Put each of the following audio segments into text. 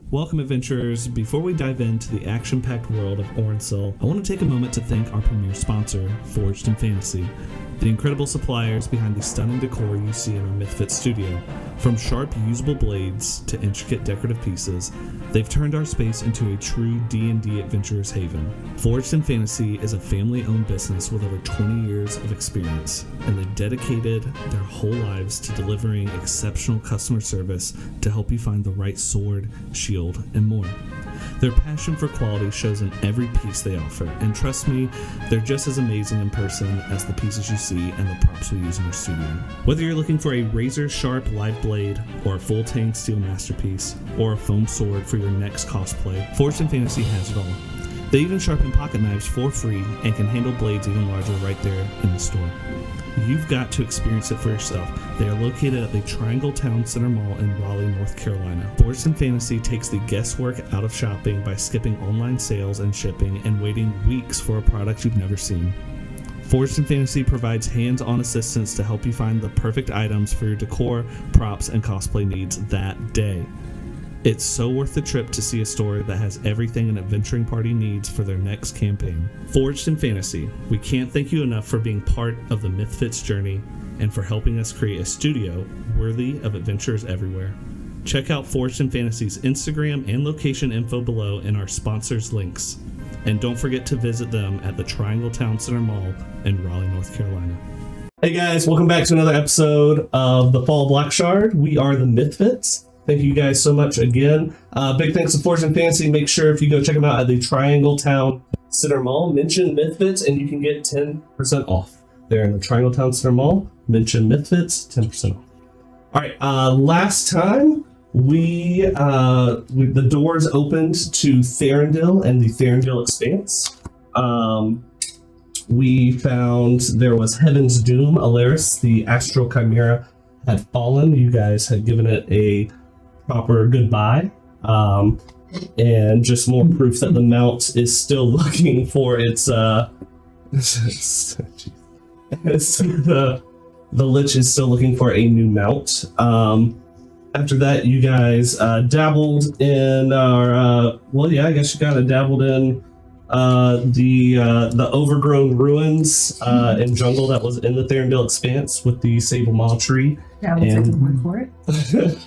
Welcome, adventurers. Before we dive into the action-packed world of Orensil, I want to take a moment to thank our premier sponsor, Forged in Fantasy, the incredible suppliers behind the stunning decor you see in our MythFits studio. From sharp, usable blades to intricate decorative pieces, they've turned our space into a true D&D adventurer's haven. Forged in Fantasy is a family-owned business with over 20 years of experience, and they've dedicated their whole lives to delivering exceptional customer service to help you find the right sword, shield, and more. Their passion for quality shows in every piece they offer, and trust me, they're just as amazing in person as the pieces you see and the props we use in our studio. Whether you're looking for a razor-sharp live blade, or a full-tang steel masterpiece, or a foam sword for your next cosplay, Forged in Fantasy has it all. They even sharpen pocket knives for free and can handle blades even larger right there in the store. You've got to experience it for yourself. They are located at the Triangle Town Center Mall in Raleigh, North Carolina. Forged in Fantasy takes the guesswork out of shopping by skipping online sales and shipping and waiting weeks for a product you've never seen. Forged in Fantasy provides hands-on assistance to help you find the perfect items for your decor, props, and cosplay needs that day. It's so worth the trip to see a store that has everything an adventuring party needs for their next campaign. Forged in Fantasy, we can't thank you enough for being part of the MythFits journey and for helping us create a studio worthy of adventurers everywhere. Check out Forged in Fantasy's Instagram and location info below in our sponsors' links. And don't forget to visit them at the Triangle Town Center Mall in Raleigh, North Carolina. Hey guys, welcome back to another episode of The Fall of Black Shard. We are the MythFits. Thank you guys so much again. Big thanks to Forged in Fantasy. Make sure if you go check them out at the Triangle Town Center Mall, mention MythFits and you can get 10% off. They're in the Triangle Town Center Mall. Mention MythFits, 10% off. All right, last time the doors opened to Therendil and the Therendil Expanse. We found there was Heaven's Doom. Alaris, the Astral Chimera, had fallen. You guys had given it a proper goodbye. And just more proof that the mount is still looking for its the Lich is still looking for a new mount. After that, you guys dabbled in our I guess you kind of dabbled in the overgrown ruins and jungle that was in the Therendil Expanse with the Sable Maw tree. Dabbled is the word for it.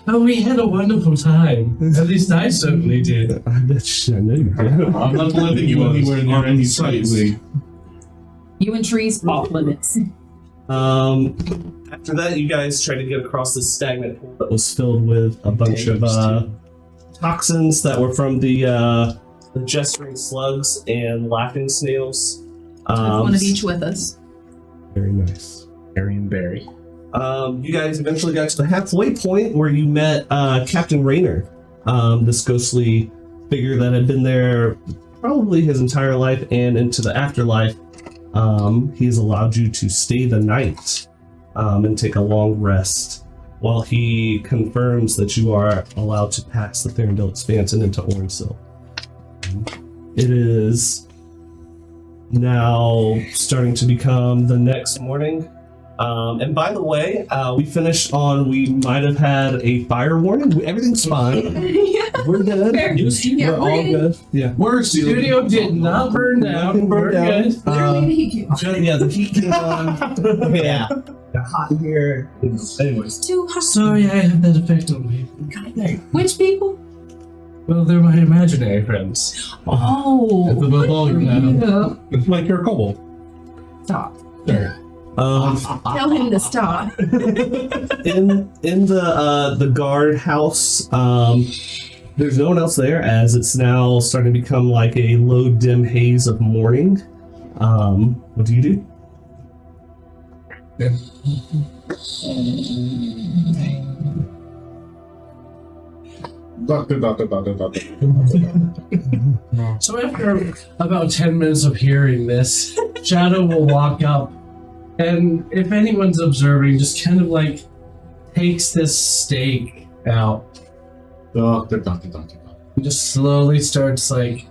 Oh, we had a wonderful time. At least I certainly did. I know you did. I'm not letting you anywhere near any sites. You and trees off limits. After that, you guys tried to get across this stagnant pool that was filled with a bunch of toxins that were from the gesturing slugs and laughing snails. One of each with us. Very nice. Berry and berry. You guys eventually got to the halfway point where you met Captain Raynor, this ghostly figure that had been there probably his entire life and into the afterlife. He has allowed you to stay the night and take a long rest while he confirms that you are allowed to pass the Therendil Expanse and into Orensil. It is now starting to become the next morning. And by the way, we finished on, we might have had a fire warning. Everything's fine. Yeah. We're good. We're all good. Yeah. Our studio did not burn down. We're good. Yeah, the heat came on. Yeah. Got hot in here. Anyways. Too hot. Sorry, I have that effect on me. Which people? Well, they're my imaginary friends. Oh. It's above all you know. It's like you're a kobold. Stop. Sure. Tell him to stop. in the guard house, there's no one else there as it's now starting to become like a low dim haze of morning. What do you do? Yeah. Doctor. So after about 10 minutes of hearing this, Shadow will walk up, and if anyone's observing, just kind of like takes this stake out. Doctor. And just slowly starts like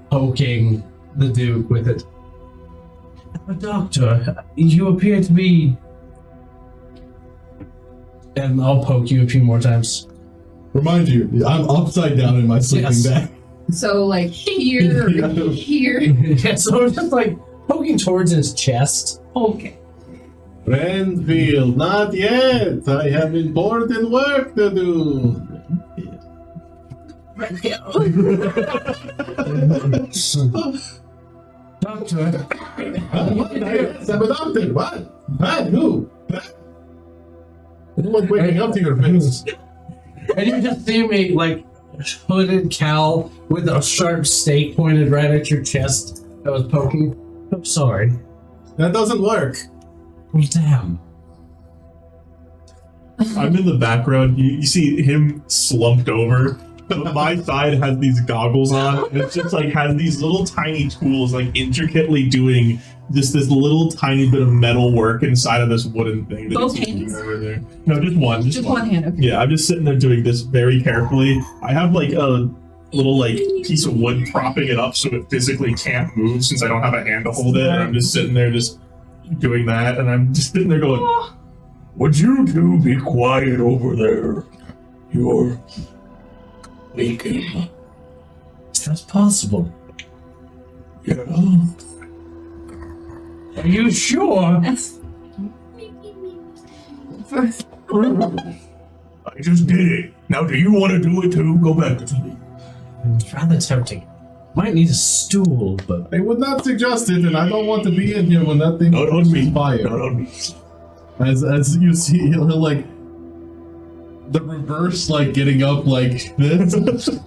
poking the Duke with it. Doctor, you appear to be... And I'll poke you a few more times. Remind you, I'm upside down in my sleeping Yes. bag. So like here, here. Yeah, so it's just like poking towards his chest. Okay. Renfield, not yet. I have important work to do. Doctor. What? I'm a doctor. What? Who? Who's waking up to your face? And you just see me like hooded cowl with a sharp stake pointed right at your chest that was poking. I'm sorry. That doesn't work. Well, damn. I'm in the background. You see him slumped over. My side has these goggles on. And it's just like has these little tiny tools, like intricately doing just this little tiny bit of metal work inside of this wooden thing. That Both he's doing hands? over there. No, just one. Just one hand. Okay. Yeah, I'm just sitting there doing this very carefully. I have like a little like piece of wood propping it up so it physically can't move since I don't have a hand to hold it. And I'm just sitting there just doing that, and I'm just sitting there going, "Would you two be quiet over there? You're leaking." That's possible. Yeah. Are you sure? That's. I just did it. Now, do you want to do it too? Go back to sleep. It's rather tempting. Might need a stool, but I would not suggest it, and I don't want to be in here when that thing Not on me. fire. Not on me. As you see, he'll like the reverse, like getting up like this.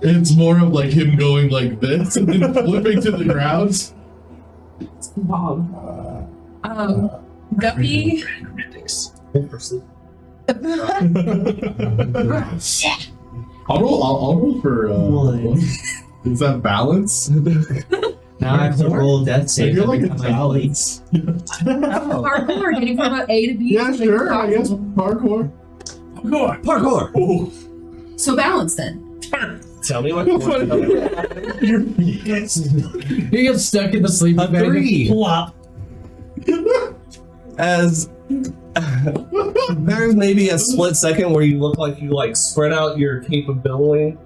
It's more of like him going like this and then flipping to the ground. Bob. Guppy. I'll roll for. Is that balance? Now I have to roll death I save feel like every it's time I bleed. balance. Parkour, getting from A to B. Yeah, sure. I guess parkour. Parkour! Oh, So balance then. Tell me what you get stuck in the sleeping A bag. 3. Plop. As there's maybe a split second where you look like you like spread out your capability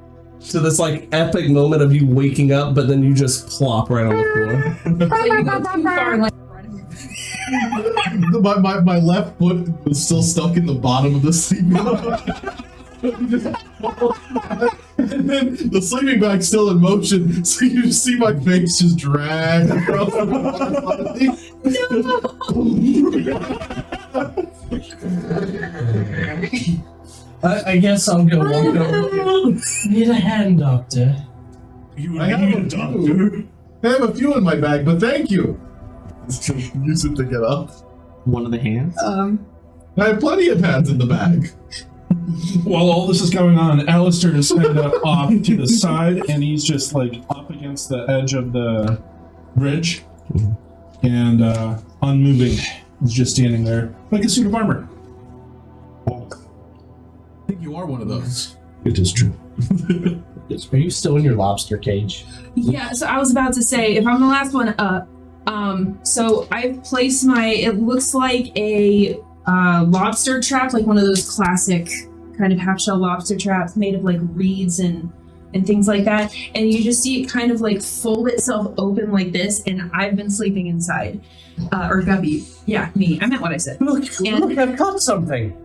to this like epic moment of you waking up, but then you just plop right on the floor. So you go too far and like. My left foot was still stuck in the bottom of the sleeping bag. And then the sleeping bag's still in motion, so you just see my face just drag across the I guess I'll go walk over. Need a hand, doctor. you I need have a a doctor. few. I have a few in my bag, but thank you. Use it to get up. One of the hands. I have plenty of hands in the bag. While all this is going on, Alister is kind of off to the side, and he's just like up against the edge of the bridge, and unmoving. He's just standing there like a suit of armor. I think you are one of those. It is true. Are you still in your lobster cage? Yeah, so I was about to say, if I'm the last one up, so I've placed it looks like a lobster trap, like one of those classic kind of half-shell lobster traps made of like reeds and things like that. And you just see it kind of like fold itself open like this, and I've been sleeping inside. Or Guppy. Yeah, me. I meant what I said. Look, I've caught something.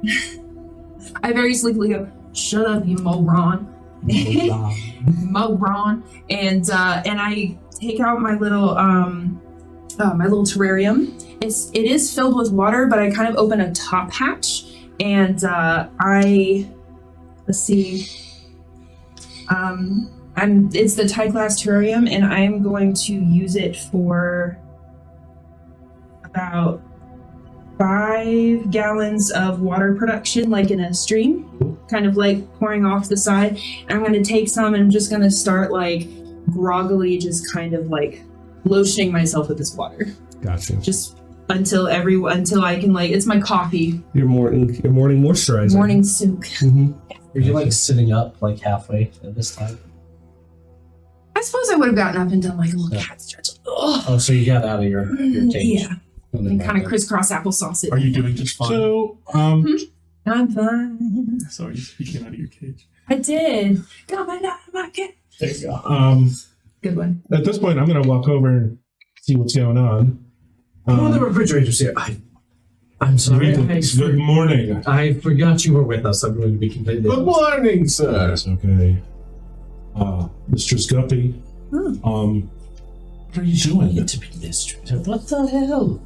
I very sleepily go, "Shut up, you moron." Moron. And I take out my little terrarium. It is filled with water, but I kind of open a top hatch, and let's see. It's the Thai glass terrarium, and I'm going to use it for about 5 gallons of water production, like in a stream, kind of like pouring off the side. And I'm going to take some, and I'm just going to start like groggily, just kind of like lotioning myself with this water, Gotcha. just until I can like, it's my coffee, Your morning moisturizer. morning souk. Are you like sitting up like halfway at this time? I suppose I would have gotten up and done like a little cat stretch. Ugh. Oh, so you got out of your cage. Yeah, and kind of crisscross applesauce it. Are you doing just fine? So, I'm fine. Sorry, you came out of your cage. I did. Coming out of my cage. There you go. Good one. At this point, I'm going to walk over and see what's going on. Oh, the refrigerator's here. I'm sorry. Good morning. I forgot you were with us. I'm going to be completely Good morning, sir. That's okay. Mistress Guppy. What are you doing? To be mistress. What the hell?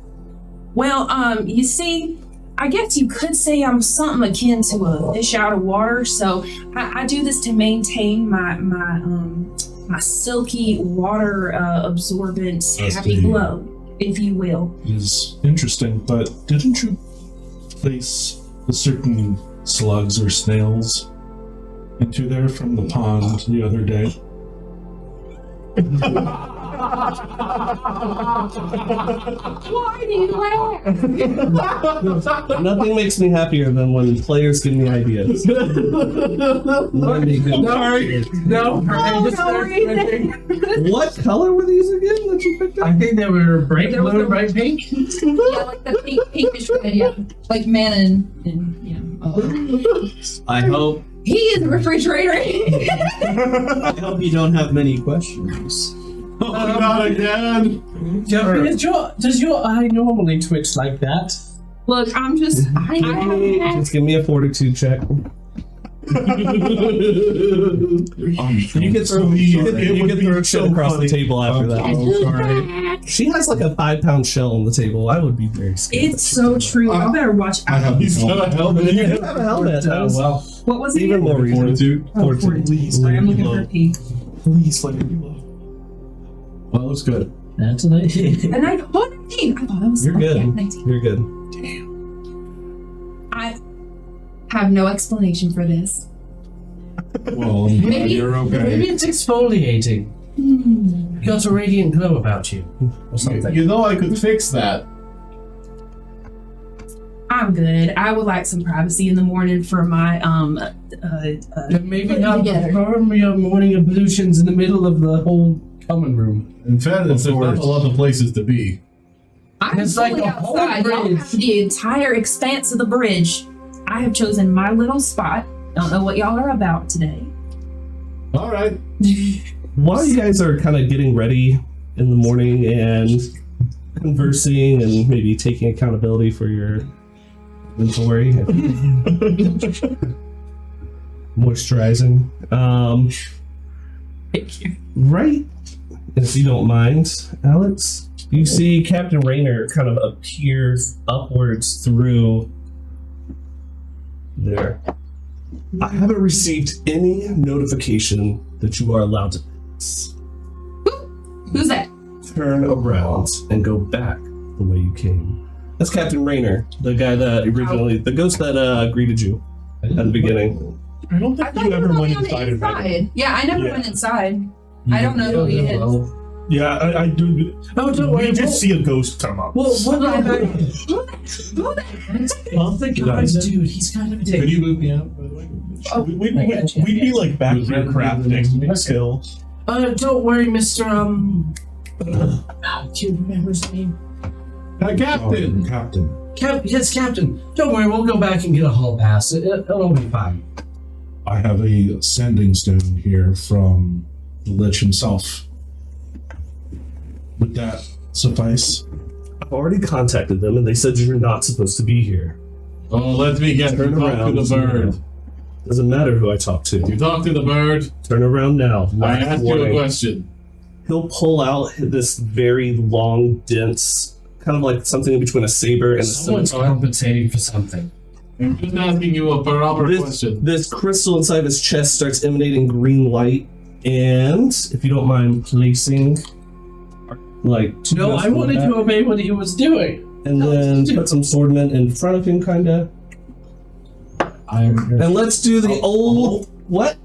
Well, you see, I guess you could say I'm something akin to a fish out of water. So I do this to maintain my silky water absorbent happy glow, if you will. Is interesting, but didn't you place a certain slugs or snails into there from the pond the other day? Why do you laugh? Nothing makes me happier than when players give me ideas. What color were these again that you picked up? I think they were bright blue and bright pink. Yeah, like the pinkish red, yeah. Like man and I hope he is a refrigerator. I hope you don't have many questions. Oh, not again. Does your eye normally twitch like that? Look, I'm just Just give me a fortitude check. You get throw shit across the table after that. Oh, sorry. She has like a 5-pound shell on the table. I would be very scared. It's so true. I better watch out. He's got a helmet. You have a helmet. Well, What was it? Even more reason. Fortitude. Please, Sorry, I'm looking for a pee. Please let me below. Well, that looks good. that's a nice. And I 19. I thought that was You're good. Yeah, 19. You're good. I have no explanation for this. Well, I'm glad Maybe- you're okay. Maybe it's exfoliating. You got a radiant glow about you, or something. You know I could fix that. I'm good. I would like some privacy in the morning for my Maybe put it not together. perform your morning ablutions in the middle of the whole common room. In fairness, there's not a lot of places to be. I'm It's like fully a whole outside. Y'all bridge. have the entire expanse of the bridge. I have chosen my little spot. Don't know what y'all are about today. All right. While you guys are kind of getting ready in the morning and conversing and maybe taking accountability for your inventory, moisturizing, Thank you. right? If you don't mind, Alex, you see Captain Raynor kind of appears upwards through there. I haven't received any notification that you are allowed to Who's that? turn around and go back the way you came. That's Captain Raynor, the guy that originally, the ghost that greeted you at the beginning. I don't I think thought you you ever were went on the inside of it. inside. Yeah, I never Yeah. went inside. I don't know who he is. Yeah, I do. Oh, don't worry. We just see a ghost come up. We'll go back. Who the Oh, the guys, dude, he's kind of Could big. you move me out, by the way? We'd be like back here crafting still. Don't worry, Mr. Do you remember his name? Captain. Captain. Yes, Captain. Don't worry, we'll go back and get a hall pass. It'll be fine. I have a sending stone here from the Lich himself. Would that suffice? I've already contacted them and they said you're not supposed to be here. Oh, let me get Turn to talk around. to the bird. Doesn't matter who I talk to. You talk to the bird. Turn around now. I asked you a Warning. question. He'll pull out this very long, dense, kind of like something in between a saber and a Someone's scimitar. compensating for something. I'm just asking you a proper This, question. this crystal inside of his chest starts emanating green light, and if you don't mind placing, like, two No, guys I in the wanted back, to obey what he was doing. and then put some swordmen in front of him, kinda. And let's do the old what?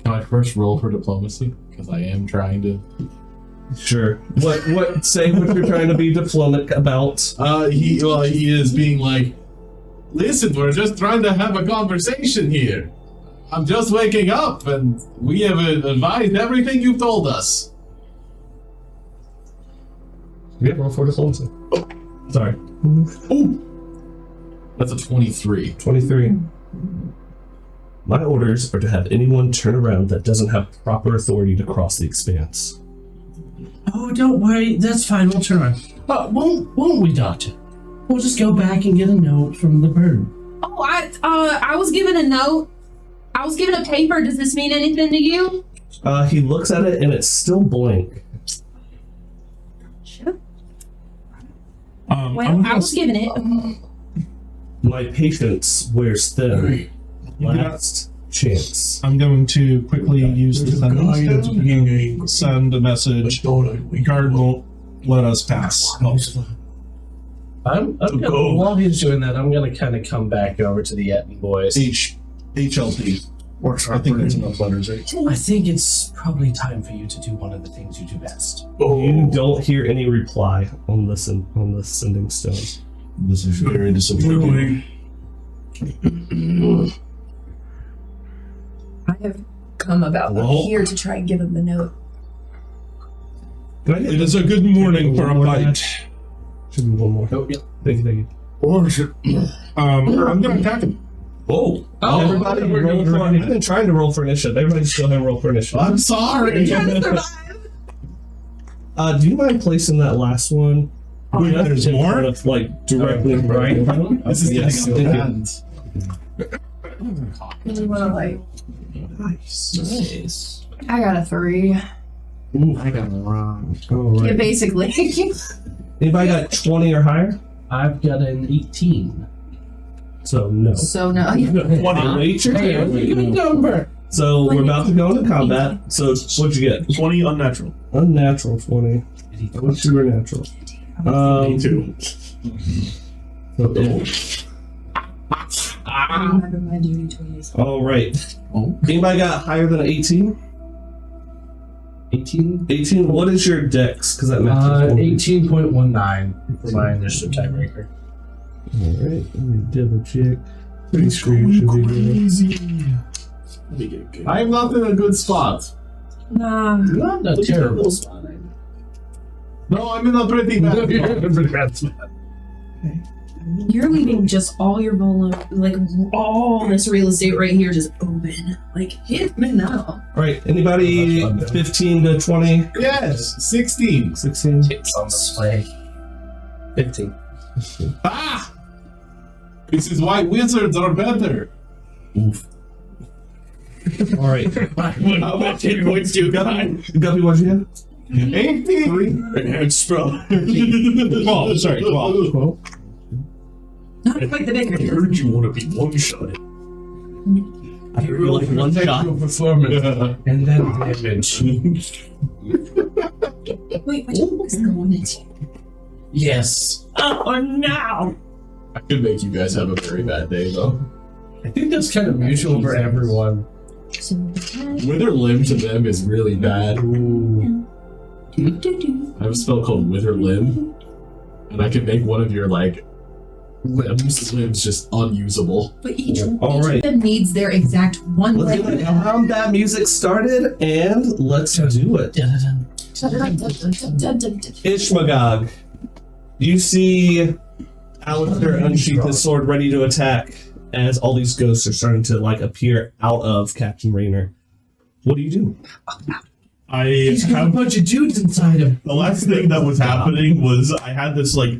Can I first roll for diplomacy? Because I am trying to. Sure. What? Say what you're trying to be diplomatic about. He is being like, listen, we're just trying to have a conversation here. I'm just waking up, and we have advised everything you've told us. Yeah, roll for diplomacy. Oh, sorry. Oh, That's a 23. 23. My orders are to have anyone turn around that doesn't have proper authority to cross the expanse. Oh, don't worry. That's fine. We'll turn around. Won't we, Doctor? We'll just go back and get a note from the bird. Oh, I was given a note. I was given a paper. Does this mean anything to you? He looks at it and it's still blank. Well, I was given it. My patience wears thin. Last chance. I'm going to quickly use the sending stone. Send a message. Guard won't let us pass. I'm gonna, while he's doing that, I'm gonna kind of come back over to the Etten boys. HLP. I think there's enough letters, right? I think it's probably time for you to do one of the things you do best. You don't hear any reply on the sending stone. This is very disappointing. I have come about here to try and give him the note. It is a good morning for a bite. Should be one more. Oh, yeah. Thank you. I'm gonna attack him. Whoa! Everybody roll for I've been trying to roll for initiative. Everybody still have roll for initiative. I'm sorry. Trying to survive. Do you mind placing that last one? Wait, there's in more? front of, like directly right. This is Yes, getting out of thank hand. You want to like? Nice. I got a 3. I got it wrong. Yeah, basically. Anybody got 20 or higher? I've got an 18. So no. So no. Wait your Hey, turn. give me a number. So we're about to go into combat. So what'd you get? 20 unnatural. Unnatural 20. What's your natural? 2. I remember my duty 20s. All right. Anybody got higher than an 18? 18? 18. What is your dex? Because that matches. 18.19 for my initiative tiebreaker. All right. Let me double check. Pretty It's sure you going should be good. crazy. Let me get good. I'm not in a good spot. Nah. Not a terrible spot. No, I'm in a pretty bad spot. You're leaving just all your all this real estate right here just open. Like, hit me now. All right. Anybody 15 to 20? Yes, 16. 16? It's on the play. 15. Ah! This is why wizards are better. Oof. All right. How much hit points do you got? Guppy, what'd you get? 18. Enhanced spell. 12, sorry, 12. 12. Not quite the bigger. I heard you want to be one-shotted. I rolled one shot performance and then damage. Wait, which one was the one that's Yes. Oh no! I could make you guys have a very bad day, though. I think that's kind of mutual for everyone. Wither limb to them is really bad. I have a spell called Wither Limb, and I can make one of your, like, limbs just unusable. But each All right. of them needs their exact one Let's leg. get that music started and let's do it. Ishmagog, you see Alister unsheath his sword ready to attack as all these ghosts are starting to like appear out of Captain Raynor. What do you do? I He's got a have bunch of dudes inside him. the last thing that was happening was I had this like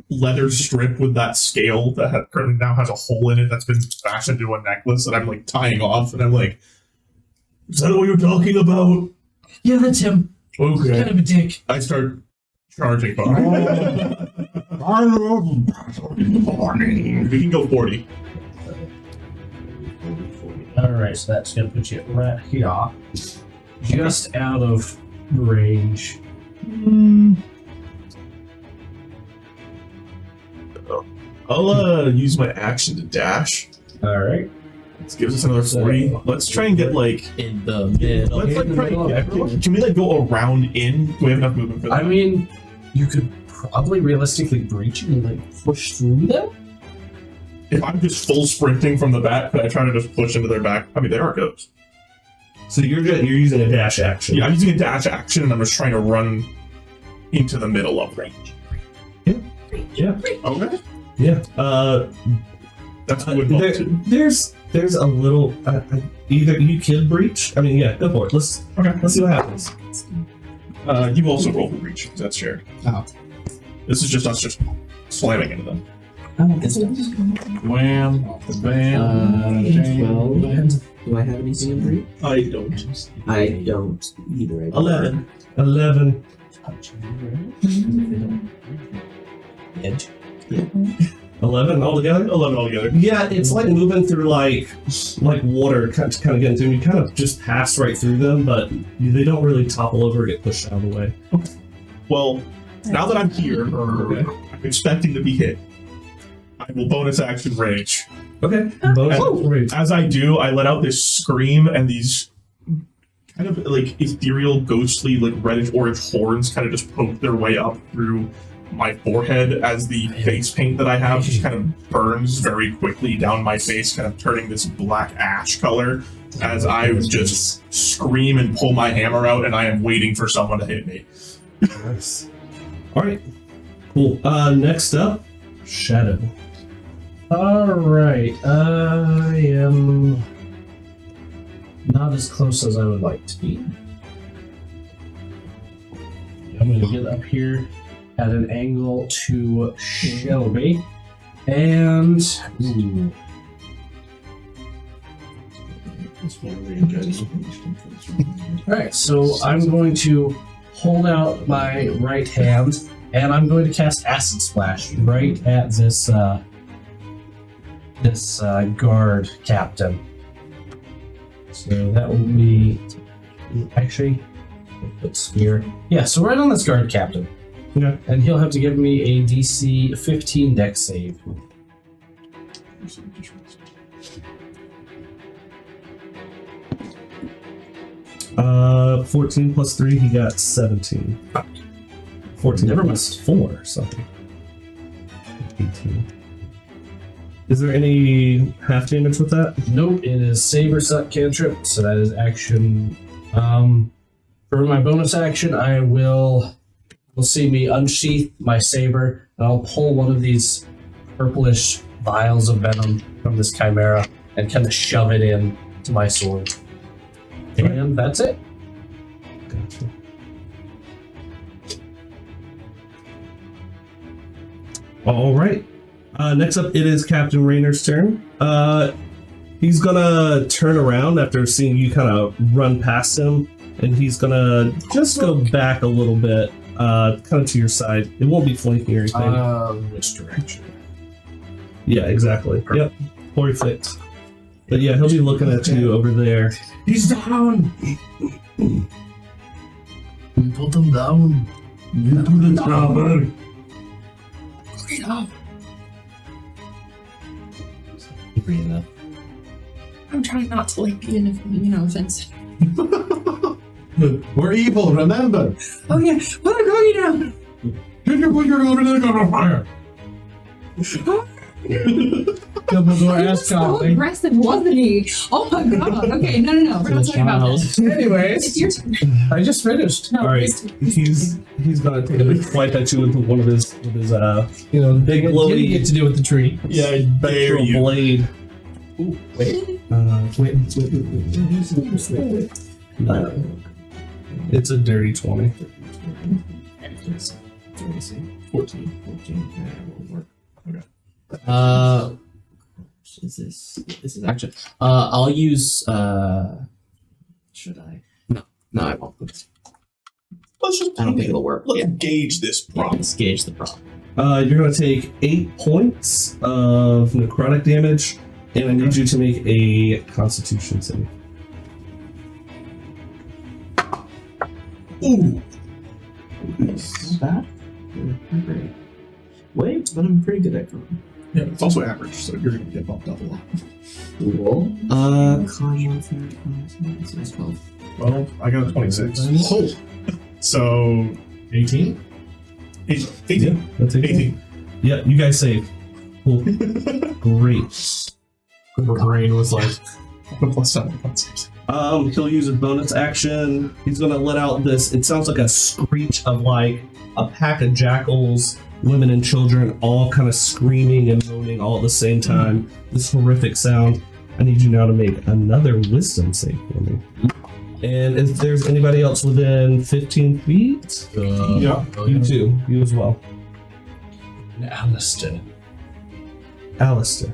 leather strip with that scale that currently now has a hole in it that's been fashioned into a necklace that I'm like tying off, and I'm like, is that what you're talking about? Yeah, that's him. Kind Okay. of a dick. I start charging. We can go 40. Alright, so that's gonna put you right here. Just out of range. I'll use my action to dash. Alright. This gives us another 40. Let's try and get like. In the middle. Let's like try and get. Can we like go around in? Do we have enough movement for that? I mean, you could probably realistically breach and like push through them. If I'm just full sprinting from the back, could I try to just push into their back? I mean, there are ghosts. So you're using a dash action. Yeah, I'm using a dash action, and I'm just trying to run into the middle of range. Yeah. Okay. Yeah. That's a wood bump too. There's a little either you can breach. I mean, yeah, go for it. Let's see what happens. You also roll for breach because that's shared. Oh. This is just us just slamming into them. Wham, bam, 12. Do I have anything in breach? I don't. I don't either. 11. Edge. 11 altogether. 11 altogether. Yeah, it's like moving through like water, kind of getting through. You kind of just pass right through them, but they don't really topple over or get pushed out of the way. Well, now that I'm here, I'm expecting to be hit. I will bonus action rage. Okay. As I do, I let out this scream, and these kind of like ethereal, ghostly, like reddish orange horns kind of just poke their way up through my forehead as the face paint that I have just kind of burns very quickly down my face, kind of turning this black ash color as I just scream and pull my hammer out, and I am waiting for someone to hit me. Nice. All right. Cool. Next up, Shadow. Alright, I am not as close as I would like to be. I'm going to get up here at an angle to Shelby, and alright, so I'm going to hold out my right hand, and I'm going to cast Acid Splash right at this guard captain. So that will be actually put spear. Yeah, so right on this guard captain. Yeah. And he'll have to give me a DC 15 dex save. 14 plus 3, he got 17. 14 plus 4, something. 18. Is there any half damage with that? Nope, it is Saber Suck cantrip, so that is action. For my bonus action, I will see me unsheath my saber, and I'll pull one of these purplish vials of venom from this chimera and kind of shove it in to my sword. And that's it. Gotcha. All right. Next up, it is Captain Raynor's turn. He's gonna turn around after seeing you kind of run past him, and he's gonna just go back a little bit, kind of to your side. It won't be flanking or anything. Which direction? Yeah, exactly. Yep. Perfect. But yeah, he'll be looking at you over there. He's down! Put them down. You do the job. Okay, now. I'm trying not to like be offensive. We're evil, remember? Oh yeah, put the cookie down. Did you put your oven on fire? He was so aggressive, wasn't he? Oh my god. Okay, no. We're not talking about this. Anyways, It's your turn. I just finished. No, All right, he's gonna take a big swipe at you with one of his big Big glowy get to do with the tree. Yeah, I dare spectral you. blade. Ooh, wait. Wait. It's a dirty 20. 14. Is this action? I'll use should I? No, I won't. Let's just I don't think it'll work. Let's gauge this problem. Let's gauge the problem. You're gonna take 8 points of necrotic damage, and I need you to make a Constitution save. Ooh. Not bad. Not great. Wait, but I'm pretty good at con. Yeah, it's also average, so you're gonna get bumped up a lot. Cool. Con modifier, con 12. Well, I got a 26. Oh. So 18? 18. That's 18. Yeah, you guys save. Cool. Great. Her brain was like plus 7. He'll use a bonus action. He's gonna let out this. It sounds like a screech of like a pack of jackals women and children all kind of screaming and moaning all at the same time. This horrific sound. I need you now to make another wisdom save for me. And if there's anybody else within 15 feet, Yeah. you too. You as well. Alister. Alister.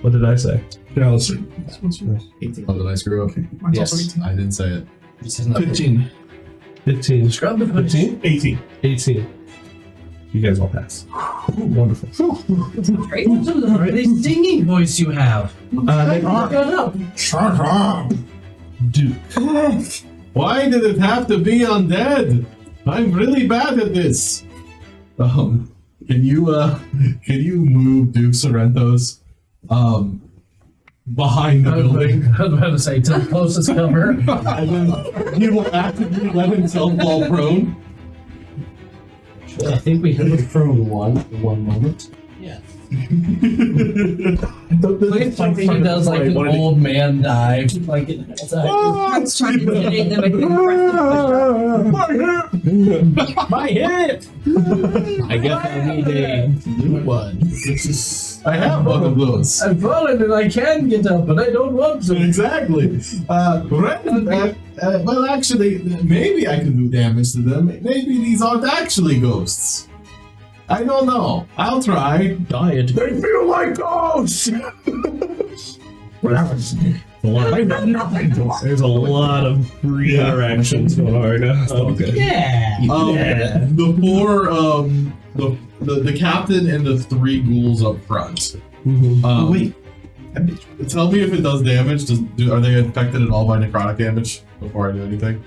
What did I say? Alister. Oh, did I screw up? Yes. I didn't say it. This is not 15. 15. Scrub the 15? 18. 18. You guys all pass. Wonderful. Great. Are they singing voice you have? They are. Shut up. Shut up! Duke. Why did it have to be undead? I'm really bad at this. Can you move Duke Sorrento's behind the building? I was about to say to the closest cover. And then he will actively let himself fall prone. I think we hit the prone one moment. Yeah. Like something he does like an old man dive. Like it. I was trying to intimidate them. I couldn't press the My hip! I guess I need a new one. I have one of those. I'm falling and I can get up, but I don't want to. Exactly. Well, actually, maybe I can do damage to them. Maybe these aren't actually ghosts. I don't know. I'll try. Diet. They feel like ghosts! There's a lot of free interactions going on right now. Okay. Yeah. The four, the captain and the three ghouls up front. Wait. Tell me if it does damage. Are they affected at all by necrotic damage before I do anything?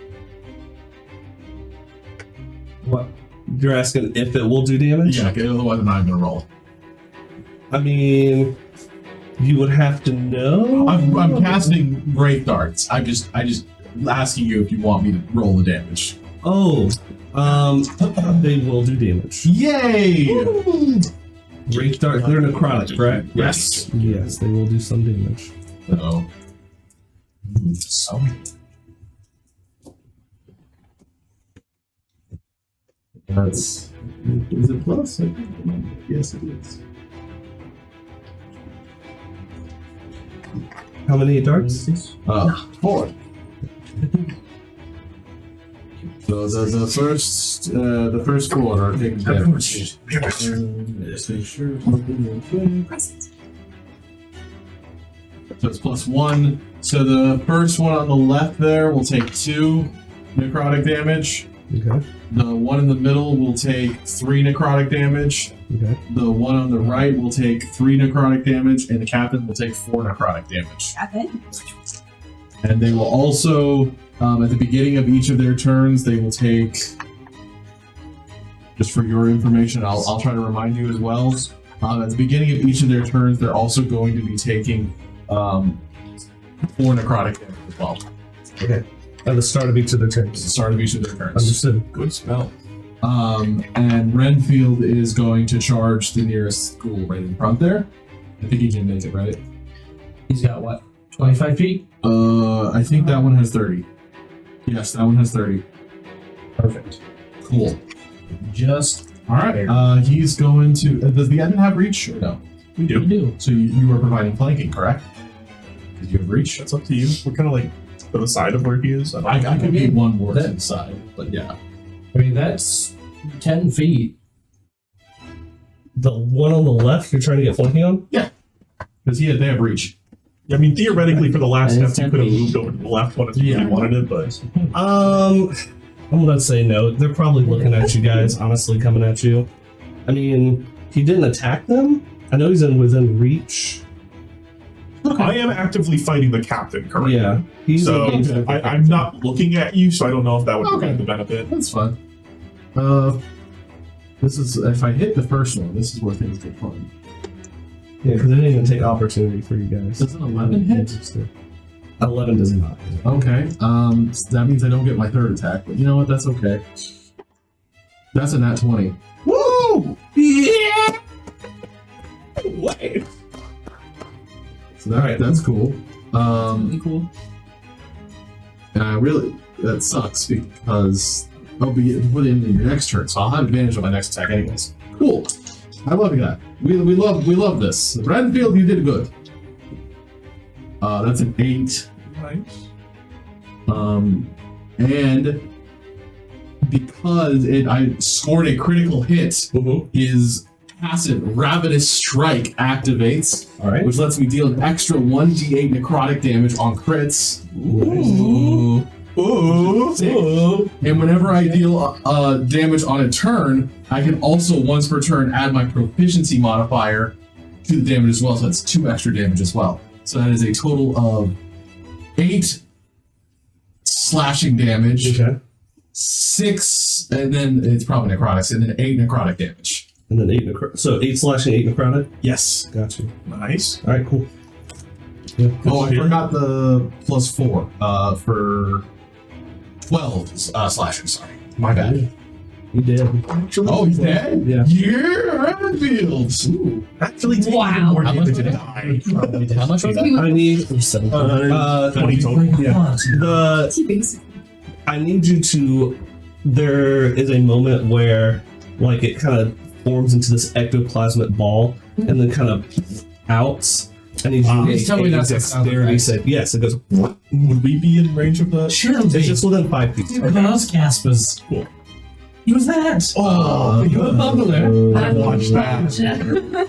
What? You're asking if it will do damage? Yeah, okay, otherwise I'm not gonna roll. I mean, you would have to know. I'm casting great darts. I just asking you if you want me to roll the damage. Oh, they will do damage. Yay! Great dart. They're necrotic, right? Yes. Yes, they will do some damage. Oh. So. That's. Is it plus? Yes, it is. How many darts? 4. So the first 4 are taking damage. Let's make sure. So it's +1. So the first one on the left there will take 2 necrotic damage. Okay. The one in the middle will take 3 necrotic damage. Okay. The one on the right will take 3 necrotic damage, and the captain will take 4 necrotic damage. Okay. And they will also, at the beginning of each of their turns, they will take, just for your information, I'll try to remind you as well. At the beginning of each of their turns, they're also going to be taking 4 necrotic damage as well. Okay. At the start of each of their At the turns. start of each of their turns. Understood. Good spell. And Renfield is going to charge the nearest ghoul right in front there. I think he can make it, right? He's got what? 25 feet? I think that one has 30. Yes, that one has 30. Perfect. Cool. Just Alright, he's going to... does the end have reach or no? We do. you do. So you are providing flanking, correct? Did you have reach? That's up to you. We're kind of like to the side of where he is. I could be one more inside, but yeah. I mean, that's 10 feet. The one on the left you're trying to get flanking on? Because they have reach. I mean, theoretically, for the last And step, you could have moved over to the left one if you really wanted it, but I'm gonna say no. They're probably looking at you guys, honestly, coming at you. I mean, he didn't attack them. I know he's within reach. I am actively fighting the captain currently. Yeah, he's So engaged with the I'm not looking at you, so I don't know if that would Okay. provide the benefit. That's fun. This is... if I hit the first one, this is where things get fun. Yeah, because they didn't even take opportunity for you guys. Does an 11 hit? 11 does not. Okay, that means I don't get my third attack, but you know what, that's okay. That's a nat 20. Woo! Yeah! Wait. So that's cool. Really cool. Really, that sucks because I'll be within your next turn, so I'll have advantage on my next attack anyways. Cool. I love that. We love this. Renfield, you did good. That's an 8. Nice. And because I scored a critical hit, his passive Ravenous Strike activates, which lets me deal an extra 1d8 necrotic damage on crits. Ooh. Ooh. And whenever I deal damage on a turn, I can also once per turn add my proficiency modifier to the damage as well, so that's 2 extra damage as well. So that is a total of 8 slashing damage. Okay. 6, and then it's probably necrotics, and then 8 necrotic damage. And then 8 necrotic. So 8 slashing, 8 necrotic? Yes. Got you. Nice. Alright, cool. Yeah, Oh, I forgot the +4 for 12 slashing, sorry. My bad. You did. Oh, he's dead? Yeah. Yeah, Renfields! Ooh. Actually, take Wow. more How much damage was and it? die. How much was that? I need 20 total. the. I need you to. There is a moment where, like, it kind of forms into this ectoplasmic ball, and then kind of outs. I need you Please tell me that's a sound dexterity effect. save. Yes, it goes. Would we be in range of that? Sure, It's just within 5 feet. Cause Caspers. Cool. Use that. Oh, You have a bubbler. I watched that.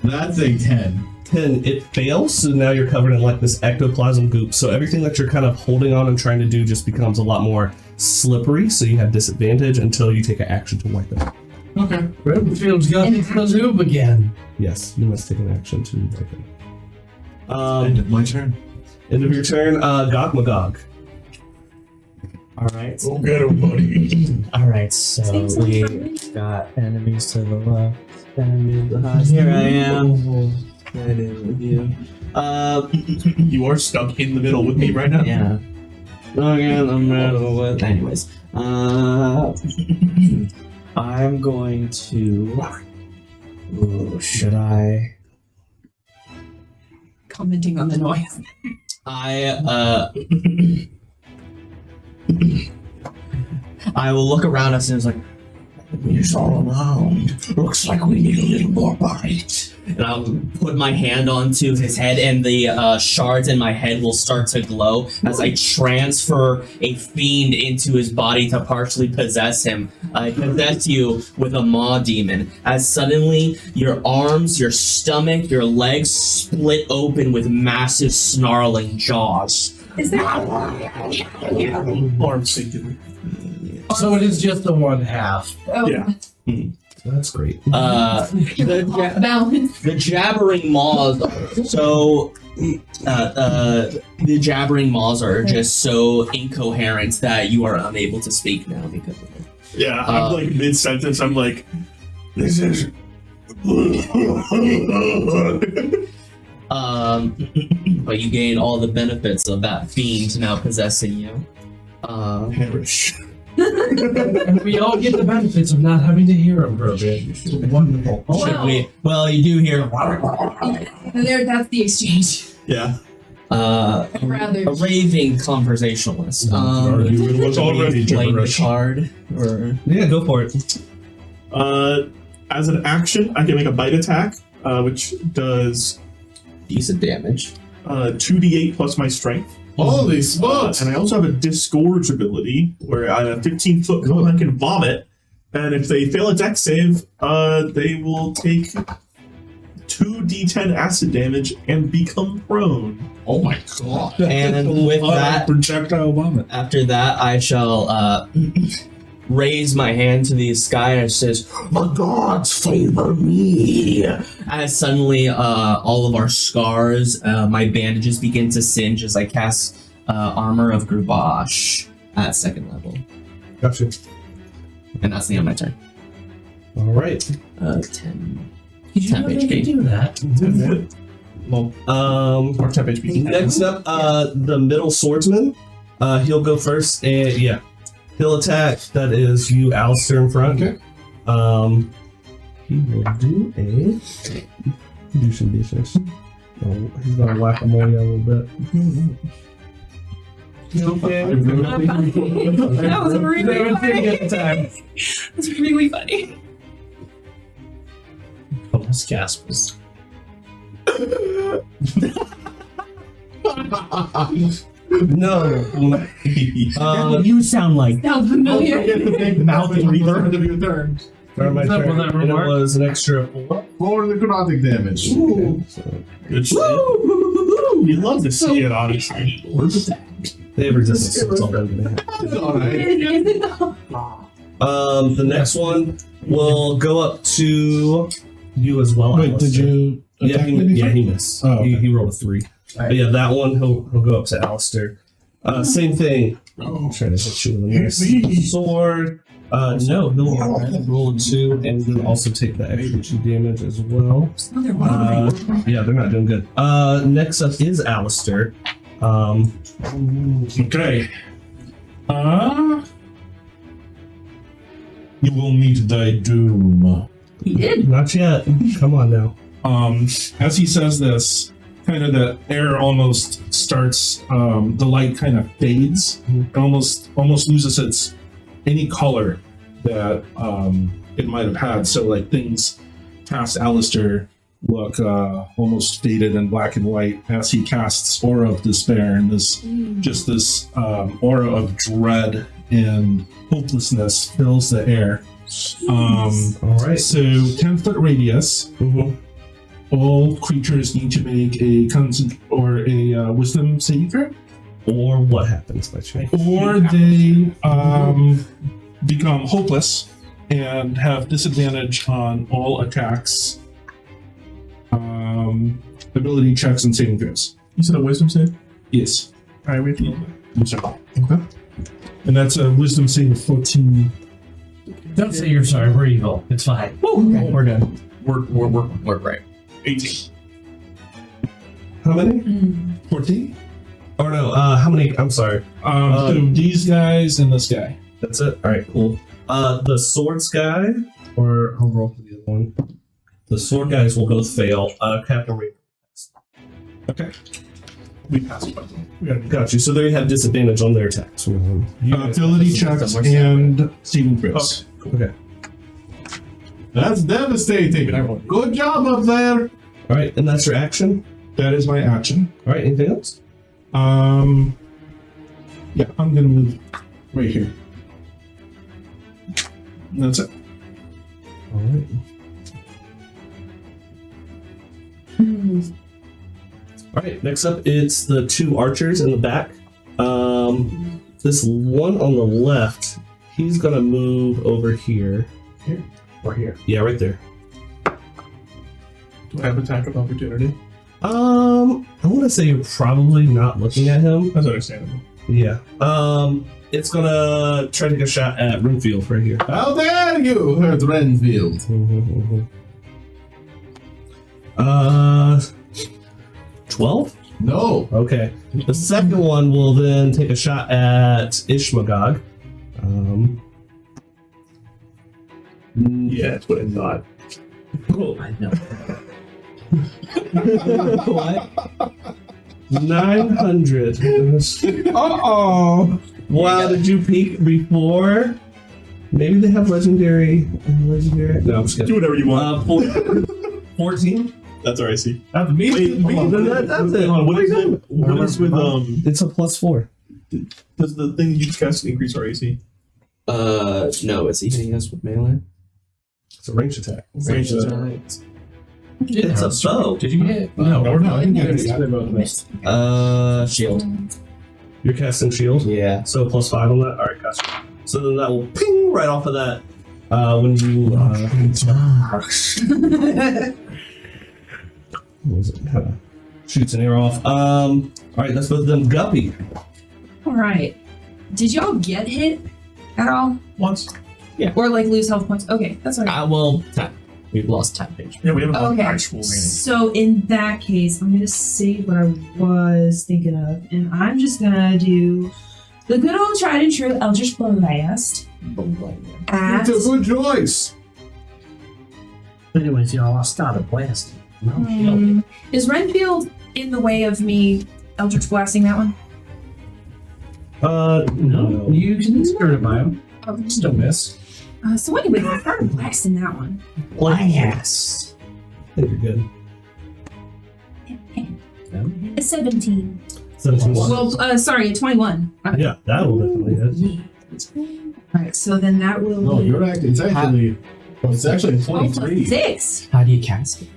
That's a 10. 10, it fails, so now you're covered in like this ectoplasm goop. So everything that you're kind of holding on and trying to do just becomes a lot more slippery, so you have disadvantage until you take an action to wipe it. Okay. Renfield's got the Kazoob again. Yes, you must take an action to wipe it. End of my turn. End of your turn, Gog Magog. Alright. Go get him, buddy. Alright, so we got enemies to the left, enemies behind. Here I am. Standing with you. You are stuck in the middle with me right now. Yeah. Again, I'm middle with. Anyways. I'm going to. Ooh, should I? Commenting on the noise. I will look around us and it's like, enemies all around. Looks like we need a little more bite. And I'll put my hand onto his head, and the shards in my head will start to glow as I transfer a fiend into his body to partially possess him. I possess you with a maw demon. As suddenly your arms, your stomach, your legs split open with massive snarling jaws. Is there Arm sinking. So it is just the one half. Yeah. That's great. balance? The jabbering maws are so the jabbering maws are just so incoherent that you are unable to speak now because of it. Yeah, I'm like mid sentence. I'm like, this is. But you gain all the benefits of that fiend now possessing you. Perish. And we all get the benefits of not having to hear him, bro. It's wonderful. Should we? Well, you do hear That's the exchange. Yeah. I'd rather. a raving conversationalist. It was already Playing the gibberish. card, or Yeah, go for it. As an action, I can make a bite attack, which does decent damage. 2d8 plus my strength. Holy smokes! And I also have a disgorge ability where on a 15-foot cone I can vomit, and if they fail a dex save, they will take 2d10 acid damage and become prone. Oh my god. And with that, projectile vomit. after that, I shall raise my hand to the sky and it says, "The gods favor me." As suddenly, all of our scars, my bandages begin to singe as I cast Armor of Grubash at 2nd level. Gotcha. And that's the end of my turn. All right. 10. Did you know they could do that? Well, Or temp HP. Next up, the middle swordsman. He'll go first, and yeah, he'll attack. That is you, Alister, in front. Okay. He will do do some business. Oh, he's gonna whack him on you a little bit. You okay? That was really funny. At the time. That's really funny. Let's Caspers. No. You sound like Sounds familiar. mouth breather. To be returned. Start my Is that turn. what that And it remark? was an extra 4. 4 necrotic damage. Good shit. You love to see it, honestly. They have resistance, so it's all done. It's alright. The next one will go up to you as well. Wait, Alister. did you? Yeah, attack me before? he missed. Oh, okay. He rolled a 3. But yeah, that one he'll go up to Alister. Same thing. I'm trying to hit you with a nice sword. No, he'll roll a 2 and then also take the extra 2 damage as well. Yeah, they're not doing good. Next up is Alister. Okay. You will meet thy doom. He did. Not yet. Come on now. As he says this, kind of the air almost starts, the light kind of fades, and almost loses its any color that it might have had. So like things past Alister look almost faded and black and white as he casts Aura of Despair, and this aura of dread and hopelessness fills the air. All right. So 10-foot radius. All creatures need to make a wisdom saving throw, Or what happens by chance? or they become hopeless and have disadvantage on all attacks, ability checks, and saving throws. You said a wisdom save? Yes. Alright, we have to I'm sorry. Okay. And that's a wisdom save of 14. Don't say you're sorry. We're evil. It's fine. Okay, we're done. We're great. 18. How many? 14? Or no, how many? I'm sorry. So these guys and this guy. That's it? Alright, cool. The swords guy, or I'll roll for the other one. The sword guys will both fail. Captain Reaper. Okay. We passed by them. Got you. So they have disadvantage on their attacks. Ability checks and saving throws. Okay. That's devastating. Good job up there. Alright, and that's your action? That is my action. Alright, anything else? Yeah, I'm gonna move right here. That's it. Alright. Alright, next up it's the 2 archers in the back. This one on the left, he's gonna move over here. Here? Or here? Yeah, right there. Do I have attack of opportunity? I want to say you're probably not looking at him. That's understandable. Yeah. It's gonna try to get a shot at Renfield right here. How dare you hurt Renfield? 12? No. Okay. The second one will then take a shot at Ishmagog. Yeah, that's what I thought. I know. What? 900. Uh-oh. Wow, did you peek before? Maybe they have legendary. No, I'm just Do kidding. whatever you want. 14? That's our AC. That's me. Wait, That's it. What is it? What is with It's a +4. Does the thing you just cast increase our AC? No, is he hitting us with melee? It's a range attack. Range attack. It's a bow. Did you get? No, I didn't get it. They both missed. Shield. You're casting shield? Yeah. So +5 on that? Alright, gotcha. So then that will ping right off of that when you. What was it? Shoots an arrow off. Alright, that's both of them. Guppy. Alright. Did y'all get hit at all? Once. Yeah. Or like lose health points? Okay, that's alright. Well, 10. We've lost 10 HP. Yeah, we haven't Okay. actual remaining. So in that case, I'm gonna save what I was thinking of, and I'm just gonna do the good old tried and true Eldritch Blast. At It's a good choice. Anyways, y'all, I started blasting. Is Renfield in the way of me Eldritch Blasting that one? No, you can skirt it by him. Oh, Still miss. so anyway, I started blasting that one. Blast. think you're good. A 17. 17. Well, sorry, a 21. Yeah, that will definitely hit. All right, so then that will. No, be you're actually. It's actually a 23. 6. How do you cast it?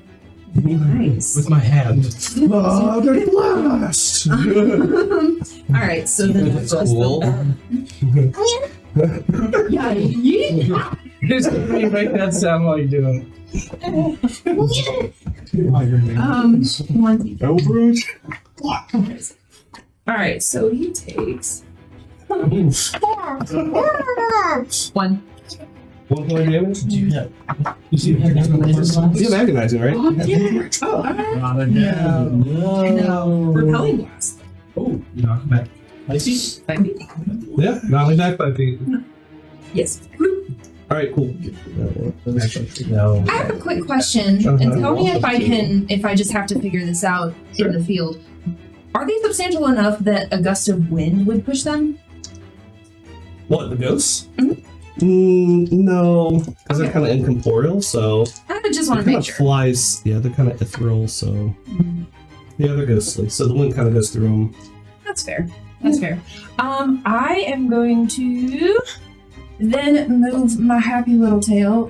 Nice. With my hand. Oh, dirty blast! All right, so then That's cool. Yeah. Just you make that sound while you do it. One. Overage? All right, so he takes 1. 1 point of damage? You see You have agonizing, right? Not again. No. Repelling blast. Oh, you knock back. I see. Yeah, not only back 5 feet. Yes. Alright, cool. No. I have a quick question, and tell me if I just have to figure this out in the field. Are they substantial enough that a gust of wind would push them? What, the ghosts? Mhm. No, because they're kind of incorporeal, so I just want it to kind make of sure. flies. Yeah, they're kind of ethereal, so yeah, they're ghostly. So the wind kind of goes through them. That's fair. That's fair. I am going to then move my happy little tail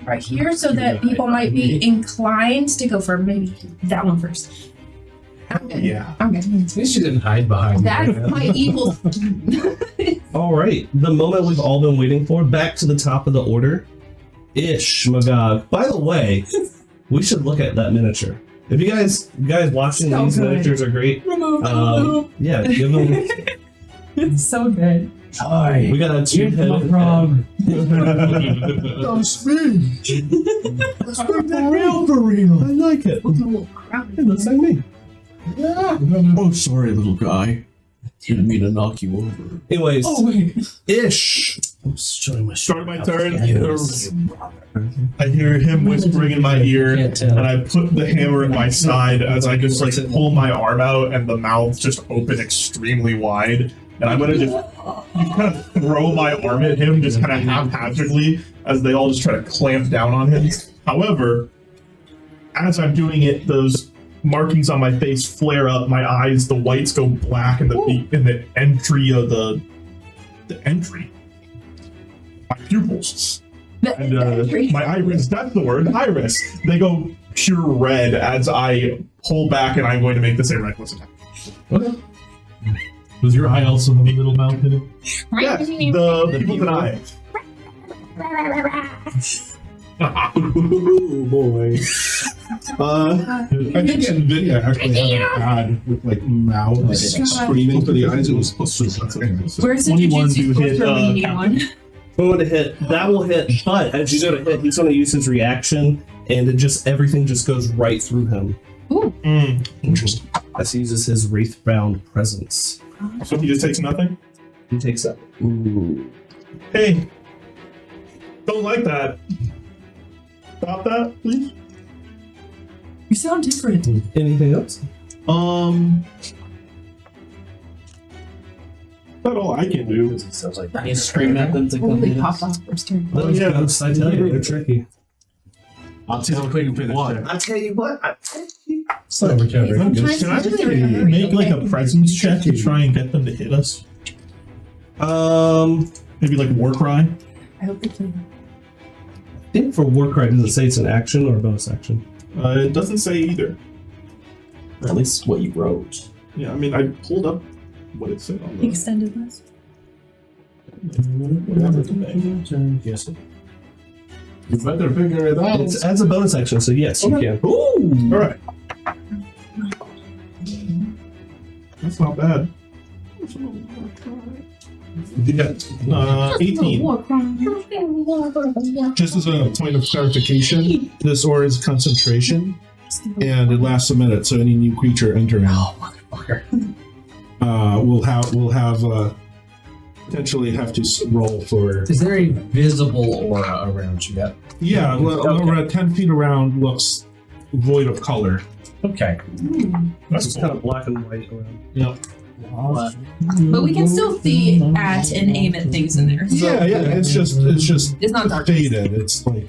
right here so that people might be inclined to go for maybe that one first. I'm good. Yeah. I'm good. At least you didn't hide behind That's me. my evil. All right, the moment we've all been waiting for. Back to the top of the order. Ish Magog. By the way, we should look at that miniature. If you guys watching So these good. miniatures are great. Yeah, give them. It's so good. Hi. We got a two-headed. wrong. That's me. For real. I like it. Looking a little crowded. It looks like me. Oh, sorry, little guy. Didn't mean to knock you over. Anyways, wait. Ish. I'm showing my Start my turn. Yes. I hear him whispering in my ear, Can't tell. and I put the hammer at my side as I just like pull my arm out, and the mouth just open extremely wide. And I'm gonna just kind of throw my arm at him, just kind of haphazardly, as they all just try to clamp down on him. However, as I'm doing it, those markings on my face flare up, my eyes, the whites go black in the entry of the entry. My pupils. And my iris, that's the word, iris. They go pure red as I pull back, and I'm going to make this a reckless attack. Okay. Was your eye also in the middle mouth hit it? Yeah, the people's eye. Oh boy. I think NVIDIA actually had a god with like mouths screaming for the eyes. It was supposed to. Where's the 21 jujutsu to hit, sorcerer when you need Captain. one? Going to hit. That will hit. But as you go to hit, he's going to use his reaction, and everything just goes right through him. Ooh. Interesting. As he uses his wraith-bound presence. So he just takes nothing? He takes that. Hey, don't like that. Stop that, please. You sound different. Anything else? That's all I can do. Sounds like You scream at them to come Holy in. popped off first turn. Those yeah. ghosts, I tell you, they're tricky. I'll tell you what. I tell you what. so recovery. Can I make like a presence check to try and get them to hit us? Maybe like war cry? I hope they can. I think for Warcry, does it say it's an action or a bonus action? It doesn't say either. At least what you wrote. Yeah, I mean, I pulled up what it said on the Extended list. whatever the name. Yes. You better figure it out. It's as a bonus action, so yes, you can. Ooh! Alright. That's not bad. Yeah. 18. Just as a point of clarification, this aura is concentration, and it lasts a minute. So any new creature entering, will have potentially have to roll for. Is there a visible aura around you yet? Yeah, around 10 feet around looks void of color. Okay. That's It's cool. kind of black and white around. Yep. But we can still see at and aim at things in there. So Yeah, it's just it's not dark. faded. It's like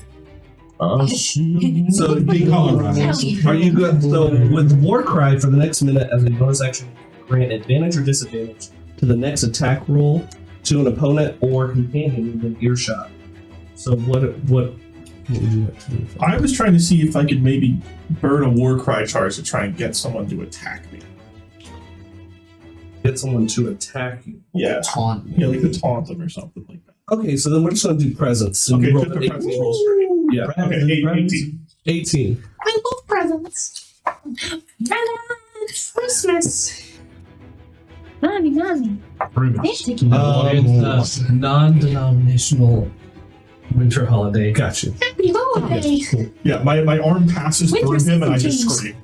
So Big Colorado. are you good? So with War Cry for the next minute as a bonus action, grant advantage or disadvantage to the next attack roll to an opponent or companion within earshot. So what would you like to do? I was trying to see if I could maybe burn a war cry charge to try and get someone to attack me. Get someone to attack you. Yeah, Taunt. yeah, like to taunt them or something like that. Okay, so then we're just gonna do presence. And Okay, roll just the eight- presence roll straight. Yeah. Okay, 18. 18. I love presents. Presents. Christmas. Mommy. It's a non-denominational winter holiday. Got you. Happy holiday. Yeah, my arm passes through Winter him and I just seasons. scream.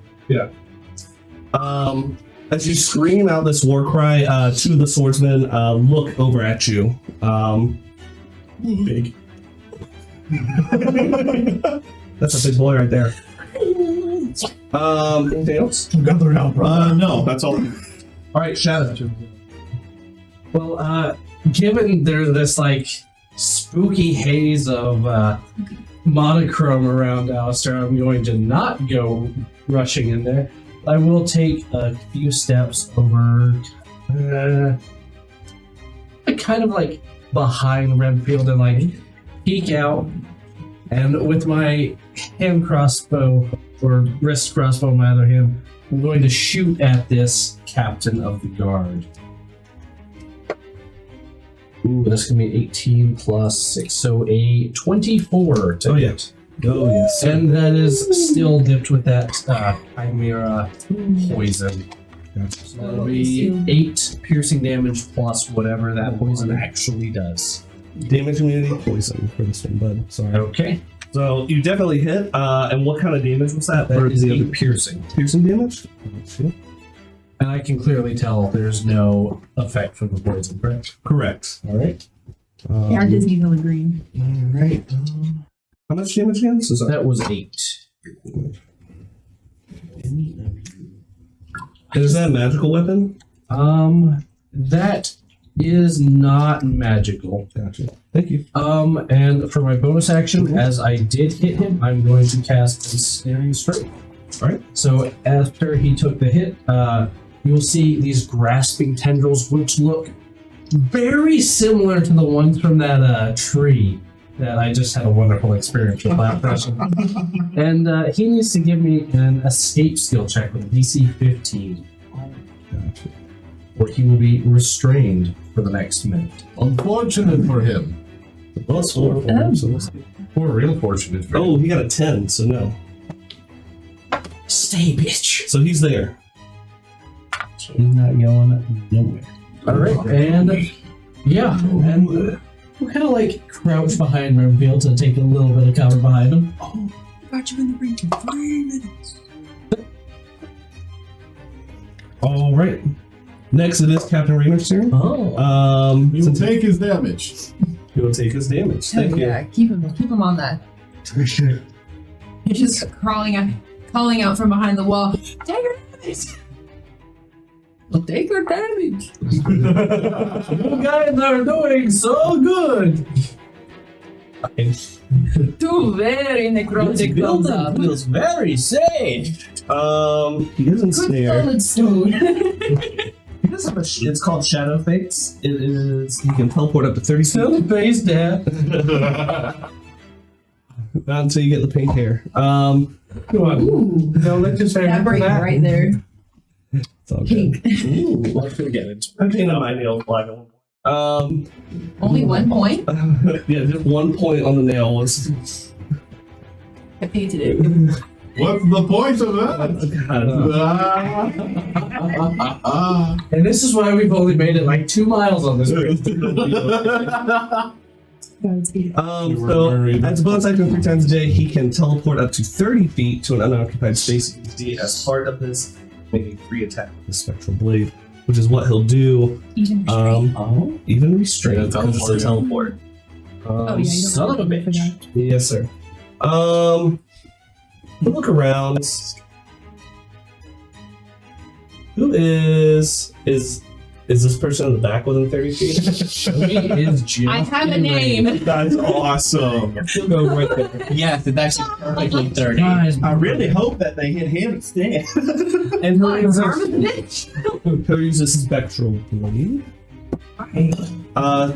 As you scream out this war cry, two of the swordsmen look over at you. Big. That's a big boy right there. Anything else? Gather now, bro. No, that's all. All right, Shadow. Well, given there's this like spooky haze of monochrome around Alister, I'm going to not go rushing in there. I will take a few steps over, kind of like behind Redfield and like peek out, and with my hand crossbow or wrist crossbow in my other hand, I'm going to shoot at this captain of the guard. Ooh, that's gonna be 18 plus 6, so a 24 to hit. Oh, yes. And that is still dipped with that chimera poison. So that'll be 8 piercing damage plus whatever that poison actually does. Damage immunity poison for this one, bud. Sorry. Okay. So you definitely hit. And what kind of damage was that? That is the 8 other piercing. piercing damage? And I can clearly tell there's no effect from the poison, correct? Correct. Alright. Yeah, Disney Villa Green. Alright. How much damage again? So sorry. That was 8. Is that a magical weapon? That is not magical. Gotcha. Thank you. And for my bonus action, as I did hit him, I'm going to cast Ensnaring Strike. Alright. So after he took the hit, you'll see these grasping tendrils, which look very similar to the ones from that tree that I just had a wonderful experience with last session. And he needs to give me an escape skill check with DC 15. Gotcha. Or he will be restrained for the next minute. Unfortunate for him. Plus 4 for him, so we'll see. Or real fortunate for him. Oh, he got a 10, so no. Stay, bitch. So he's there. So he's not going nowhere. Alright, and yeah, and we'll kind of like crouch behind Redfield to take a little bit of cover behind him. Oh, got you in the ring for 3 minutes. Alright. Next it is Captain Raynor's turn. Oh. He will take his damage. He will take his damage. Hell Thank you. yeah, keep him on that. He's just calling out from behind the wall. Take her damage. Take her damage. You guys are doing so good. Two very necrotic thumbs up. Feels very safe. He is Good ensnared. solid stone. He does have it's called Shadow Fates. It is he can teleport up to 30 feet. Still face Dad. Not until you get the pink hair. Come on. No, let's just That brain right there. It's all Pink. good. Ooh, let's forget it. I painted my nails black at one point. Only 1 point? Yeah, just 1 point on the nail was. I painted it. What's the point of that? And this is why we've only made it like 2 miles on this bridge. So as a bonus action 3 times a day, he can teleport up to 30 feet to an unoccupied space he can see as part of his make a free attack with the spectral blade, which is what he'll do. Even restrained. Even restrained Yeah, because it's a teleport. Oh, yeah, you don't Son of a have to bitch. forget. Yes, sir. Look around. Who is Is this person in the back within 30 feet? Shelby is Jim. I have a name. That's awesome. He'll go right there. Yes, it's actually perfectly 30. Guys, I really hope that they hit him instead. And Oh, he'll arm of the bitch. he'll use a spectral blade.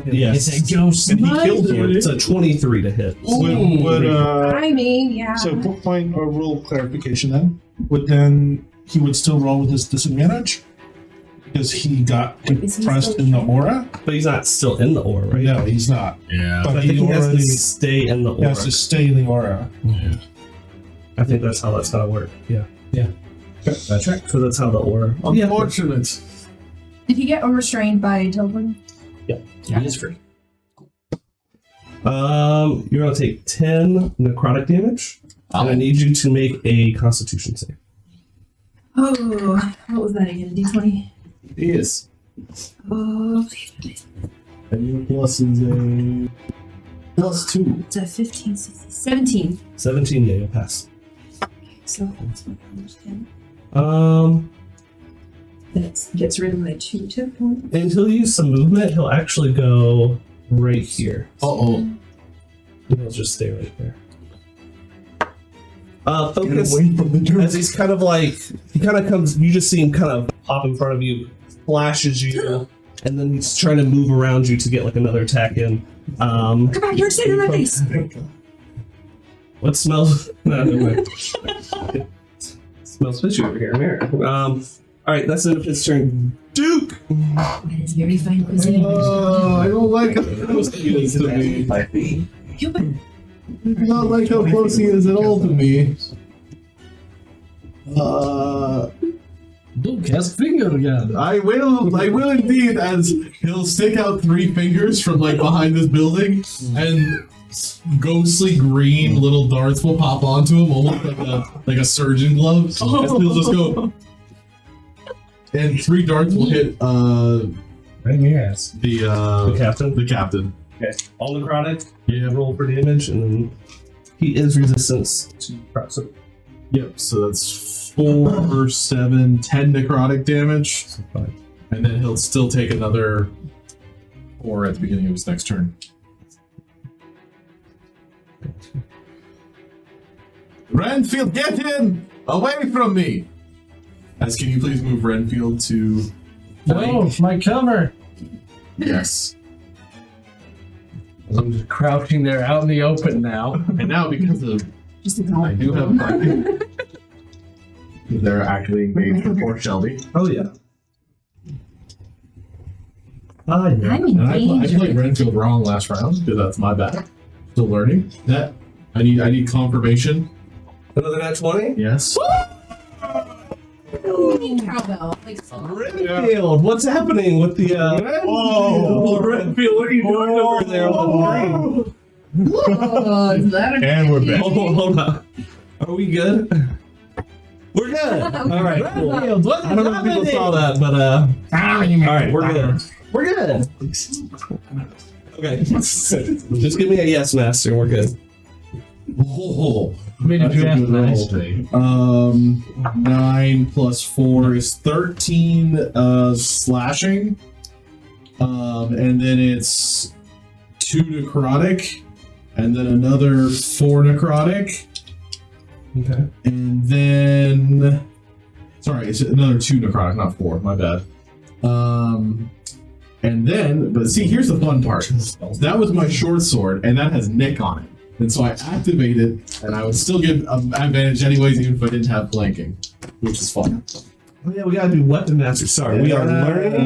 Yes. It's a ghost. And he killed him. It's a 23 to hit. I mean, yeah. So point or rule clarification then. Would then he would still roll with his disadvantage? Because he got Is he compressed still- in the aura? But he's not still in the aura, right? No, he's not. Yeah. But I think he has to already stay in the he aura. has to stay in the aura. I think that's how that's gonna work. Yeah. That's right. So that's how the aura. Unfortunate. Did he get overstrained by teleporting? Yeah, it is free. You're gonna take 10 necrotic damage, and I need you to make a Constitution save. Oh, what was that again? D20? Yes. Oh, And your plus is a +2. it's a 15, 16, 17. 17, yeah, you'll pass. So that's my damage 10. That gets rid of my 2 tip points. And he'll use some movement. He'll actually go right here. Uh-oh. He'll just stay right there. Focus. Get away from the dirt. As he's kind of like, he kind of comes, you just see him kind of pop in front of you, flashes you, and then he's trying to move around you to get like another attack in. Come back here, sit in my face. What smells? No, never mind. Smells fishy over here. Here. Alright, that's the end of his turn. Duke! That is very fine cuisine. Oh, I don't like how close he is to me. Human. Not like how close he is at all to me. Don't cast finger again. I will indeed, as he'll stick out 3 fingers from like behind this building, and ghostly green little darts will pop onto him, almost like a surgeon glove. And he'll just go, and 3 darts will hit Right in your ass. The captain? the captain. Okay. All necrotic. Yeah. Roll for damage, and then he is resistance to proximity. Yep. So that's 4, 7, 10 necrotic damage, So 5. and then he'll still take another 4 at the beginning of his next turn. Renfield, get in! Away from me! As can you please move Renfield to No, my cover. yes. I'm just crouching there out in the open now. And now because of Just a I do have flanking. They're actually made for Shelby. Oh, yeah. Ah, yeah. I'm in And I danger. played Renfield wrong last round, because that's my bad. Still learning. That I need confirmation. Another nat 20? Yes. Cowbell. Like, Redfield, what's happening with the Oh, Redfield, what are you doing over there on the screen? oh, is that a And we're back. Hold on. Are we good? We're good. All right, cool. I don't know if people saw that, but all right, we're good. We're good. Okay, just give me a yes, master, and we're good. Oh, Made that's you a ask good roll. nicely. 9 plus 4 is 13 slashing. And then it's 2 necrotic, and then another 4 necrotic. Okay. And then, sorry, it's another 2 necrotic, not 4. My bad. And then, but see, here's the fun part. That was my short sword, and that has Nick on it. And so I activate it, and I would still get advantage anyways, even if I didn't have flanking, which is fun. Oh yeah, we gotta do weapon mastery. Sorry, we are learning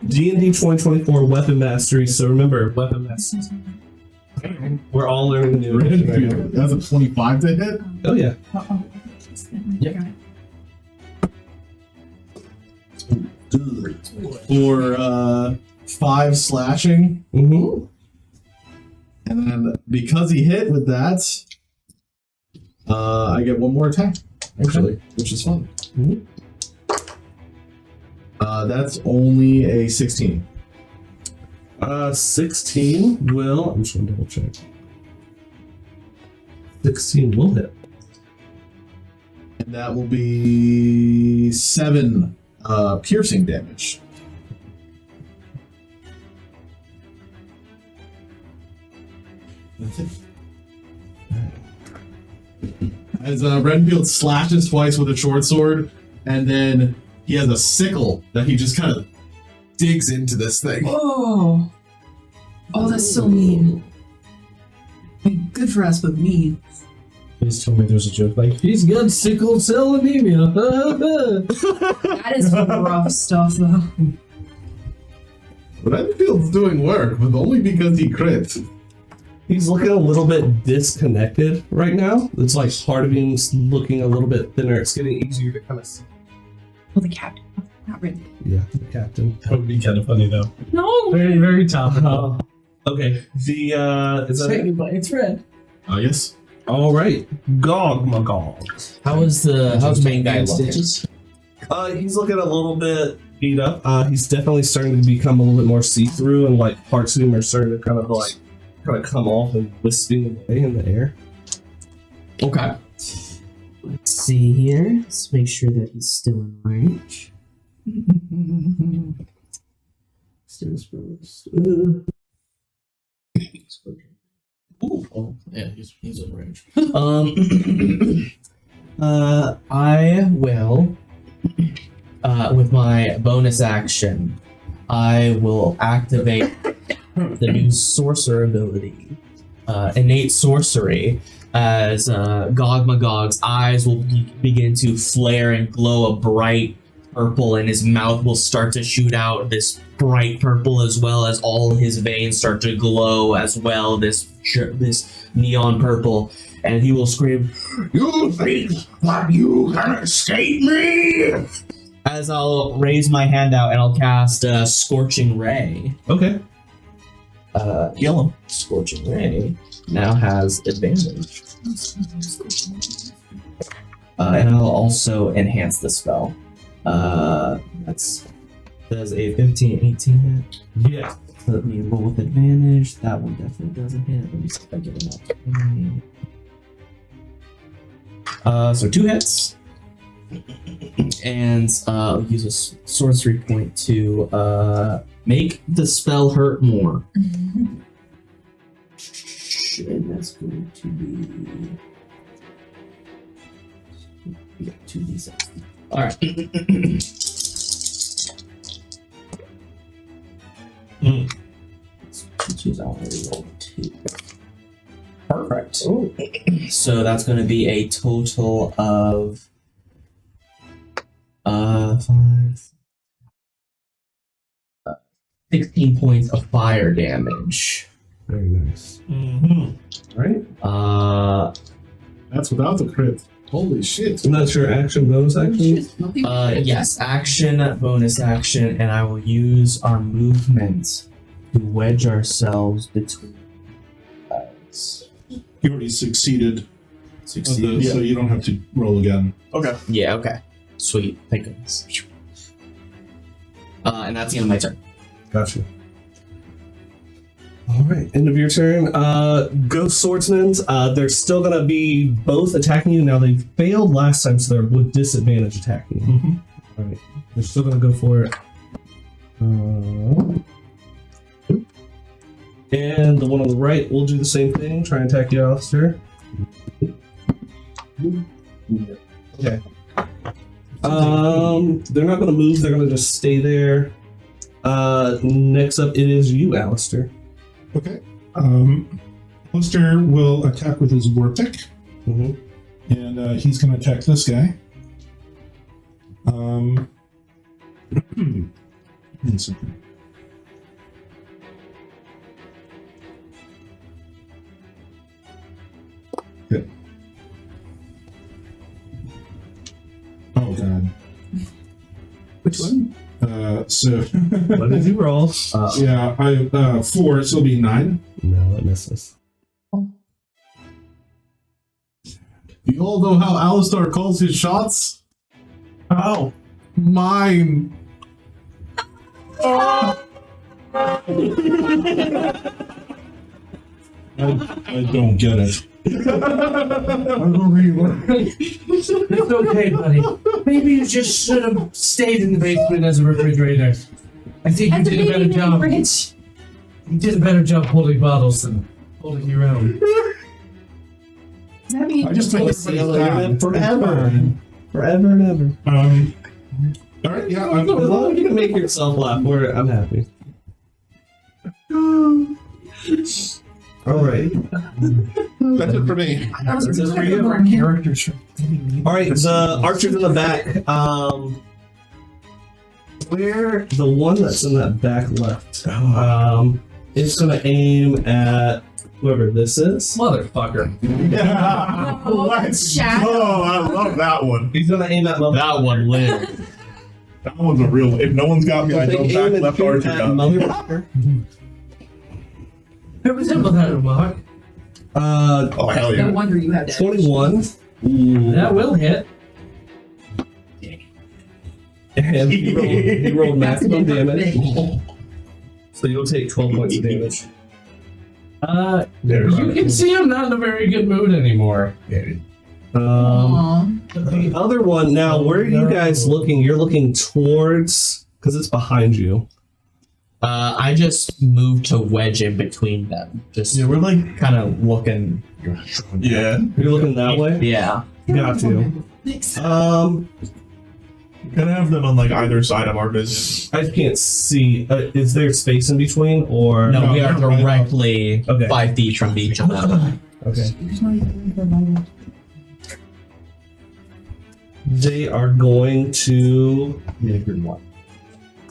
D&D 2024 weapon mastery. So remember, weapon mastery. We're all learning the new edition right now. That's a 25 to hit. Oh yeah. Yep. For 5 slashing. Mm-hmm. And then because he hit with that, I get 1 more attack, actually, which is fun. Mhm. That's only a 16. 16 will. I'm just gonna double check. 16 will hit. And that will be 7 piercing damage. That's it. As Renfield slashes twice with a short sword, and then he has a sickle that he just kind of digs into this thing. Oh. Oh, that's so mean. I mean, good for us, but mean. Please tell me there's a joke like, he's got sickle cell anemia. That is rough stuff, though. Renfield's doing work, but only because he crit. He's looking a little bit disconnected right now. It's like part of him's looking a little bit thinner. It's getting easier to kind of see. Well, the captain. Not really. Yeah, the captain. That would be kind of funny though. No! Very, very topical. Okay, the, is that it? It's red. Yes. All right, Gog Magog. How's the main guy looking? He's looking a little bit beat up. He's definitely starting to become a little bit more see-through, and like parts of him are starting to kind of come off and wisping away in the air. Okay. Let's see here. Let's make sure that he's still in range. Ooh, oh, yeah, he's in range. I will, with my bonus action, I will activate the new sorcerer ability, innate sorcery, as Gog Magog's eyes will begin to flare and glow a bright purple, and his mouth will start to shoot out this bright purple, as well as all his veins start to glow as well, this neon purple, and he will scream, "You think that you can escape me?" As I'll raise my hand out and I'll cast Scorching Ray. Okay. Kill him. Scorching Ray now has advantage. And I'll also enhance the spell. Does a 15, 18 hit? Yeah. Let me roll with advantage. That one definitely doesn't hit. Let me see if I get enough. So 2 hits. And I'll use a sorcery point to make the spell hurt more. And that's going to be 2d6. Alright. She's already rolled 2. Perfect. Ooh. So that's going to be a total of 16 points of fire damage. Very nice. Mm-hmm. Right? That's without the crit. Holy shit. And that's your action, bonus action? Yes, action, bonus action, and I will use our movement to wedge ourselves between sides. You already succeeded. So Succeed. you don't have to roll again. Okay. Yeah, okay. Sweet. Thank goodness. And that's the end of my turn. Gotcha. All right, end of your turn. Ghost Swordsmen, they're still going to be both attacking you. Now, they failed last time, so they're with disadvantage attacking you. Mm-hmm. All right, they're still going to go for it. And the one on the right will do the same thing. Try and attack you, Alister. Okay. They're not going to move. They're going to just stay there. Next up, it is you, Alister. Okay. Alister will attack with his Vorpek. Mm-hmm. And he's going to attack this guy. 1 second. Good. Oh god. Which one? So What did you roll? yeah, I 4, so it'll be 9. No, it misses. You all know how Alister calls his shots? Ow! Mine. I don't get it. It's okay, buddy. Maybe you just should have stayed in the basement as a refrigerator. I think you did a better job. You did a better job holding bottles than holding your own. Does that mean I just feel like Forever and ever. All right, yeah, As long as you can make yourself laugh, I'm happy. All right. that's it for me. that was That's it for you. our Characters. All right, the archers in the back. Where the one that's in that back left? It's gonna aim at whoever this is. Motherfucker. Yeah. Let's Shadow. go. I love that one. He's gonna aim at That one lived. That one's a real. If no one's got me, I know Take back aim and left shoot archer at got me. motherfucker. It resembles that remark. Oh hell No yeah! wonder you have that. 21. That will hit. And he rolled maximum damage. So you'll take 12 points of damage. There's You can see I'm not in a very good mood anymore. Aw. The other one, now, where are you guys looking? You're looking towards, because it's behind you. I just moved to wedge in between them. Just we're like, kind of looking. Yeah. you're looking that way? Yeah. Got to. Gonna have them on like either side of our vision. I can't see. Is there space in between, or? No, we are no, right directly Okay. 5 feet from each of them. Okay. They are going to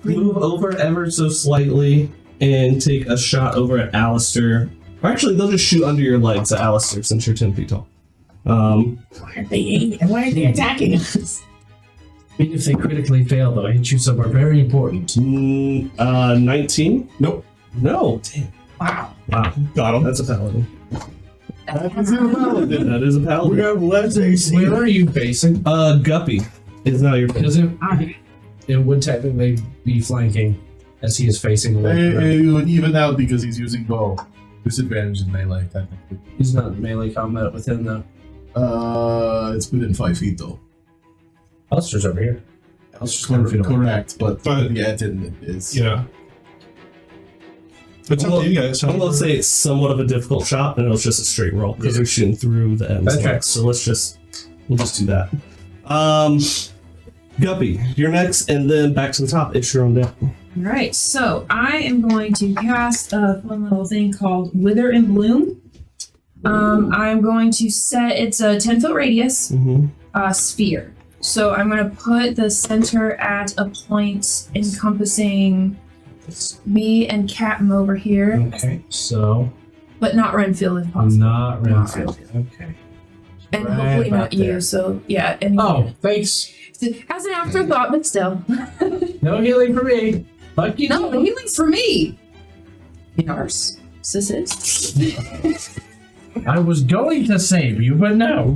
move over ever so slightly and take a shot over at Alister. Or actually, they'll just shoot under your legs at Alister since you're 10 feet tall. Why are they attacking us? I mean, if they critically fail, though, I hit you somewhere very important. 19? Nope. No. Damn. Wow. Wow. Got him. That's a paladin. That is a paladin. That is a We paladin. have less AC. Where are you facing? Guppy is now your Does it would technically be flanking as he is facing away from them. It would even out because he's using bow. Disadvantage in melee, technically. He's not in melee combat with him, though. It's within 5 feet though. Alister's over here. Correct, but But- yeah, it is. Yeah. It's up to you guys. I'm gonna say it's somewhat of a difficult shot, and it was just a straight roll because they're shooting through the ends. Okay. So we'll just do that. Guppy, you're next, and then back to the top. It's your own down. Alright, so I am going to cast a fun little thing called Wither and Bloom. I'm going to set, it's a 10-foot radius sphere. So I'm going to put the center at a point encompassing me and Captain over here, Okay, so but not Renfield if possible. not Renfield. Okay. And Right hopefully not back there. you, so yeah. And Oh, thanks. as an afterthought, but still. No healing for me. Fuck you. No, the healing's for me. Yours. Sisses. I was going to save you, but no.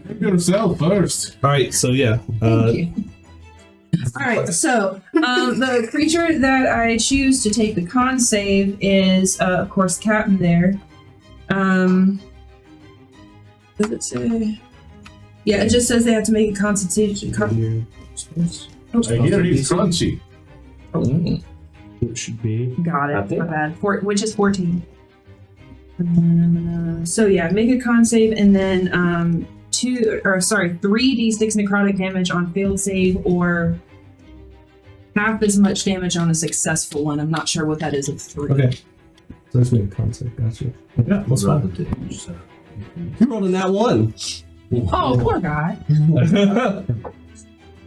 Take yourself first. All right, so yeah. Thank you. Alright, so the creature that I choose to take the con save is, of course, Captain there. Does it say? Yeah, it just says they have to make a concentration. I hear he's crunchy. It should be. Got it. My bad. Which is 14. So yeah, make a con save and then 3d6 necrotic damage on failed save or half as much damage on a successful one. I'm not sure what that is of 3. Okay. So let's make a concept. Gotcha. Yeah, let's roll. You rolled in that one. Oh, poor guy.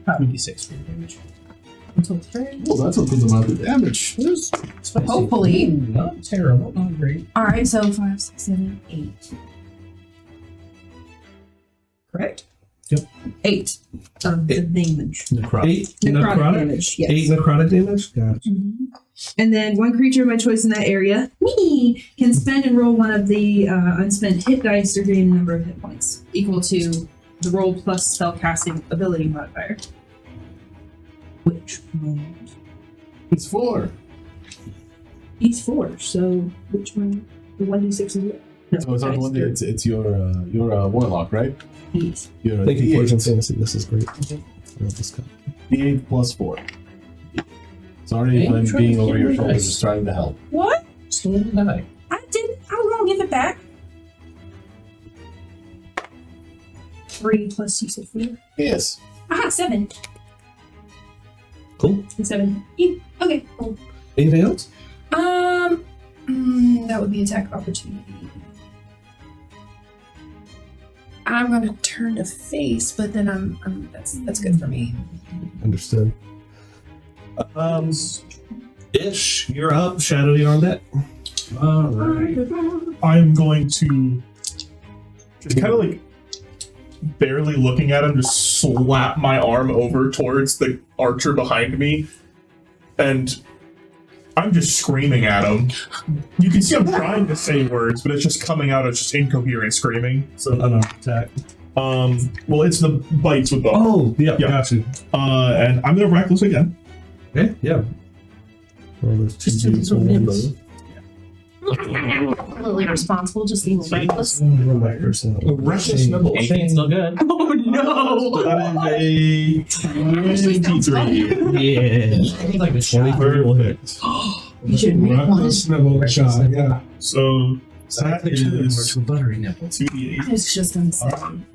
2d6 for damage. Until turn. Well, that's a good amount of damage. Hopefully. Not terrible. Not great. All right, so 5, 6, 7, 8. Correct? Yep. 8 of the damage. Eight Necrotic damage, yes. 8 necrotic damage? Gotcha. And then one creature of my choice in that area, me, can spend and roll one of the unspent hit dice or gain a number of hit points equal to the roll plus spellcasting ability modifier. Which one? It's 4. He's 4, so which one? The 1d6 is it? No, So it's not dice one. or It's your warlock, right? 8. You're Thank you, D8. Fortune Fantasy. This is great. I love this cup. D8 plus 4. Sorry if I'm being over your shoulder, just trying to help. What? Still die. I that. 3 plus you said 4. Yes. Aha, 7. Cool. 7. Okay, cool. Anything else? That would be attack opportunity. I'm gonna turn to face, but then I'm that's good for me. Understood. Ish, you're up. Shadow, you're on deck. All right. I'm going to just kind of like barely looking at him, just slap my arm over towards the archer behind me, and I'm just screaming at him. You can see I'm trying to say words, but it's just coming out as just incoherent screaming. So unarmed attack. Well, it's the bites with the. Oh, yeah, got you. And I'm gonna reckless again. Okay, yeah. Roll those two Just a d4s. Completely responsible, just being reckless. Reckless I think it's still good. Oh no! That is a 23. Yeah. Like a 23 will hit. You should make one. Reckless nibble shot, yeah. So that is Two buttery nipples. 2d8 It's just insane.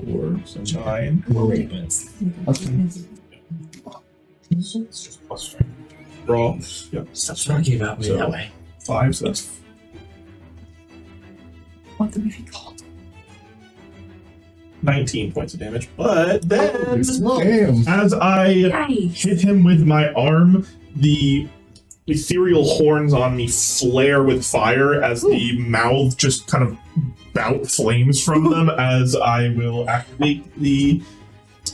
4, so 9. It's just plus 5. Raw. Yep. Stop talking about me So- that way. 5, so that's What the movie called? 19 points of damage. But then, Damn. as I Yikes! hit him with my arm, the ethereal horns on me flare with fire as the mouth just kind of bout flames from them as I will activate the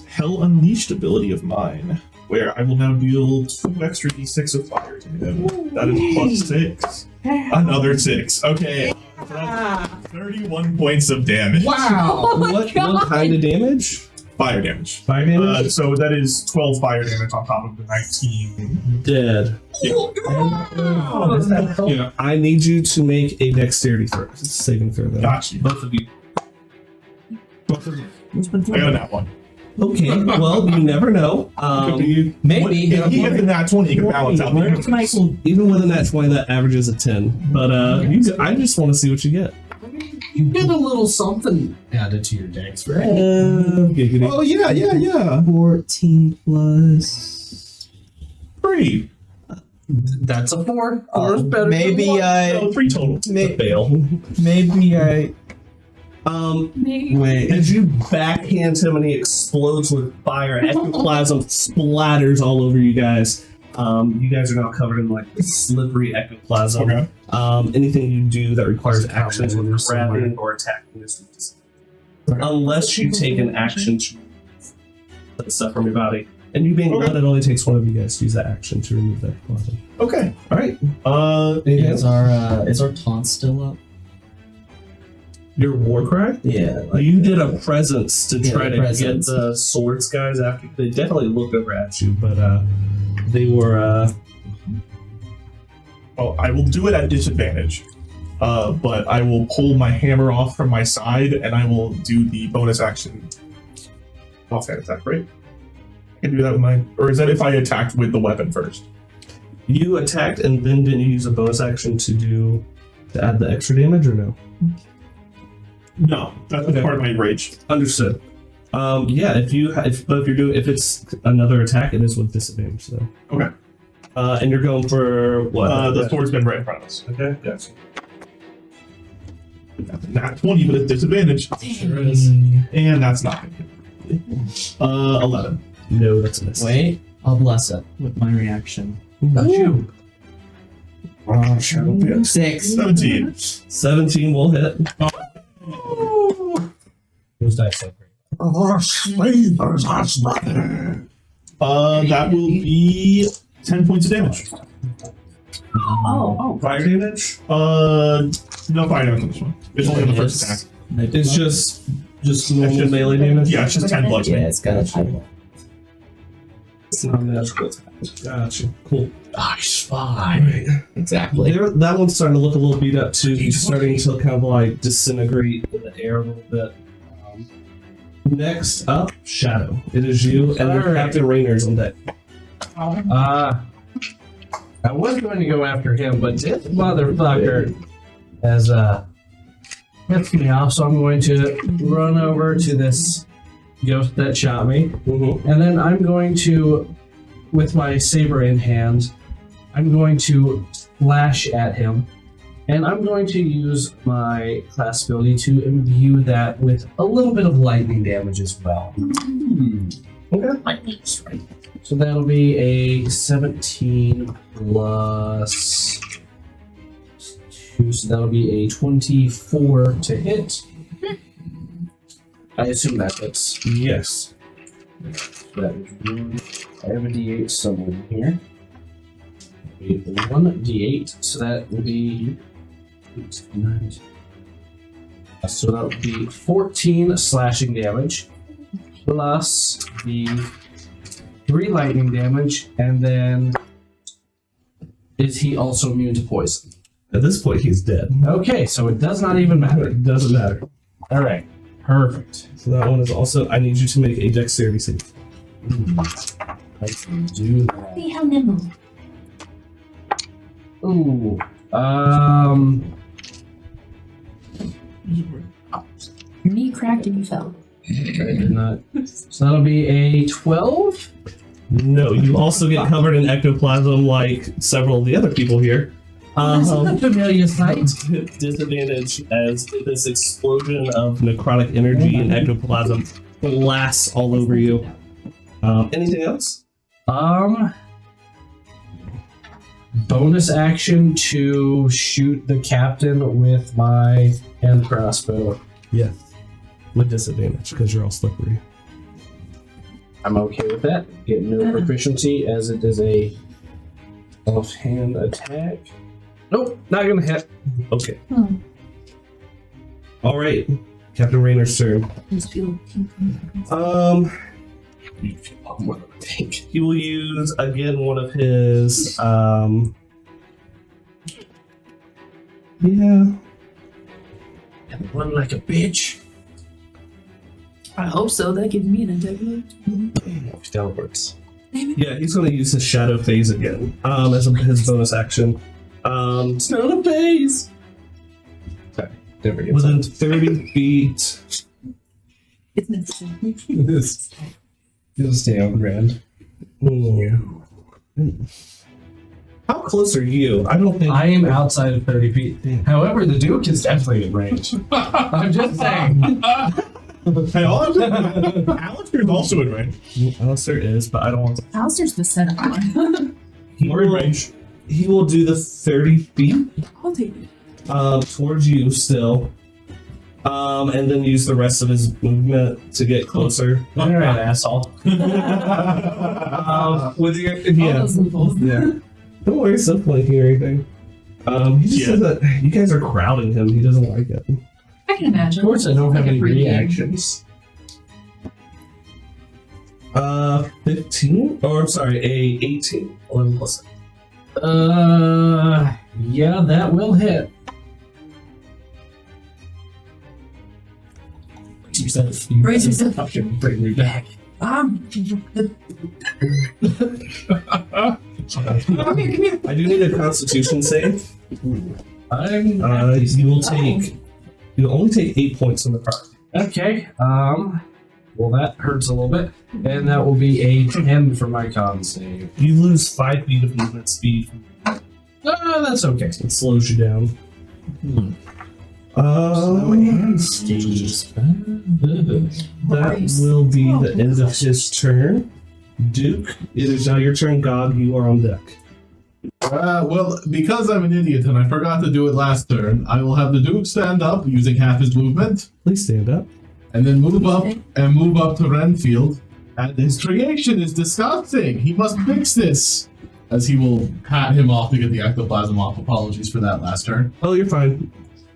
Hell Unleashed ability of mine, where I will now deal 2 extra d6 of fire to him. That is plus 6. Another 6. Okay. 31 points of damage. Wow! What kind of damage? Fire damage. Fire damage? So that is 12 fire damage on top of the 19. Dead. Yeah. I need you to make a dexterity throw. It's a saving throw, though. Got you. Both of you. I got that one. Okay, well, you never know. Maybe. If he gets in that 20, you can balance out the difference. Even with a nat 20, that averages a 10. But I just want to see what you get. You get a little something added to your dex, right? Giggity. Oh, yeah. 14 plus 3. That's a 4. 4 is better. Maybe No, 3 total. fail. maybe I Wait. As you backhand him and he explodes with fire, ectoplasm splatters all over you guys. You guys are now covered in like slippery ectoplasm. Okay. Anything you do that requires actions when you're grabbing or attacking is unless you take an action to remove that stuff from your body. And you being blood, it only takes one of you guys to use that action to remove that ectoplasm. Okay. All right. Is our taunt still up? Your war cry? Yeah. You did a presence to try to presence. get the swords guys after. They definitely looked over at you, but they were. Well, I will do it at disadvantage. But I will pull my hammer off from my side and I will do the bonus action offhand attack, right? I can do that with my. Or is that if I attacked with the weapon first? You attacked and then didn't you use a bonus action to add the extra damage or no? No, that's Okay. part of my rage. Understood. Yeah, if it's another attack, it is with disadvantage. So. Okay. And you're going for what? The sword's been right in front of us. Okay. Yes. Not 20, but it's disadvantage. Sure is. And that's not going to hit. 11. No, that's a miss. Wait, I'll bless it with my reaction. Not you. 6. 17. 17 will hit. Those dice are great. That will be 10 points of damage. Fire damage? No fire damage on this one. It's only on the first attack. It's just normal melee damage? Yeah, it's just 10 blood. Yeah, it's got a It's not magical attack. Gotcha. Cool. Nice 5. Exactly. That one's starting to look a little beat up too. He's starting to kind of like disintegrate in the air a little bit. Next up, Shadow. It is you, and then Captain Raynor's on deck. I was going to go after him, but this motherfucker has Gets me off, so I'm going to run over to this ghost that shot me. And then I'm going to, with my saber in hand, I'm going to slash at him. And I'm going to use my class ability to imbue that with a little bit of lightning damage as well. Okay. Lightning strike. So that'll be a 17 plus 2, so that'll be a 24 to hit. I assume that hits. Yes. So that is 1. I have a d8 somewhere in here. 1 d8, so that will be 8, 9. So that would be 14 slashing damage, plus the 3 lightning damage, and then is he also immune to poison? At this point, he's dead. Okay, so it does not even matter. It doesn't matter. All right, perfect. So that one is also. I need you to make a dexterity save. I can do that. See how nimble. Ooh, Your knee cracked and you fell. I did not. So that'll be a 12. No, you also get covered in ectoplasm like several of the other people here. Familiar sight. Disadvantage as this explosion of necrotic energy and ectoplasm blasts all over you. Anything else? Bonus action to shoot the captain with my hand crossbow. Yes. With disadvantage because you're all slippery. I'm okay with that. Get no proficiency as it is a offhand attack. Nope, not gonna hit. Okay. All right, Captain Raynor's turn. He will use again one of his. Yeah. Run like a bitch. I hope so. That gives me an integrity. Teleports. Yeah, he's going to use his shadow phase again as his bonus action. It's not a phase. Sorry, never gets Within 30 feet. It's necessary. You'll stay on brand. How close are you? I don't think. I am outside of 30 feet. However, the Duke is definitely in range. I'm just saying. Hey, Alister's also in range. Alister is, but I don't want to. Alister's the setup one. We're in range. He will do the 30 feet I'll take it. towards you still. And then use the rest of his movement to get closer. All right, asshole. With your All those loopholes. yeah. Don't worry, it's not flanking or anything. He just says that you guys are crowding him. He doesn't like it. I can imagine. Of course, I don't have any Like a reactions. 15? Or I'm sorry, a 18. 11 plus. Yeah, that will hit. Brace yourself. I should bring me back. Come here. I do need a Constitution save. I'm You'll only take 8 points on the card. okay. Well, that hurts a little bit, and that will be a 10 for my con save. You lose 5 feet of movement speed. That's okay. It slows you down. That will be the end of his turn. Duke, it is now your turn. God, you are on deck. Well, because I'm an idiot and I forgot to do it last turn, I will have the Duke stand up using half his movement, Please stand up. and then move up to Renfield. And his creation is disgusting. He must fix this. As he will pat him off to get the ectoplasm off. Apologies for that last turn. Oh, you're fine.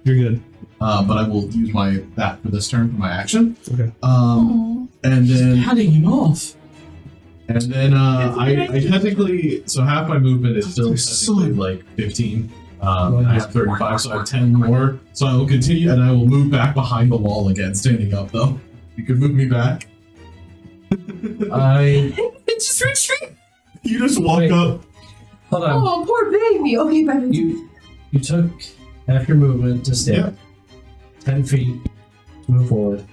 You're good. But I will use that for this turn for my action. Okay. And then Patting him off. And then I technically, so half my movement is still technically like 15. I have 35, so I have 10 more. So I will continue, and I will move back behind the wall again, standing up though. You can move me back. It's just retreat. You just walk Wait. up. Hold on. Oh, poor baby. Okay, baby. You took half your movement to stand. 10 feet to move forward.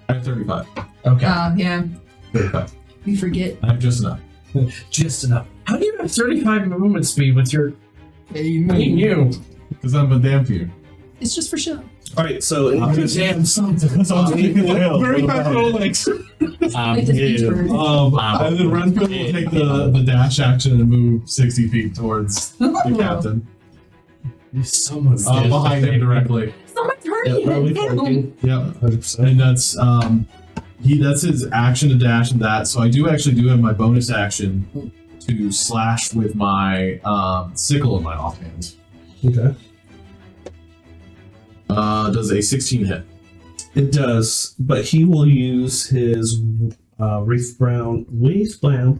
I have 35. Okay. Yeah. 35. We forget. I have just enough. Just enough. How do you have 35 movement speed with your you? Because I'm a damn fear. It's just for show. All right, so Damn something. Very fast Rolex. And then Renfield will take the dash action and move 60 feet towards the captain. Someone's Behind him directly. Someone's yeah, probably hurting. 14. Yep. 100%. And that's that's his action to dash and that. So I do have my bonus action to slash with my sickle in my offhand. Okay. Does a 16 hit? It does, but he will use his Wraith Brown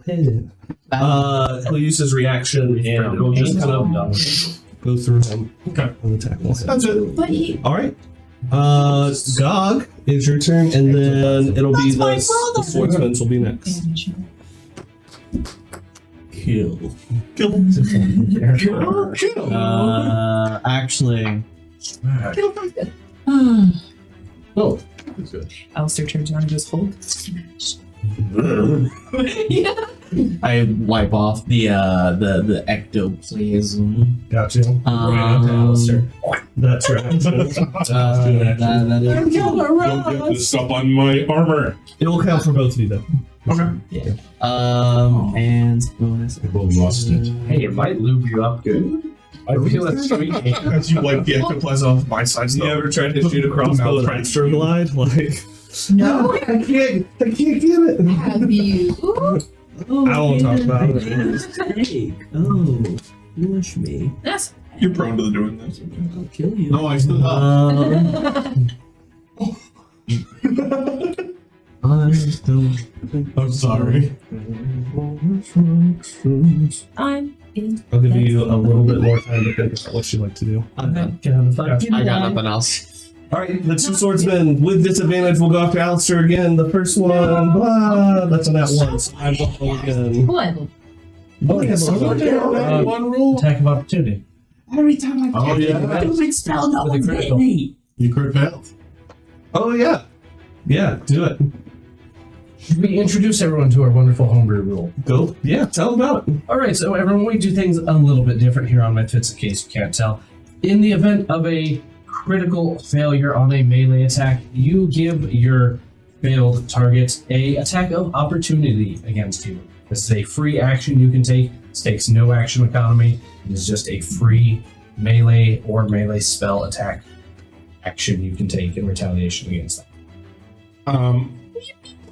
pen. He'll use his reaction and it'll just kind of go through him. Okay. And attack him. That's it. But he. All right. Gog, it's your turn, and then it'll be the swordsmans will be next. Kill. Actually, Oh, that's good. Alister turns around and goes, hold. Yeah. I wipe off the ectoplasm. Gotcha. Alister. That's right. Don't get this up on my armor. It will count for both of you then. Okay. And bonus. I lost it. Hey, it might lube you up good. I feel it's sweet. As you wipe the ectoplasm off my side You stuff. ever tried to shoot a crossbow and extra glide? Like, No. I can't get it. Have you? I don't want to talk about it. Oh, you wish me. That's. You're prone to doing this. I'll kill you. No, I still I'm sorry. I'm in. I'll give you a little bit more time to think about what you'd like to do. I got nothing else. All right, the two swordsmen with disadvantage will go after Alister again. The first one, blah, that's an at-one. So I will again. What? Okay, so One rule. Attack of opportunity. Every time I Oh yeah. spell, no With a one's critical. hitting me. You crit failed. Oh yeah, yeah, do it. Should we introduce everyone to our wonderful homebrew rule? Go, yeah, tell them about it. All right, so everyone, we do things a little bit different here on MythFits in case you can't tell. In the event of a critical failure on a melee attack, you give your failed target a attack of opportunity against you. This is a free action you can take. This takes no action economy. It is just a free melee or melee spell attack action you can take in retaliation against them.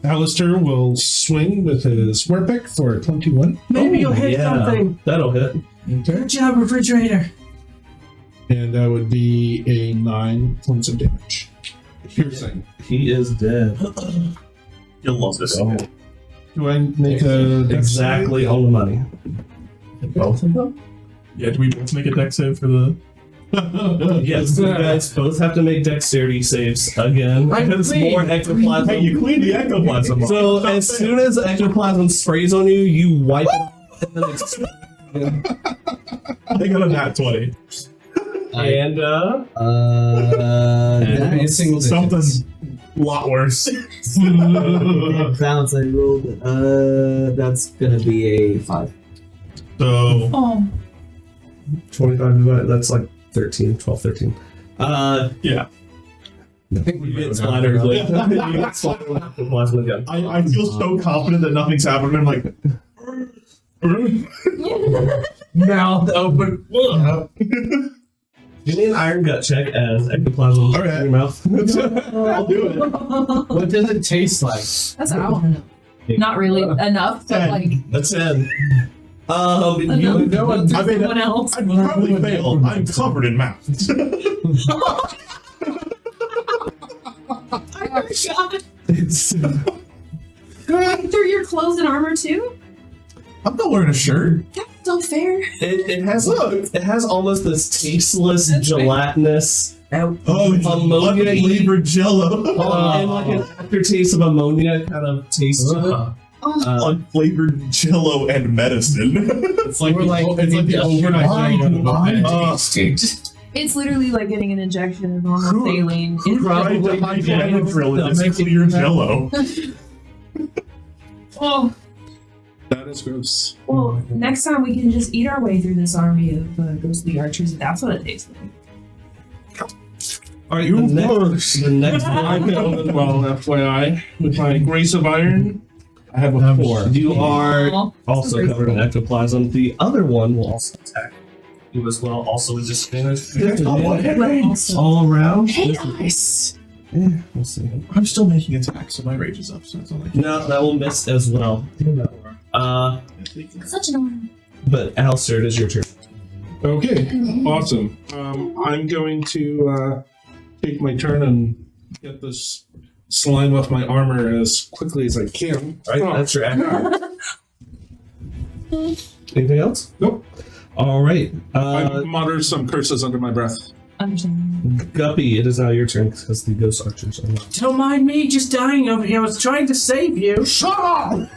Alister will swing with his Warpick for 21. Maybe you'll hit something. That'll hit. Good job, refrigerator. And that would be a 9 points of damage. Piercing. He is dead. You'll love this. Oh, Do I make a exactly on the money. Both of them? Yeah, do we both make a dex save for the... Yes, you guys both have to make dexterity saves again. Because clean. more ectoplasm. Hey, you cleaned the ectoplasm. So as soon as ectoplasm sprays on you, you wipe it off and then it's I got a nat 20. and That'd be a single digit. Something a lot worse. Bounce, I rolled. That's gonna be a 5. So, Oh. 25 divided, that's like 13, 12, 13. yeah. I think we get splattered with ectoplasm again. I feel so confident that nothing's happened. I'm like... Mouth open. Give me an iron gut check as ectoplasm All right. in your mouth. I'll do it. What does it taste like? That's I want to know. Not really enough, but like That's 10. You enough I to mean, someone else. I'd probably fail. I'm covered in mouths. it's Through your clothes and armor too? I'm not wearing a shirt. That's so fair. it has almost this tasteless, gelatinous, Oh, ammonia flavored Jello. and like an aftertaste of ammonia kind of taste to it. Unflavored Jello and medicine. It's like We're like- the overnight thing. It's literally like getting an injection of normal saline. It's Right to hide Benadryl and just clear Jello. oh, That is gross. well, next time we can just eat our way through this army of ghostly archers. If that's what it tastes like. All right, You the next I one. failed as well, FYI. With my Grace of Iron, I have a 4. You are Aw, also so covered in graceful. ectoplasm. The other one will also attack you as well, also with disadvantage. Well, also- All around. Nice. We'll see. I'm still making attacks, so my rage is up. So that's all I can. No, that will miss as well. Such an honor. But Alister, it is your turn. Okay, awesome. I'm going to take my turn and get this slime off my armor as quickly as I can. All right, that's your action. Anything else? Nope. All right. I mutter some curses under my breath. Understand. Guppy, it is now your turn because the ghost archers are not. Don't mind me just dying over here. I was trying to save you. Shut up!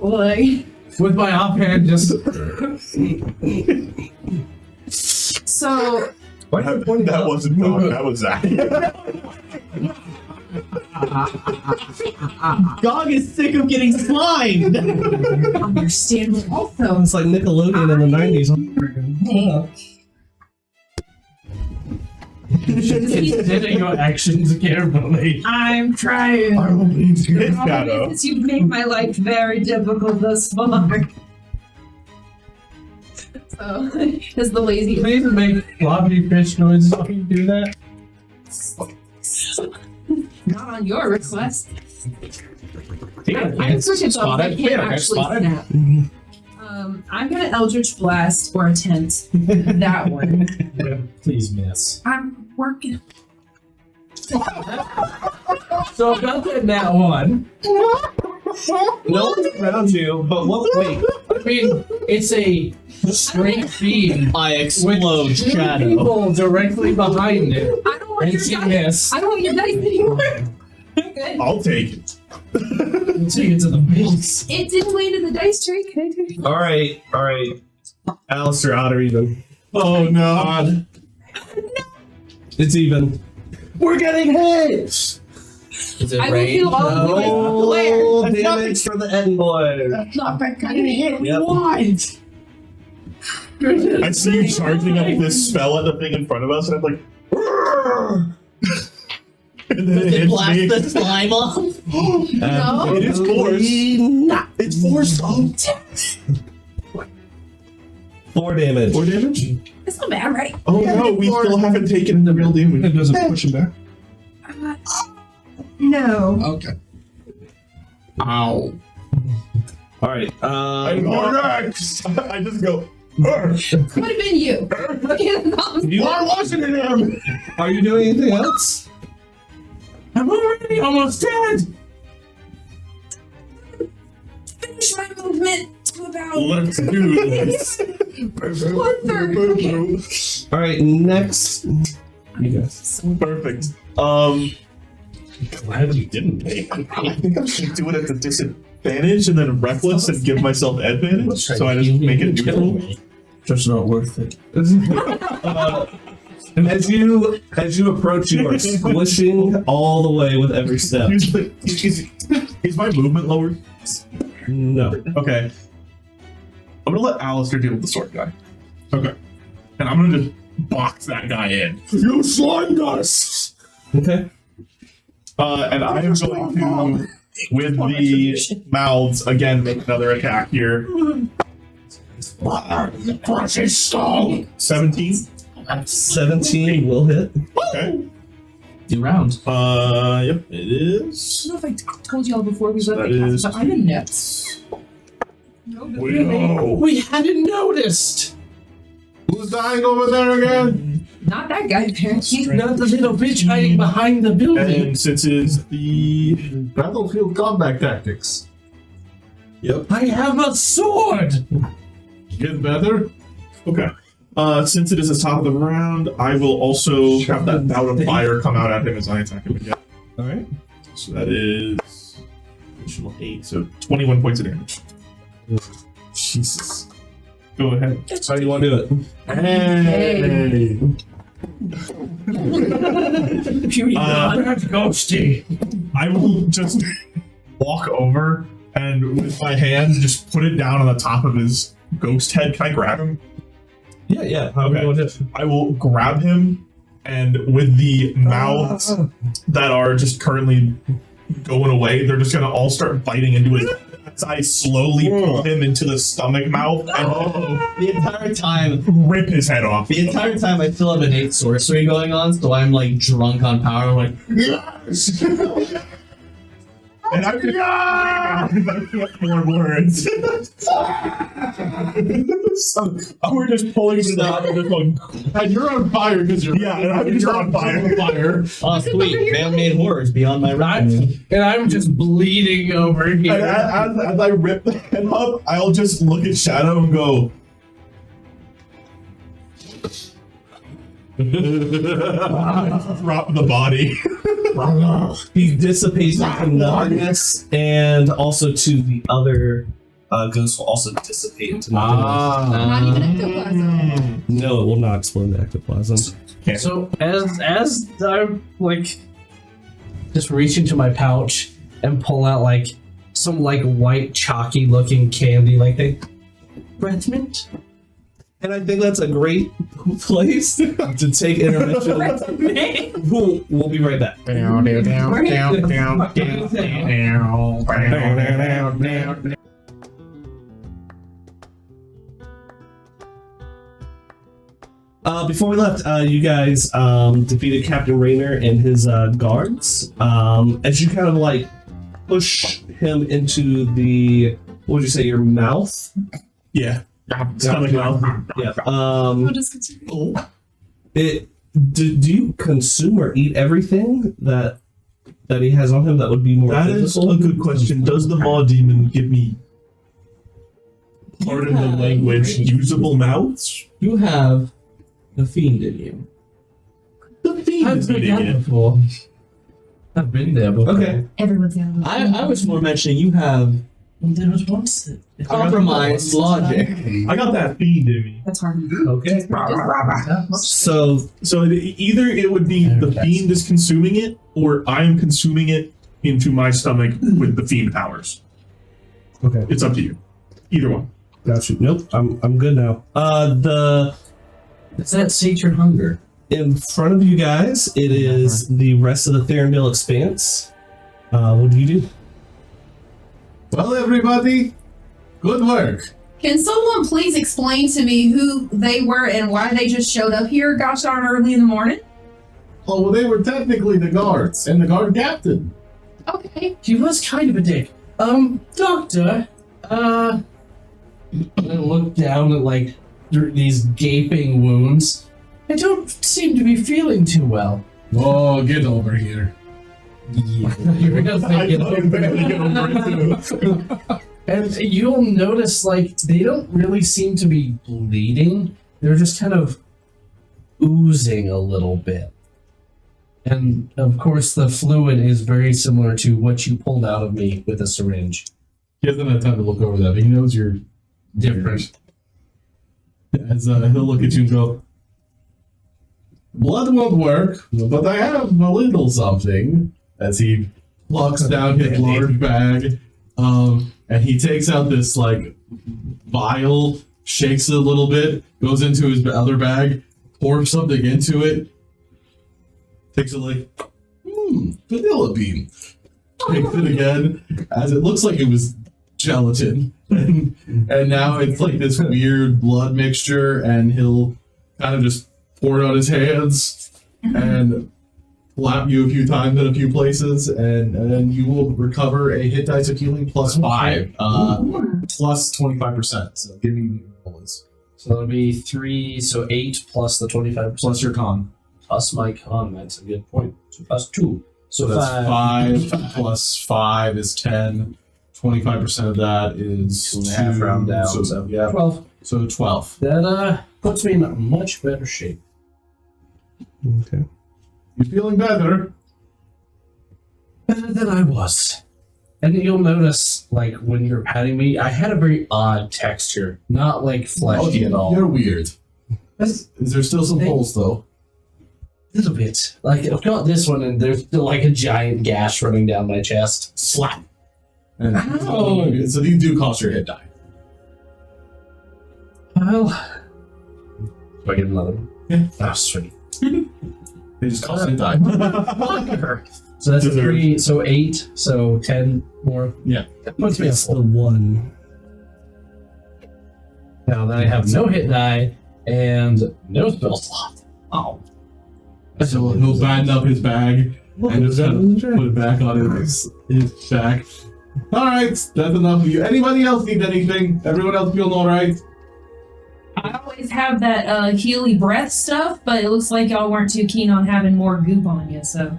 Like, With my offhand just... so, That wasn't Doc, that was Zach. Gog is sick of getting slimed. understand also. It's like Nickelodeon in the 90s. Consider your actions carefully. I'm trying. It's Problem Shadow. is, you've made my life very difficult thus far. So, is the lazy. Please make floppy fish noises while you do that. Not on your request. Yeah, I'm switching thumbs. I spotted. can't Yeah, actually spotted. snap. I'm gonna Eldritch Blast or attempt that one. Please miss. I'm working. So about that one. No one's around you, but what? Wait. I mean, it's a straight feed I with explode two shadow. people directly behind it, I don't want and your she dice. missed. I don't want your dice anymore. Good. I'll take it. We'll take it to the base. It didn't land in the dice tray. Can I take it? All right. Alister, odd or even? Oh no. It's even. We're getting hit. Is it I will rain? heal all of you. Oh, That's damage for the end boy. Not that kind of hit. Yep. What? I see you charging up this spell at the thing in front of us, and I'm like, "Rrrr." And then it Did it hits blast me. the slime off? No. It is force. It's force. Oh, 4 damage. 4 damage? It's not bad, right? Oh no, we still haven't taken the real damage. It doesn't push him back. No. Okay. Ow. All right. I go next. I just go. "Rrr." Would have been you. Okay, no. Why wasn't it him? Are you doing anything else? I'm already almost dead. Finish my movement to about Let's do this. 1/3. All right. Next. You guys. Perfect. Glad you didn't take it. I think I'm gonna do it at the disadvantage and then reckless and give myself advantage. So I just make it neutral. Just not worth it. As you approach, you are squishing all the way with every step. Is my movement lowered? No. Okay. I'm gonna let Alister deal with the sword guy. Okay. And I'm gonna just box that guy in. You slimed us! Okay. And I am going to, with the mouths, again, make another attack here. Precious stone! 17. 17 will hit. Okay. Do round. Yep, it is. I don't know if I told y'all before we So left that the is- castle, but I'm in nets. No. We hadn't noticed. Who's dying over there again? Not that guy, apparently. Not the little bitch hiding behind the building. And since it is the. Battlefield combat tactics. Yep. I have a sword. Get better. Okay. Since it is the top of the round, I will also have that bout of fire come out at him as I attack him again. All right. So that is additional 8, so 21 points of damage. Jesus. Go ahead. How do you want to do it? Hey. Ghosty. I will just walk over and with my hand just put it down on the top of his ghost head. Can I grab him? Yeah. How do you want to do it? I will grab him and with the mouths that are just currently going away, they're just gonna all start biting into his. As I slowly pull him into the stomach mouth and The entire time, rip his head off. the entire time, I still have innate sorcery going on, so I'm like drunk on power. I'm like, yes! And I'm just I can't more words. So, we're just pulling him to the top and just going, And you're on fire because you're yeah, and I'm just on fire. Oh, sweet. Man-made horrors beyond my reach. And I'm just bleeding over And here. as I rip the head up, I'll just look at Shadow and go, drop the body. He dissipates into nothingness, and also to the other ghosts will also dissipate into nothingness. Not even ectoplasm. No, it will not explode into ectoplasm. So as I'm like just reach into my pouch and pull out like some like white chalky looking candy, like they breath mint. And I think that's a great place to take intermission. We'll be right back. Before we left, you guys defeated Captain Raynor and his guards. As you kind of like push him into the, what would you say, your mouth? Yeah. Stomach mouth. Yeah. We'll just continue. Do you consume or eat everything that he has on him that would be more That is physical? a good question. Does the Maw Demon give me, pardon the language, usable mouths? You have the fiend in you. The Fiend I've is been eating there it. before. I've been there before. Okay. Everyone's got a I was more mentioning you have There was once compromised logic. I got that Fiend in me. That's hard. Okay. So So either it would be the Fiend is consuming it, or I am consuming it into my stomach with the Fiend powers. okay. It's up to you. Either one. Got you. Nope. I'm good now. Does that sate your hunger? In front of you guys, it is the rest of the Therinville Expanse. What do you do? Well, everybody, good work. Can someone please explain to me who they were and why they just showed up here, gosh darn early in the morning? Oh, well, they were technically the guards and the guard captain. Okay. He was kind of a dick. Doctor, I look down at like these gaping wounds. I don't seem to be feeling too well. Oh, get over here. You're gonna I think can barely get over it too. and you'll notice like they don't really seem to be bleeding. They're just kind of oozing a little bit. And of course the fluid is very similar to what you pulled out of me with a syringe. He hasn't had time to look over that, but he knows you're different. As he'll look at you and go, blood won't work, but I have a little something. As he plucks down his large bag, and he takes out this like vial, shakes it a little bit, goes into his other bag, pours something into it, takes it like, vanilla bean. Takes it again, as it looks like it was gelatin. And now it's like this weird blood mixture, and he'll kind of just pour it on his hands and slap you a few times in a few places, and then you will recover a hit dice of healing plus 5, plus 25%. So give me what it is. So that'll be 3, so 8 plus the 25%. Plus your con. Plus my con, that's a good point. So plus 2. So that's 5 plus 5 is 10. 25% of that is 2.5 round down. So yeah, 12. so 12. That puts me in a much better shape. Okay. You're feeling better. Better than I was. And you'll notice, like, when you're patting me, I had a very odd texture. Not, like, fleshy at all. You're weird. Is there still some holes, though? A little bit. Like, I've got this one, and there's still, like, a giant gash running down my chest. Slap. And so these do cost your hit die. Well... Do I get another one? Yeah. Oh, sweet. They just cost hit die. So that's a 3, so 8, so 10 more. Yeah. That puts me at It's the 4. one. Now then I have no hit die and no spell slot. Oh. So he'll button up his bag and just put it back on his back. Alright, that's enough of you. Anybody else need anything? Everyone else feeling alright? I always have that Healy breath stuff, but it looks like y'all weren't too keen on having more goop on you, so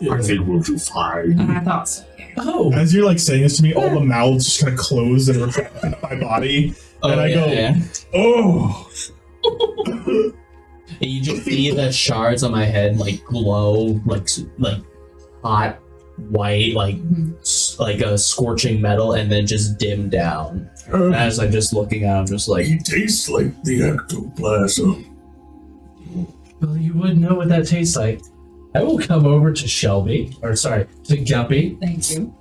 I think we'll do fine. I thought so. Oh. As you're like saying this to me, all the mouths just kind of close and reflect into my body, and I go, "Oh." And you just see the shards on my head like glow, like hot white, like a scorching metal, and then just dim down. As I'm just looking at him, just like It tastes like the ectoplasm. Well, you would know what that tastes like. I will come over to Shelby, to Guppy. Thank you.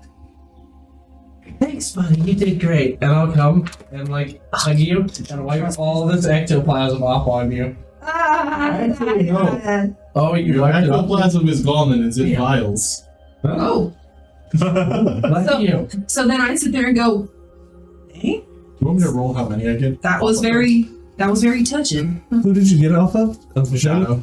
Thanks, buddy. You did great. And I'll come and like hug you and wipe all this ectoplasm off on you. Actually, no. Oh, you Your wiped it off. ectoplasm is gone and it's in vials. Oh, lucky you. So then I sit there and go, hey, You want me to roll how many I get? that was very touching. Who did you get it off of? Shadow.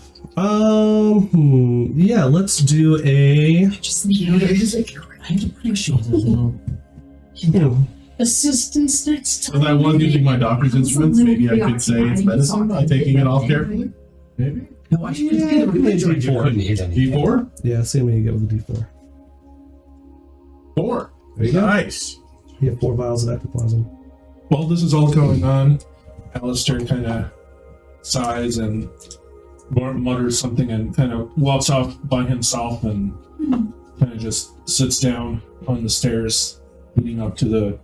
Yeah, let's do a. Just just like I appreciate it. Assistance next time. If I was using my doctor's instruments, maybe I could say it's medicine by taking it off carefully. Maybe. No, I should just get a refrigerator. You couldn't eat any. D4? Yeah, same way you get with the D4. 4. There you go. Nice. You have 4 vials of ectoplasm. While this is all going on, Alister kind of sighs and mutters something and kind of walks off by himself and kind of just sits down on the stairs leading up to the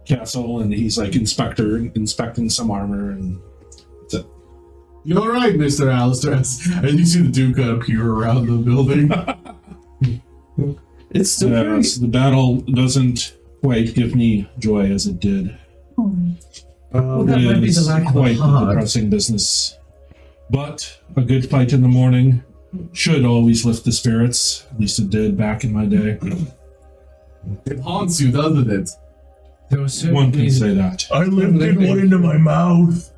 castle, and he's like inspecting some armor, and that's it. You alright, Mr. Alister? As you see the Duke appear around the building. It's still very... Yes, the battle doesn't quite give me joy as it did. Well, that might be It the is lack of a quite hug. a depressing business. But a good fight in the morning should always lift the spirits. At least it did back in my day. It haunts you, doesn't it? There was One can say that. I lifted one into my mouth.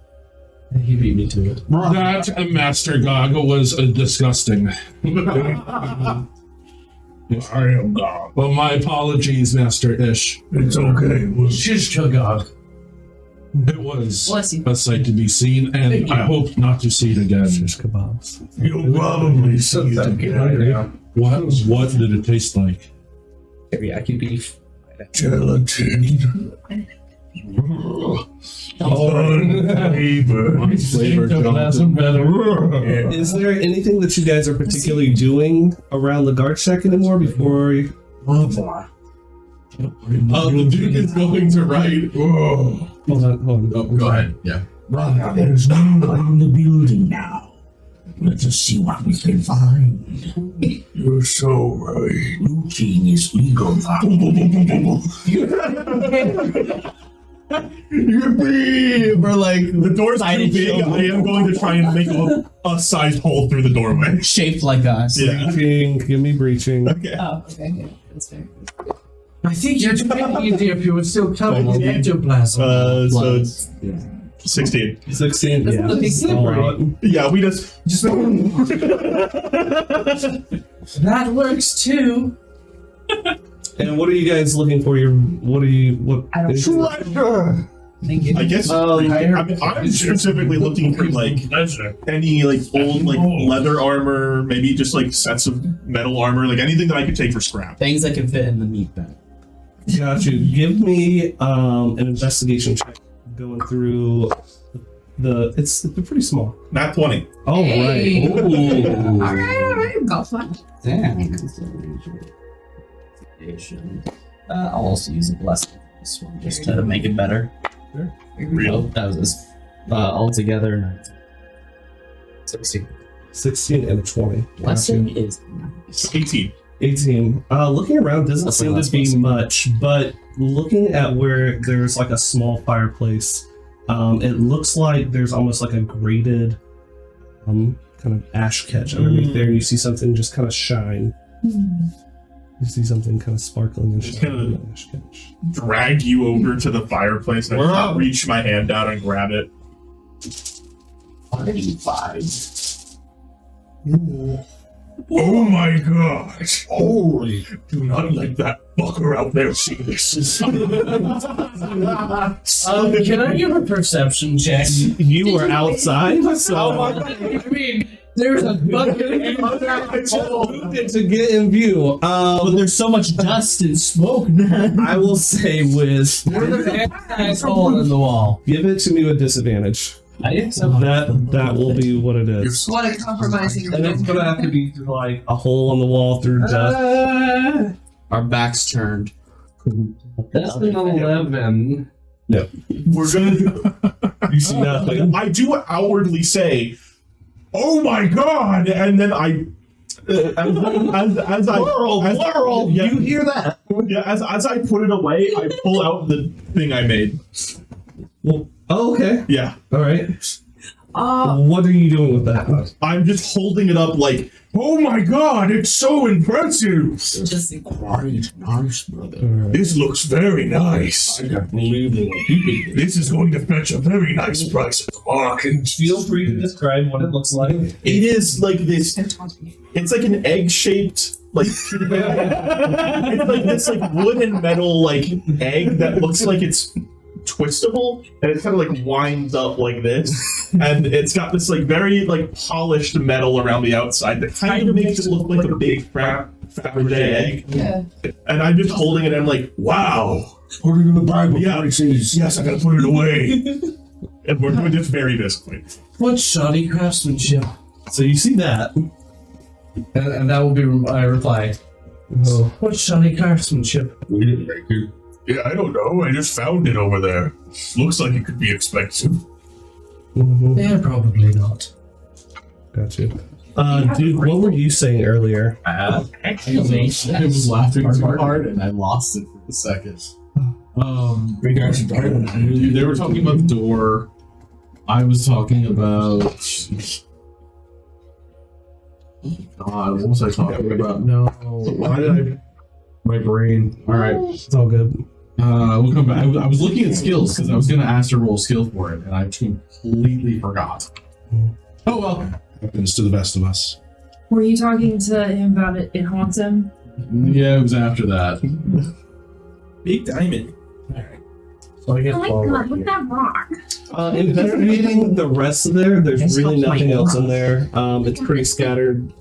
He beat me to it. That, Master Gog, was disgusting. I am God. Well, my apologies, Master Ish. It's okay. Shish Kagog. It was Bless you. a sight to be seen, and I hope not to see it again. Shish kebabs. You'll probably see it again. What did it taste like? Teriyaki beef. Gelatin. Ectoplasm better. Is there anything that you guys are particularly doing around the guard shack anymore before you... The Duke is going to write. Hold on. Oh, go ahead. Yeah. There's no one in the building now. Let's just see what we can find. You're so right. Looting is legal now. You're free! We're like, The door's too big. I am going to try and make a sized hole through the doorway. shaped like us. Yeah. Breaching, give me breaching. Okay. Oh, okay. Yeah, that's fair. I think you're doing easy if you were still covered in ectoplasm. So it's 16. 16, yeah. looking slippery. Yeah, we just That works too. And what are you guys looking for? I don't treasure. Thank you. I guess I'm specifically looking for like any like old like leather armor, maybe just like sets of metal armor, like anything that I could take for scrap. Things that can fit in the meat bag. Got you. Give me an investigation check going through the... It's pretty small. Not 20. Oh, right. All right. Go fun. Damn. I'll also use a blessing for this one just to make it better. Sure. Real. That was this. Altogether, 16. 16 and a 20. Blessing is 18. 18. Looking around doesn't That's seem my to last be blessing. much, but looking at where there's like a small fireplace, it looks like there's almost like a grated kind of ash catch underneath there. You see something just kind of shine. You see something kind of sparkling and Just shining. kinda- Ash catch. Drag you over to the fireplace and I reach my hand out and grab it. 5. Oh my god! Holy! Do not let that fucker out there see this. Can I give a perception check? You were outside, so I mean, there's a fucking to get in view. But there's so much dust and smoke, man. I will say with hole in the wall. give it to me with disadvantage. That will be what it is. What a compromising. And it's gonna have to be through like a hole in the wall through dust. Our backs turned. That's an 11. We're gonna. You see nothing. I do outwardly say, "Oh my god!" and then I. As I yeah, You hear that? yeah, as I put it away, I pull out the thing I made. Well, oh, okay. Yeah, All right. What are you doing with that? I'm just holding it up like, "Oh my god, it's so impressive! Just Nice, brother. This looks very nice. This is going to fetch a very nice price at the market." Feel free to describe what it looks like. It is like this. It's like an egg-shaped, like it's like this like wood and metal like egg that looks like it's twistable, and it kind of like winds up like this, and it's got this like very like polished metal around the outside that kind of makes it look like a big Fabergé egg. Yeah. And I'm just holding it, and I'm like, wow. What are you gonna buy Yeah, yes, I gotta put it away. And we're doing this very visibly. What shoddy craftsmanship? So you see that. And that will be my reply. Oh. What shoddy craftsmanship? We didn't make it. Yeah, I don't know. I just found it over there. Looks like it could be expensive. Yeah, probably not. Gotcha. Dude, what were you saying earlier? I was laughing too hard and I lost it for a second. Dude, they were talking about the door. I was talking about. God, what was I talking about? No. Why did I? My brain. All right. It's all good. We'll come back. I was looking at skills because I was going to ask to roll skill for it, and I completely forgot. Oh well. Happens to the best of us. Were you talking to him about it? It haunts him. Yeah, it was after that. Big diamond. So I get Oh my god, look at that rock. Investigating the rest of there's really nothing else in there. It's pretty scattered,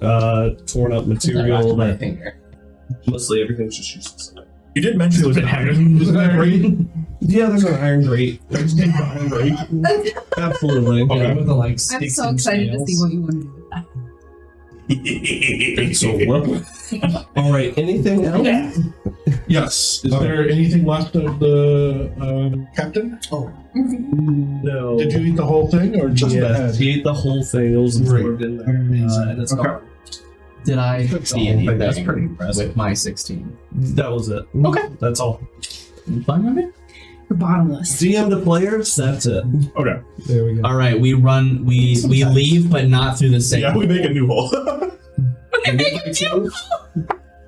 torn up material that mostly everything's just useless. You did mention it was an iron. Isn't that great? Yeah, there's an iron grate. Absolutely. Yeah, with the like I'm sticks so and excited to see scales. what you want to do with that. So what? All right. Anything else? Yes. Is there anything left of the captain? No. Did you eat the whole thing or just the Yeah, head? he ate the whole thing. It was absorbed in there. And it's Okay. gone. Did I see anything? That's pretty impressive. With my 16. That was it. Okay. That's all. You fine with it? You're bottomless. DM to players. That's it. Okay. There we go. All right, we run. We leave, but not through the same. Yeah, we make a new hole.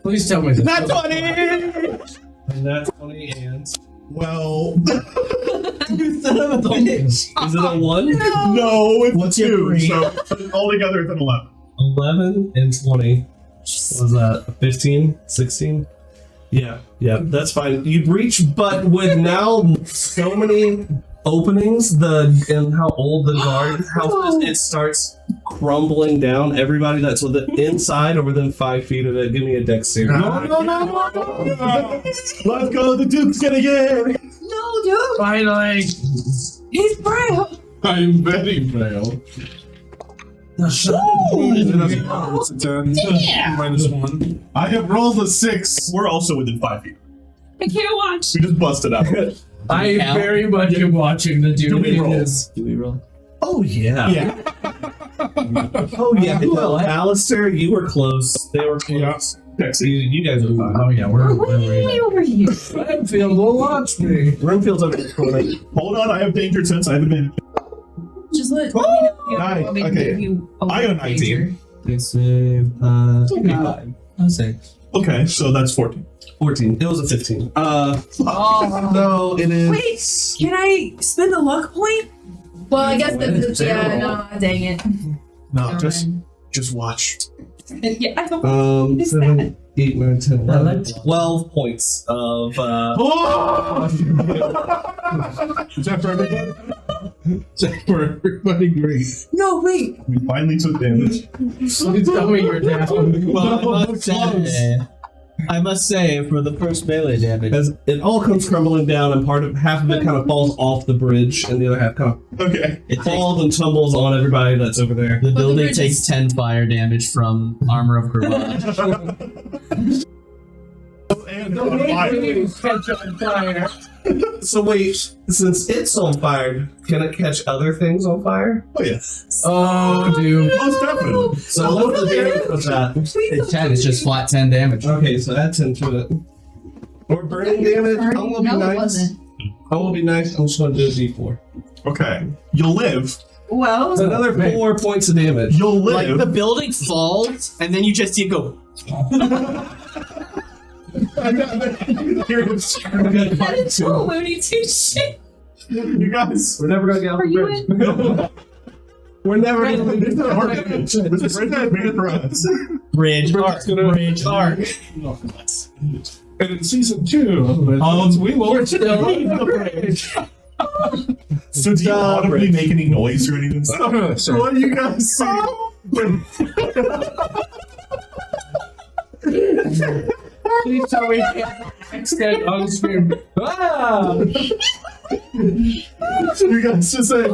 Please tell me this. Not 20. And that's 20 hands. Well, Is it a 1? no, it's What's your 2. grade? So altogether, it's an 11. 11 and 20. What was that? 15? 16? Yeah, that's fine. You'd reach, but with now so many openings, and how old the guard house is, it starts crumbling down. Everybody that's inside or within 5 feet of it, give me a dexterity. No. Let's go. The Duke's gonna get it. No, dude, Finally. he's frail. I'm very frail. It's a 10. -1. I have rolled a 6. We're also within 5 feet. I can't watch. We just busted out. I very much am watching the dude. Do we roll? Do we roll? Oh yeah. Yeah. Oh yeah. No, Alister, you were close. They were close. You guys are fine. Oh yeah, we're Way over here. Renfield will watch me. Renfield's over the corner. Hold on, I have danger sense. I have advantage. Just let me know if you Nice, want me to okay. give you a I got a 19. danger. Dex save. I'll say. Okay, so that's 14. 14. It was a 15. Oh. No, it is. Wait, can I spend the luck point? Well, I guess yeah, no, dang it. No, Never just mind. watch. Yeah, I don't Is 7, 8, 9, 10, 11, like 12 points of. Oh! Is that for everybody? Is that for everybody? Great. No, wait. We finally took damage. Please tell me you're down. Well, I must say, for the first melee damage, As it all comes crumbling down, and half of it kind of falls off the bridge, and the other half kind of Okay. it takes, falls and tumbles on everybody that's over there. the building bridge takes is- 10 fire damage from Armor of Garage. And on fire. Catch on fire. So wait, since it's on fire, can it catch other things on fire? Oh yeah. Oh, dude. Most definitely. So what's the damage with that? It's 10, it's just flat 10 damage. Okay, so add 10 to it. Or burning damage. I will be No, it nice. wasn't. I will be nice. I'm just going to do a D4. Okay. You'll live. Well, It's another 4 points of damage. You'll Like, live. the building falls, and then you just see it go. that is so Looney Tunes shit. You guys. We're never going to get off Are the you bridge. in? We're never going to leave This this is bridge is made for us. Bridge arc. Bridge arc. And in season 2, we will still leave the bridge. So do you audibly make any noise or anything? So What do you guys see? Please tell me accent on screen. Ah! You guys just say.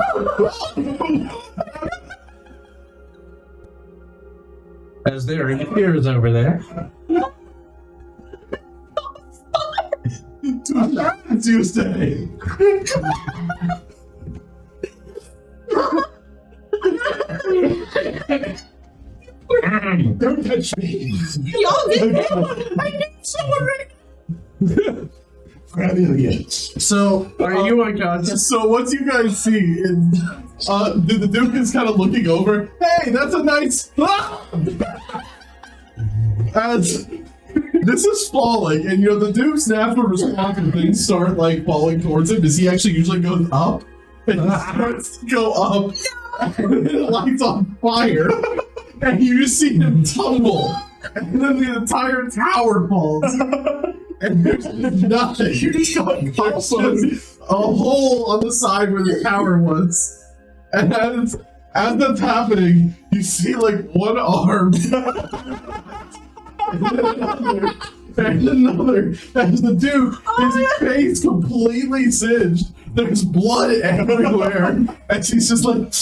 As there appears over there. Tuesday. don't touch me. Y'all did that. I knew someone right. So, are you unconscious? So what you guys see is the Duke is kind of looking over. Hey, that's a nice. As this is falling, and the Duke's natural response when things start like falling towards him is he actually usually goes up, and he starts to go up, and it lights on fire, and you just see him tumble, and then the entire tower falls. And there's nothing. You just got a hole on the side where the tower was. And as that's happening, you see like one arm. and another. As the Duke, his face completely singed. There's blood everywhere. And she's just like,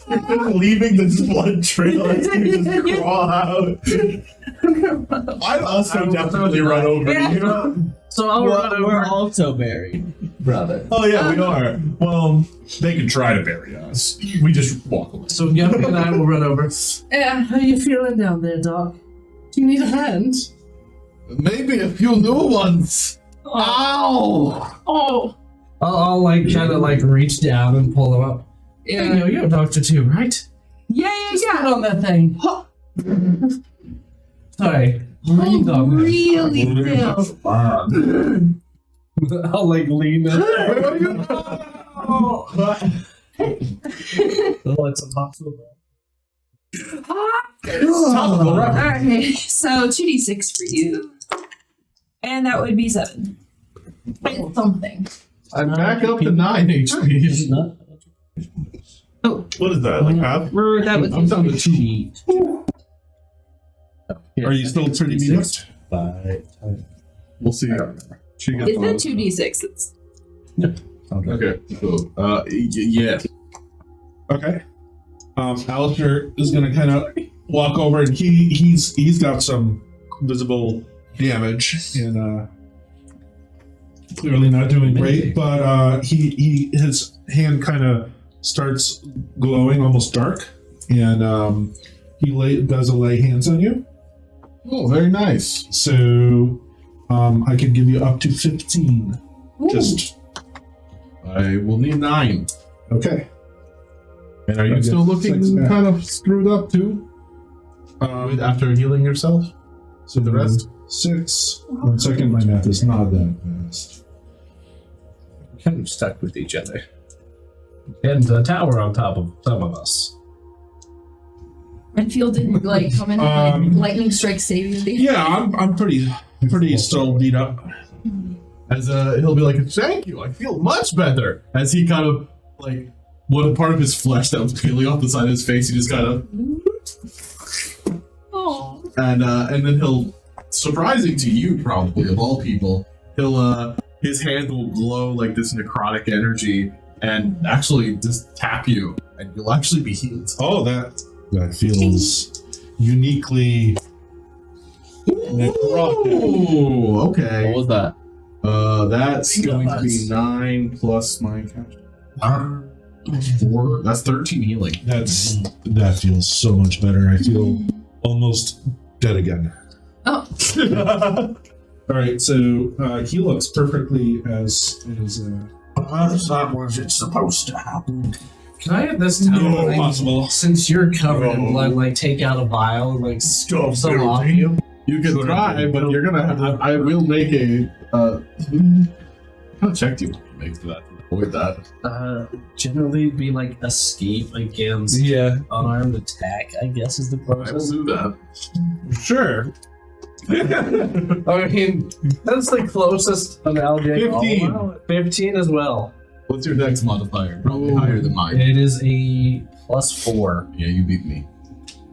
Leaving this blood trail as you just crawl out. I'd also definitely run over you. So I'll run over. We're also buried, brother. Oh yeah, we are. Well, they could try to bury us. We just walk away. So Yummy and I will run over. Yeah. How you feeling down there, Doc? Do you need a hand? maybe a few new ones. Ow! Oh. I'll like try to like reach down and pull them up. Yeah. Hey, you're a doctor too, right? Yeah, Just yeah, get yeah. on that thing. Sorry. Breathe on that. Really still. I'll like lean in. It's a hospital. Okay, so 2d6 for you. And that would be 7. It's something. I'm back up to 9 HP. What is that? Like half? That was I'm down to 2. Are you still pretty beat up? 5. We'll see. She gets It's a 2d6. It's Okay. So, yeah. Okay. Alister is gonna kind of walk over, and he's got some visible damage, and clearly not doing great. But his hand kind of starts glowing, almost dark, and he does a lay hands on you. Oh, very nice. So I can give you up to 15. Ooh. Just I will need 9. okay. And are you I still get looking 6 back. kind of screwed up too? After healing yourself? So the rest? 6. 1 second, my math is not that fast. Kind of stuck with each other. And the tower on top of some of us. Renfield didn't like come in and like lightning strike saving the Yeah, I'm pretty still beat up. As he'll be like, thank you, I feel much better. As he kind of like one part of his flesh that was peeling off the side of his face, he just kind of and then he'll, surprising to you probably of all people, he'll his hand will glow like this necrotic energy and actually just tap you, and you'll actually be healed. Oh, that feels uniquely necrotic. Ooh, okay. What was that? That's going to be 9 plus my catch. 4. That's 13 healing. That feels so much better. I feel almost dead again. Oh. All right, so he looks perfectly as That was it supposed to happen. Can I at this time, No, possible. since you're covered in blood, like take out a vial and like stuff some off you? You can try, but you're gonna. I will make a. How check do you want to make for that? Avoid that. Generally be like escape against unarmed attack, I guess is the I will process. do that. Sure. I mean, that's the closest analogy. 15. 15 as well. What's your dex modifier? Probably higher than mine. It is a +4. Yeah, you beat me.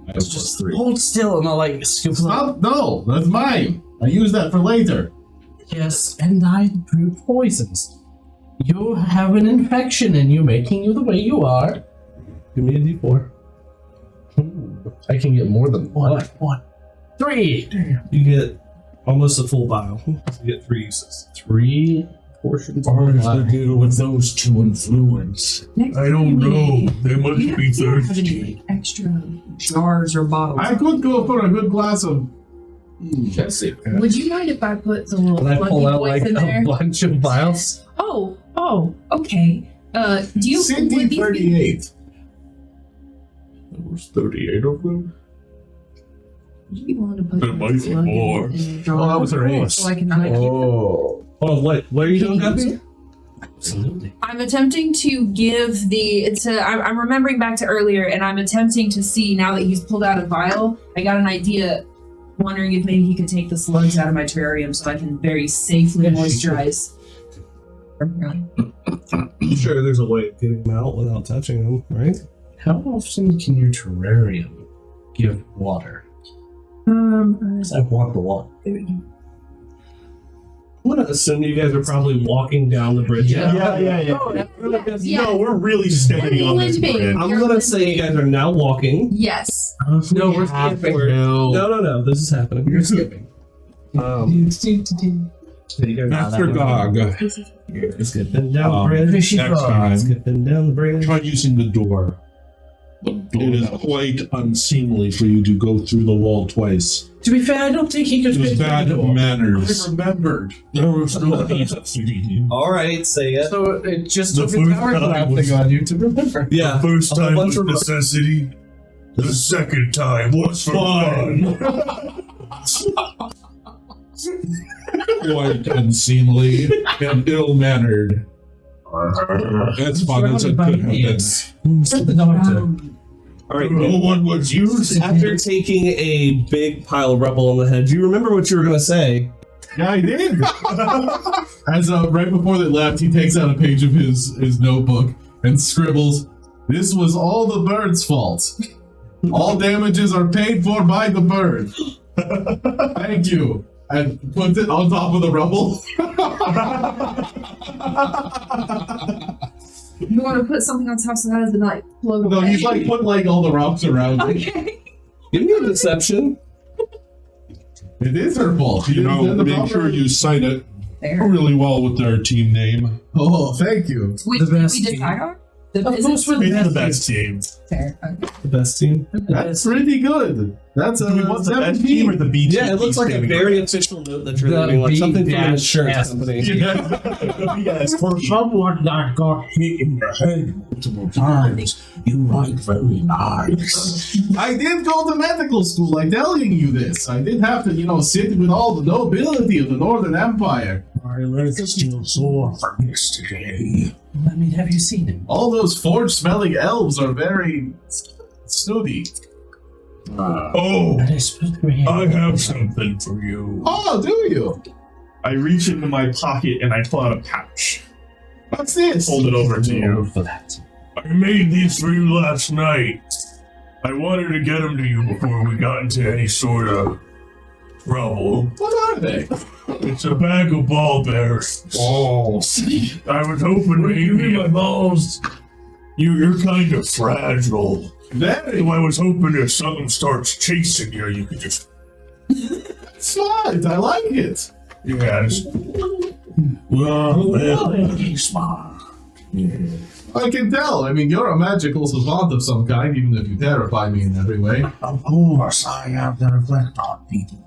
I have +3. Hold still and I'll like scoop them up. Stop! No, that's mine. I use that for later. Yes, and I brew poisons. You have an infection in you, making you the way you are. Give me a d4. I can get more than one. 3. You get almost a full vial. You get 3 uses. 3 portions. deal with those two influence? Next I don't time know. They must you be have thirsty. any extra jars or bottles. I could go for a good glass of. Let's see. Would you mind if I put the little Can I pull funky out boys like in there? a bunch of vials? Oh, okay. Do you would Cindy these be, 38. There was 38 of them. would you be willing to put There them might be slug in- more. in a jar Oh, that was her ace. so I can keep them? Oh, what are you doing, Guppy? Absolutely. I'm attempting to give I'm remembering back to earlier, and I'm attempting to see, now that he's pulled out a vial, I got an idea, wondering if maybe he could take the slugs out of my terrarium so I can very safely moisturize. I'm sure there's a way of getting them out without touching them, right? How often can your terrarium give water? I want the water. I'm gonna assume you guys are probably walking down the bridge. Yeah. Yeah. No, we're really standing on this limping. bridge. I'm gonna say you guys are now walking. Yes. No, we're skipping. No. This is happening. You're skipping. So you guys Master Gog. skipping down the bridge. Next time, Skipping down the bridge. try using the door. It is quite unseemly for you to go through the wall twice. To be fair, I don't think he could It was fit bad through the door. manners. Remembered. There was no need. All right, say it. So it just The took a first tower time was- collapsing on you to remember. Yeah. The first a whole time bunch was of- necessity. The second time was fun. Quite unseemly and ill-mannered. As fun as it could have been. Said the doctor. All right. No one was used. After taking a big pile of rubble on the head, do you remember what you were gonna say? Yeah, I did. As right before they left, he takes out a page of his notebook and scribbles, "This was all the bird's fault. All damages are paid for by the bird. Thank you." And puts it on top of the rubble. You want to put something on top so that doesn't like float No, away. he's like put like all the rocks around it. Okay. Give me a deception. It is her fault. She You didn't know, send the make proper- sure you sign it There. really well with their team name. Oh, thank you. Wait, The did best we team. decide on? Of course, we're It's the the best team. Fair. Okay. The best team. That's pretty good. That's a Do we want the best team or the B team? Yeah, it looks like a very official note that you're leaving, like something from an insurance company. Yes. For someone that got hit in the head multiple times, you write very nice. I did go to medical school. I'm telling you this. I did have to, sit with all the nobility of the Northern Empire. My leg's still sore from yesterday. I mean, have you seen him? All those forge-smelling elves are very snooty. Oh, And I split my hand. I have something for you. Oh, do you? I reach into my pocket and I pull out a pouch. What's this? Hold it over to you. For that. I made these for you last night. I wanted to get them to you before we got into any sort of trouble. What are they? It's a bag of ball bearings. Balls. I was hoping maybe my balls. You're kind of fragile. Very So I was hoping if something starts chasing you, you could just smart. I like it. yes. Well, Smart. I can tell. I mean, you're a magical savant of some kind, even if you terrify me in every way. Of course, I have to reflect on people.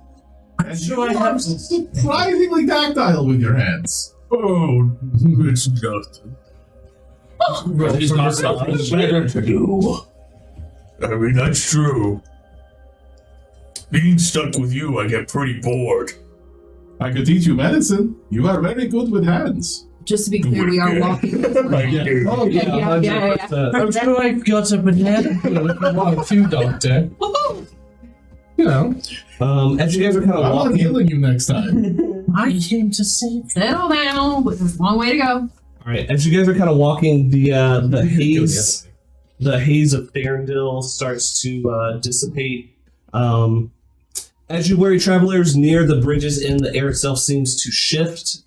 And you are surprisingly tactile with your hands. oh, it's nothing. There's nothing better to do. I mean, that's true. Being stuck with you, I get pretty bored. I could teach you medicine. You are very good with hands. Just to be clear, we are walking. Like, Oh, yeah, yeah. 100%. I'm sure I've got a banana if you want to, Doctor. You know, As you guys are kind of I'm not walking, healing you next time. I came to save you. Settle down. There's a long way to go. all right. As you guys are kind of walking, the haze, the haze of Therendil starts to dissipate. As you weary travelers near the bridges in, the air itself seems to shift.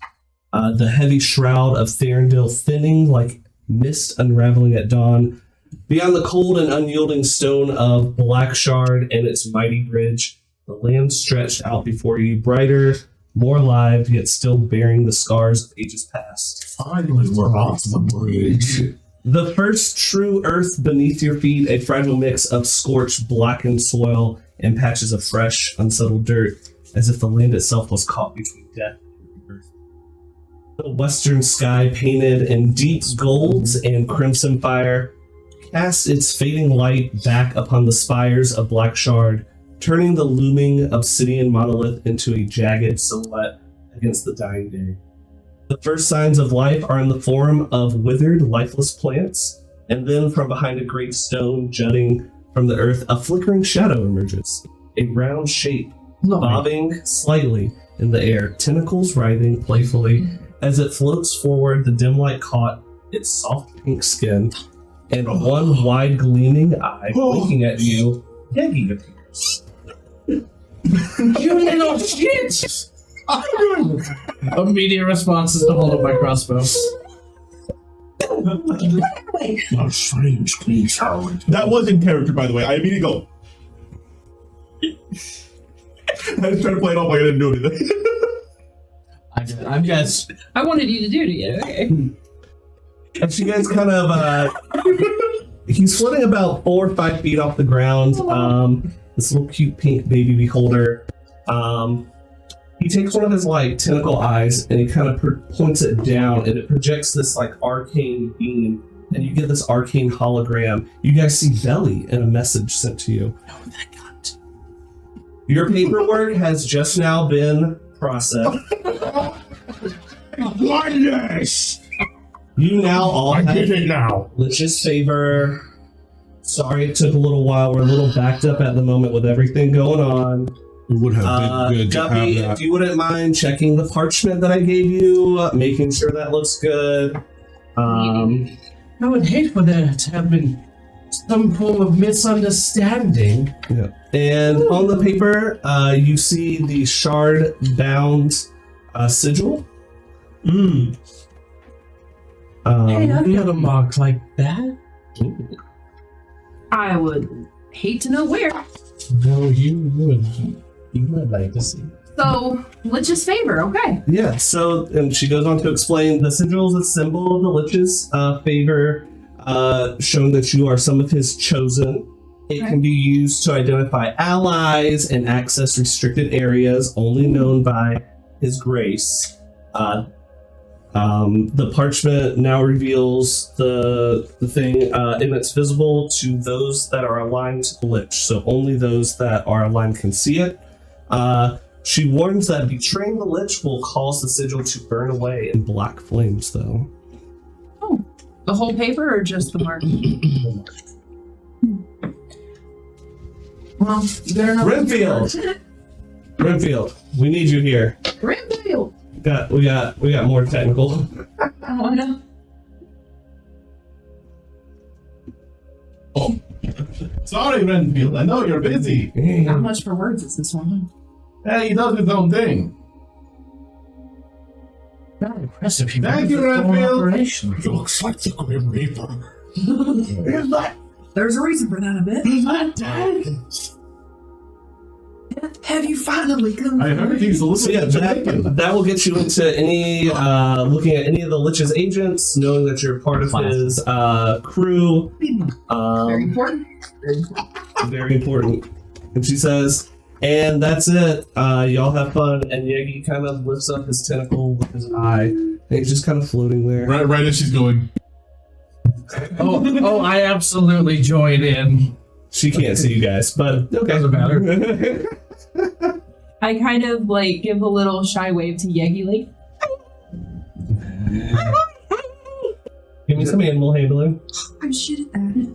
The heavy shroud of Therendil thinning like mist unraveling at dawn. Beyond the cold and unyielding stone of Blackshard and its mighty bridge, the land stretched out before you, brighter, more alive, yet still bearing the scars of ages past. Finally, we're off the bridge. The first true earth beneath your feet, a fragile mix of scorched, blackened soil and patches of fresh, unsettled dirt, as if the land itself was caught between death and rebirth. The western sky, painted in deep golds and crimson fire, casts its fading light back upon the spires of Blackshard, turning the looming obsidian monolith into a jagged silhouette against the dying day. The first signs of life are in the form of withered, lifeless plants, and then from behind a great stone jutting from the earth, a flickering shadow emerges, a round shape, bobbing slightly in the air, tentacles writhing playfully as it floats forward. The dim light caught its soft pink skin, and one wide gleaming eye blinking at you, Peggy appears. You little shit! Immediate response is to hold up my crossbow. A strange creature. that was in character, by the way. I immediately go. I was trying to play it off like I didn't do anything. I'm just. I wanted you to do it. Okay. As you guys kind of, he's floating about 4 or 5 feet off the ground. This little cute pink baby beholder. He takes one of his tentacle eyes and he kind of points it down, and it projects this arcane beam, and you get this arcane hologram. You guys see Belly and a message sent to you. No, that cunt. Your paperwork has just now been processed. Goodness! You now all I have get it now. Lich's favor. Sorry it took a little while. We're a little backed up at the moment with everything going on. It would have been good to Guppy, have if that. you wouldn't mind checking the parchment that I gave you, making sure that looks good. I would hate for there to have been some form of misunderstanding. And on the paper, you see the shard-bound sigil. Hey, I've got a mark like that. I would hate to know where. No, you would. You would like to see. So, Lich's favor, okay. Yeah, so, and she goes on to explain the sigil is a symbol of the Lich's favor, showing that you are some of his chosen. It can be used to identify allies and access restricted areas only known by his grace. The parchment now reveals the thing, and it's visible to those that are aligned to the Lich, so only those that are aligned can see it. She warns that betraying the Lich will cause the sigil to burn away in black flames, though. Oh, the whole paper or just the mark? Well, you better know. Renfield, we need you here. Renfield. We got more technical. Oh no. Oh, sorry, Renfield. I know you're busy. Not much for words is this one. Hey, he does his own thing. Very impressive. Thank you, Renfield. Operation. Looks like the Grim Reaper. Is that There's a reason for that, I bet. dead? Have you finally come? I heard he's a little So yeah, that will get you into any looking at any of the Lich's agents, knowing that you're part of his crew. Very important. Very important. And she says, and that's it. Y'all have fun. And Yegi kind of lifts up his tentacle with his eye. And he's just kind of floating there. Right as she's going. Oh, I absolutely join in. She can't see you guys, but okay. Doesn't matter. I kind of like give a little shy wave to Yegi, like. Give me some animal handling. I'm shit at that.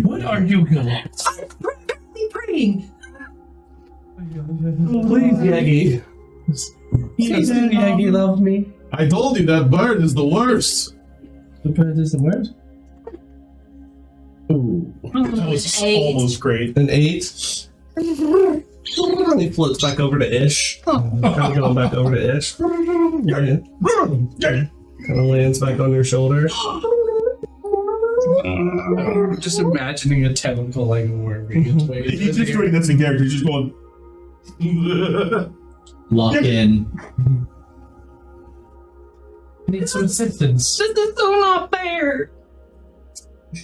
What are you going? I'm perfectly praying. Please, Yegi. Doesn't Yagi love me? I told you that bird is the worst. The bird is the word? Ooh. That was almost great. An 8. He floats back over to Ish. Kind of going back over to Ish. Kind of lands back on your shoulder. Just imagining a tentacle like worming its way. He's just doing this in character. He's just going. Lock in. Need some assistance. This is so not fair.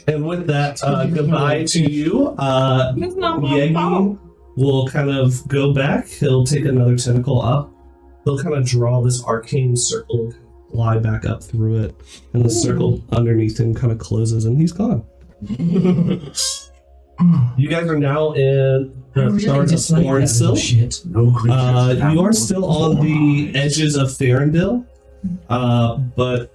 And with that, goodbye to you. It's not my Yegi fault. will kind of go back. He'll take another tentacle up. He'll kind of draw this arcane circle, fly back up through it, and the circle underneath him kind of closes, and he's gone. You guys are now in the start of Orensil. Shit. No creatures. You are still on the edges of Ferendil, but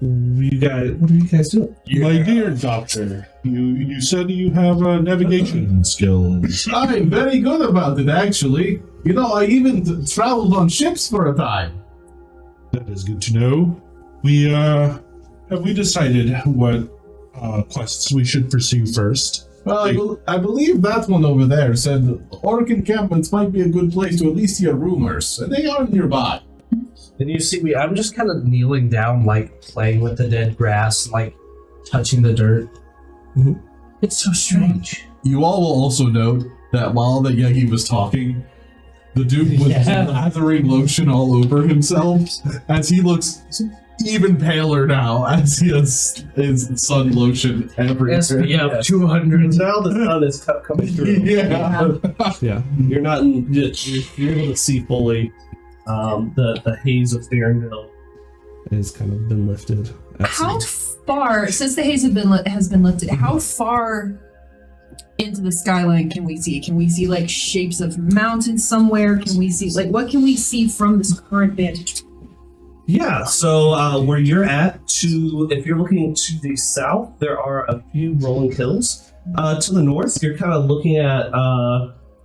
you guys, what are you guys doing? My dear doctor, you said you have navigation skills. I'm very good about it, actually. You know, I even traveled on ships for a time. That is good to know. Have we decided what quests we should pursue first? Well, I believe that one over there said orc encampments might be a good place to at least hear rumors, and they are nearby. And you see me, I'm just kind of kneeling down, like playing with the dead grass, like touching the dirt. Mm-hmm. It's so strange. You all will also note that while the Yegi was talking, the dude was lathering lotion all over himself, as he looks even paler now, as he has his sun lotion everywhere. SPF 200. Now the sun is coming through. Yeah. You're not. You're able to see fully. The haze of Ferendil has kind of been lifted. How far, since the haze has been lifted, how far into the skyline can we see? Can we see like shapes of mountains somewhere? Can we see like what can we see from this current vantage? Yeah, so where you're at, if you're looking to the south, there are a few rolling hills. To the north, you're kind of looking at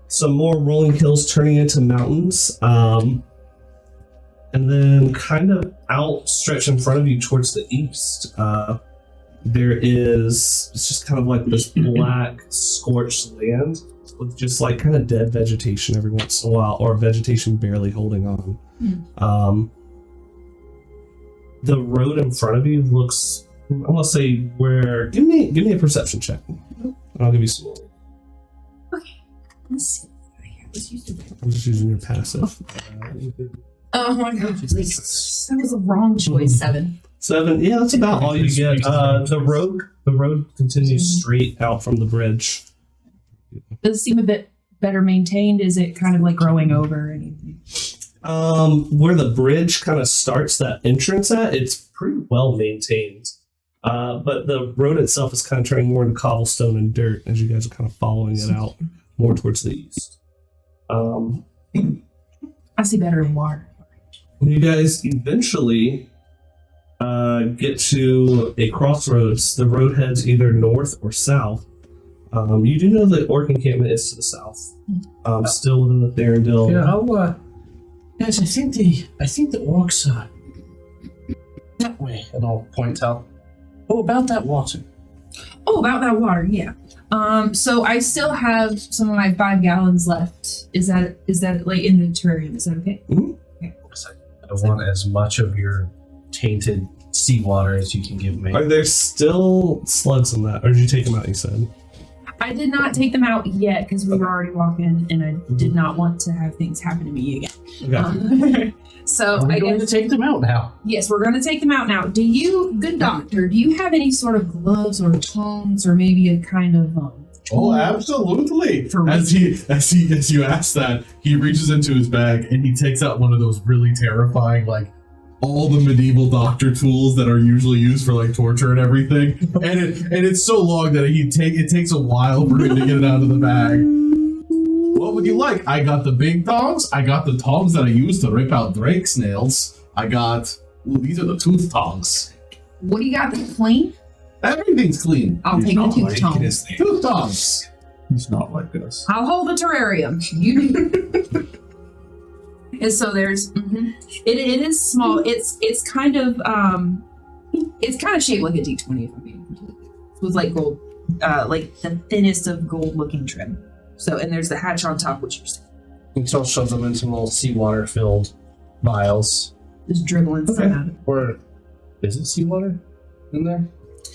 some more rolling hills turning into mountains. And then kind of outstretched in front of you towards the east, it's just kind of like this black, scorched land with just like kind of dead vegetation every once in a while, or vegetation barely holding on. the road in front of you looks. I'm gonna say where. Give me a perception check. And I'll give you some more. Okay. Let's see. Let's use the I'm just using your passive. Oh my god. That was the wrong choice. 7. 7. Yeah, that's about all you get. The road continues straight out from the bridge. Does it seem a bit better maintained? Is it kind of like growing over anything? Where the bridge kind of starts that entrance at, it's pretty well maintained. But the road itself is kind of turning more into cobblestone and dirt as you guys are kind of following it out more towards the east. I see better in water. When you guys eventually get to a crossroads, the road heads either north or south. You do know the orc encampment is to the south, still within the Therendil. Yeah, guys, I think the orcs are that way, and I'll point out. Oh, about that water. Oh, about that water, yeah. So I still have some of my 5 gallons left. Is that like in the terrarium? Is that okay? Mm-hmm. Okay. I want as much of your tainted seawater as you can give me. Are there still slugs in that, or did you take them out? You said. I did not take them out yet because we were already walking, and I did not want to have things happen to me again. Okay. So Are we I going guess to take them out now? yes, we're going to take them out now. Do you, good doctor? Do you have any sort of gloves or tongs or maybe a kind of Oh, absolutely. As you ask that, he reaches into his bag and he takes out one of those really terrifying, like all the medieval doctor tools that are usually used for like torture and everything. And it's so long that it takes a while for him to get it out of the bag. What would you like? I got the big tongs. I got the tongs that I use to rip out drake snails. I got these are the tooth tongs. what do you got that's clean? Everything's clean. I'll take the tooth tongs. Tooth tongs. He's not like us. I'll hold the terrarium. You. And so there's, it is small. It's kind of shaped like a D20 if I'm being completely. With like gold, like the thinnest of gold looking trim. So, and there's the hatch on top, which you're seeing. Until shove them into little seawater filled vials. Just dribbling some out of it. Or is it seawater in there?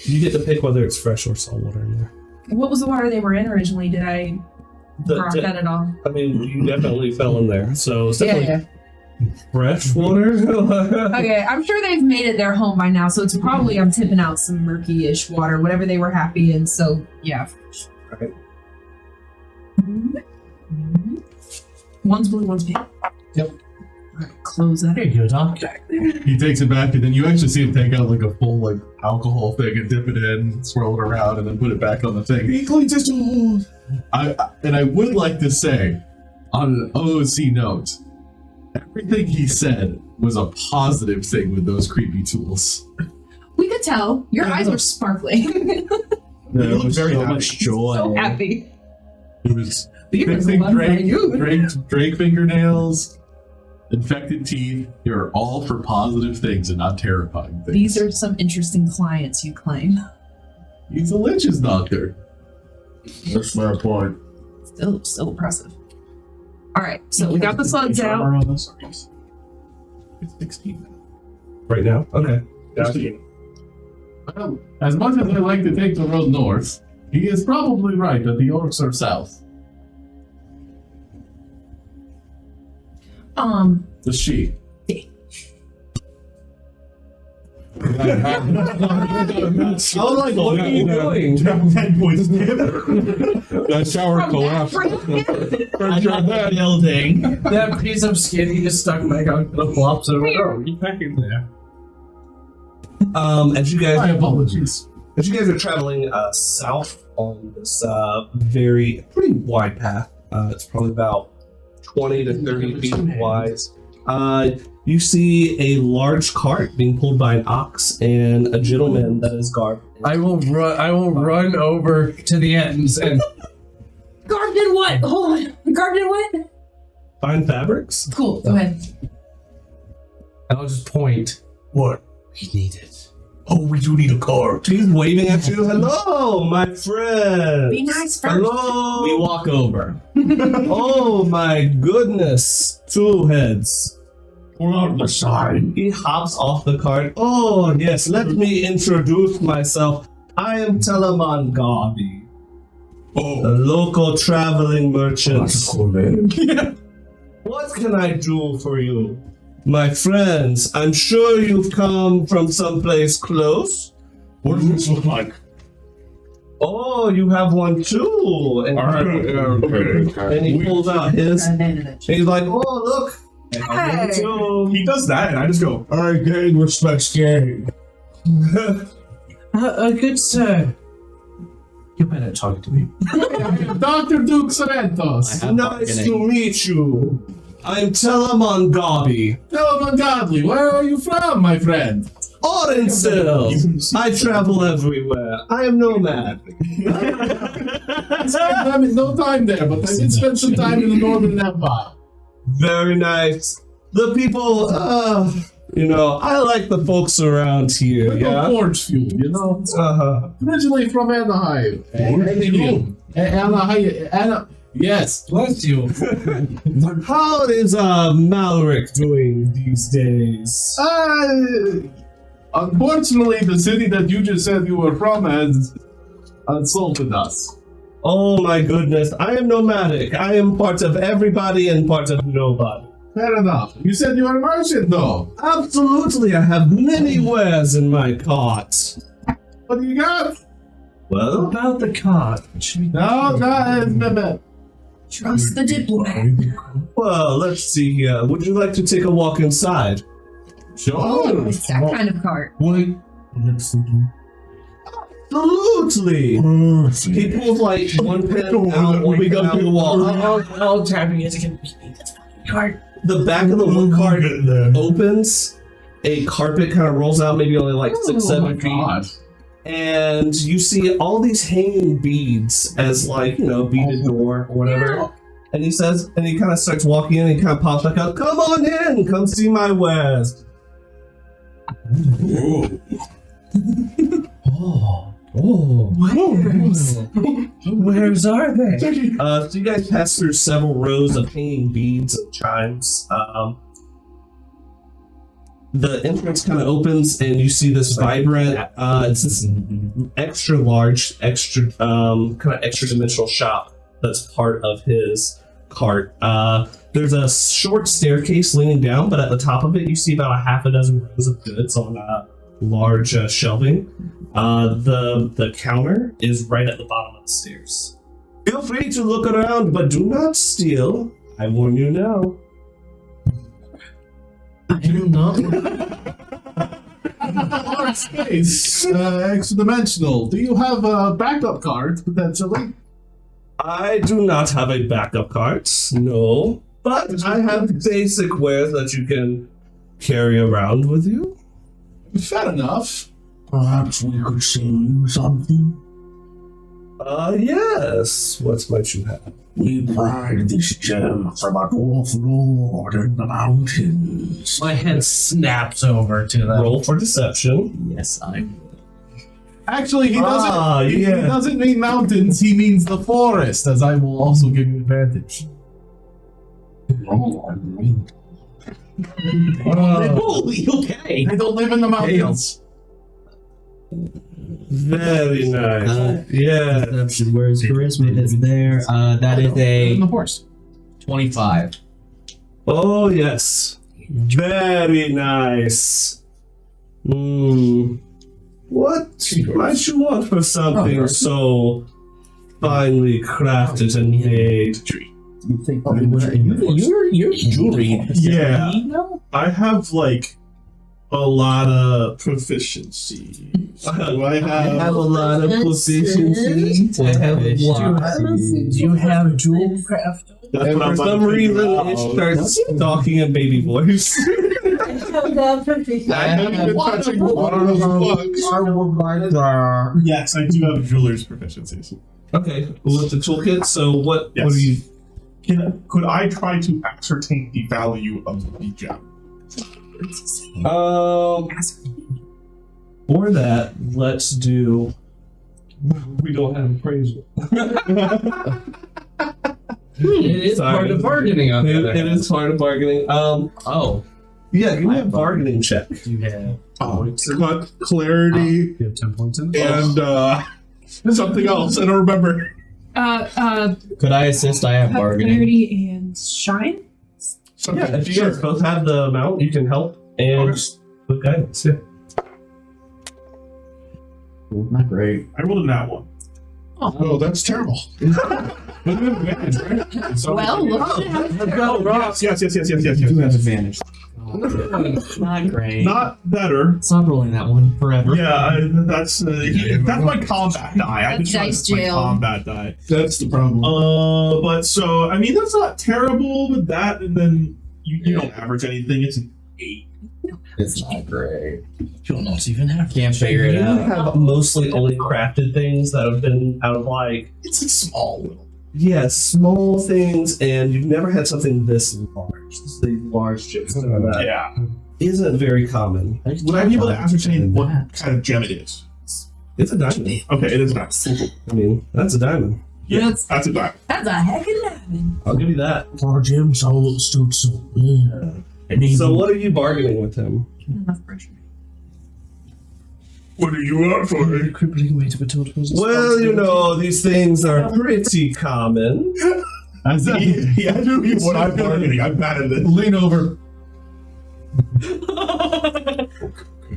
You get to pick whether it's fresh or salt water in there. What was the water they were in originally? Did I rock that at all? I mean, you definitely fell in there, so it's definitely fresh water. Okay, I'm sure they've made it their home by now, so it's probably I'm tipping out some murky-ish water, whatever they were happy in. So yeah. Right. One's blue, one's pink. Yep. Alright, close that. Here you go, Doc. He takes it back, and then you actually see him take out like a full like alcohol thing and dip it in, swirl it around, and then put it back on the thing. He cleans his tools. I would like to say, on an OOC note, everything he said was a positive thing with those creepy tools. We could tell. Your eyes were sparkling. There was very so happy. much joy. So happy. It was Beers fixing love by you. Drake fingernails, infected teeth. They are all for positive things and not terrifying things. These are some interesting clients, you claim. He's a Lynch's doctor. That's my point. Still impressive. Alright, so we got the slugs out. It's 16. Right now? Okay. Well, as much as I like to take the road north, he is probably right that the orcs are south. The she. I was like, what are you doing? 10 points together. That shower From collapsed. that Building. That piece of skin he just stuck back on the flops over. Oh, get back in there. As you guys My apologies. are traveling south on this pretty wide path, it's probably about 20 to 30 feet wide. You see a large cart being pulled by an ox and a gentleman that is garbed. I will run over to the ends and Garb did what? Hold on. Garb did what? Fine fabrics? Cool, go ahead. I'll just point. What? We need it. Oh, we do need a card. He's waving at you. Hello, my friend. Be nice first. Hello. We walk over. Oh my goodness. 2 heads. Pull out the sign. He hops off the cart. Oh, yes, let me introduce myself. I am Telemann Garvey, the local traveling merchant. That's a cool name. What can I do for you? My friends, I'm sure you've come from someplace close. What does this look like? Oh, you have one too. And, and he pulls out his. And he's like, oh, look. I have one too. He does that, and I just go, Alright, gang respects gang. Good sir. You better talk to me. Dr. Duke Sorrentos. Nice to meet you. I'm Telemann Garvey. Hello, ungodly. Where are you from, my friend? Orensdale. I travel everywhere. I am nomad. I'm in no time there, but I did spend some time in the Northern Empire. Very nice. The people, I like the folks around here, yeah? Forge fuel, you know? Uh-huh. Originally from Anaheim. Anaheim. Yes. Bless you. How is Malric doing these days? Unfortunately, the city that you just said you were from has insulted us. Oh my goodness, I am nomadic. I am part of everybody and part of nobody. Fair enough. You said you were a merchant, though. Absolutely, I have many wares in my cart. What do you got? Well, About the cart. No. Trust the diplomat. well, let's see here. Would you like to take a walk inside? Sure. It's that kind of cart. Wait. Absolutely. He pulls like one pen out, one pen out the wall. I'll tapping it again. That's fucking cart. The back of the one cart opens. A carpet kind of rolls out, maybe only like 6-7 feet. And you see all these hanging beads as like, beaded door or whatever. And he says, and he kind of starts walking in and he kind of pops back out, come on in, come see my wares. Where's are they? So you guys pass through several rows of hanging beads and chimes. The entrance kind of opens and you see this vibrant, it's this extra large, extra kind of extra dimensional shop that's part of his cart. There's a short staircase leaning down, but at the top of it you see about a half a dozen rows of goods on large shelving. The counter is right at the bottom of the stairs. Feel free to look around, but do not steal. I warn you now. I do not. Large space. Extra dimensional. Do you have a backup card, potentially? I do not have a backup cart, no. But I have basic wares that you can carry around with you. Fair enough. Perhaps we could sell you something? Yes. What might you have? We pried this gem from a dwarf lord in the mountains. My head snaps over to them. Roll for deception. Yes, I. Actually, he doesn't. He yeah. doesn't mean mountains. He means the forest, as I will also give you advantage. Oh, I mean, Holy, okay. They don't live in the mountains. Very nice. Yeah. Deception, where's charisma? It's there. That is In the a horse. 25. Oh, yes. Very nice. What might you want for something so finely crafted and made? You think you're jewelry? Yeah. I have like a lot of proficiency. So I have a lot of proficiency. I have do you have jewel craft? And for some reason, it starts talking in baby voice. I haven't been touching one of those books. Yes, I do have jeweler's proficiencies. Okay, with the toolkit. So what? Yes. What do you? Could I try to ascertain the value of the gem? For that, let's do. We don't have appraisal. It is part of bargaining on the other It hand. is part of bargaining. Yeah, give me a bargaining check. Do you have Cut, clarity, you have 10 points in it? and something else. I don't remember. Could I assist? I have bargaining. Clarity and shine. Something. Yeah, if you guys both have the amount, you can help and with guidance. Yeah. Not great. I rolled a nat one. Oh, that's terrible. Well, look. Go, Ross. Yes. You do have advantage. Not great. Not better. Stop rolling that one forever. Yeah, that's my combat die. I That's just dice my jail. combat die. That's the problem. But so I mean that's not terrible with that, and then you don't average anything. It's an 8. It's not great. You're not even happy. Can't figure it You out. have mostly only crafted things that have been out of like, It's a small little. yeah, small things, and you've never had something this large. This is a large gem. Something like that Yeah. isn't very common. Would I be able to ascertain what kind of gem it is? It's a diamond. Okay, it is not. I mean, that's a diamond. Yeah, that's a diamond. That's a heck of a diamond. I'll give you that. Our gems all stood so yeah. And even So what are you bargaining with him? Enough pressure. What are you up for? the crippling weight of a total Well, you know, these things are pretty common. Yeah, I knew what I'm bargaining. I'm bad at this. Lean over.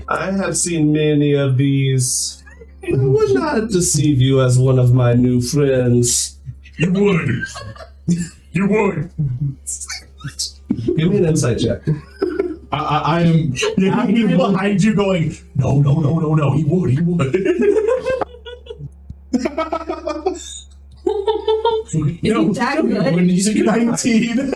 I have seen many of these. I would not deceive you as one of my new friends. You would. You would. Give me an insight check. I am. Yeah, he's behind you going, no, he would. Isn't that good? He's a 19.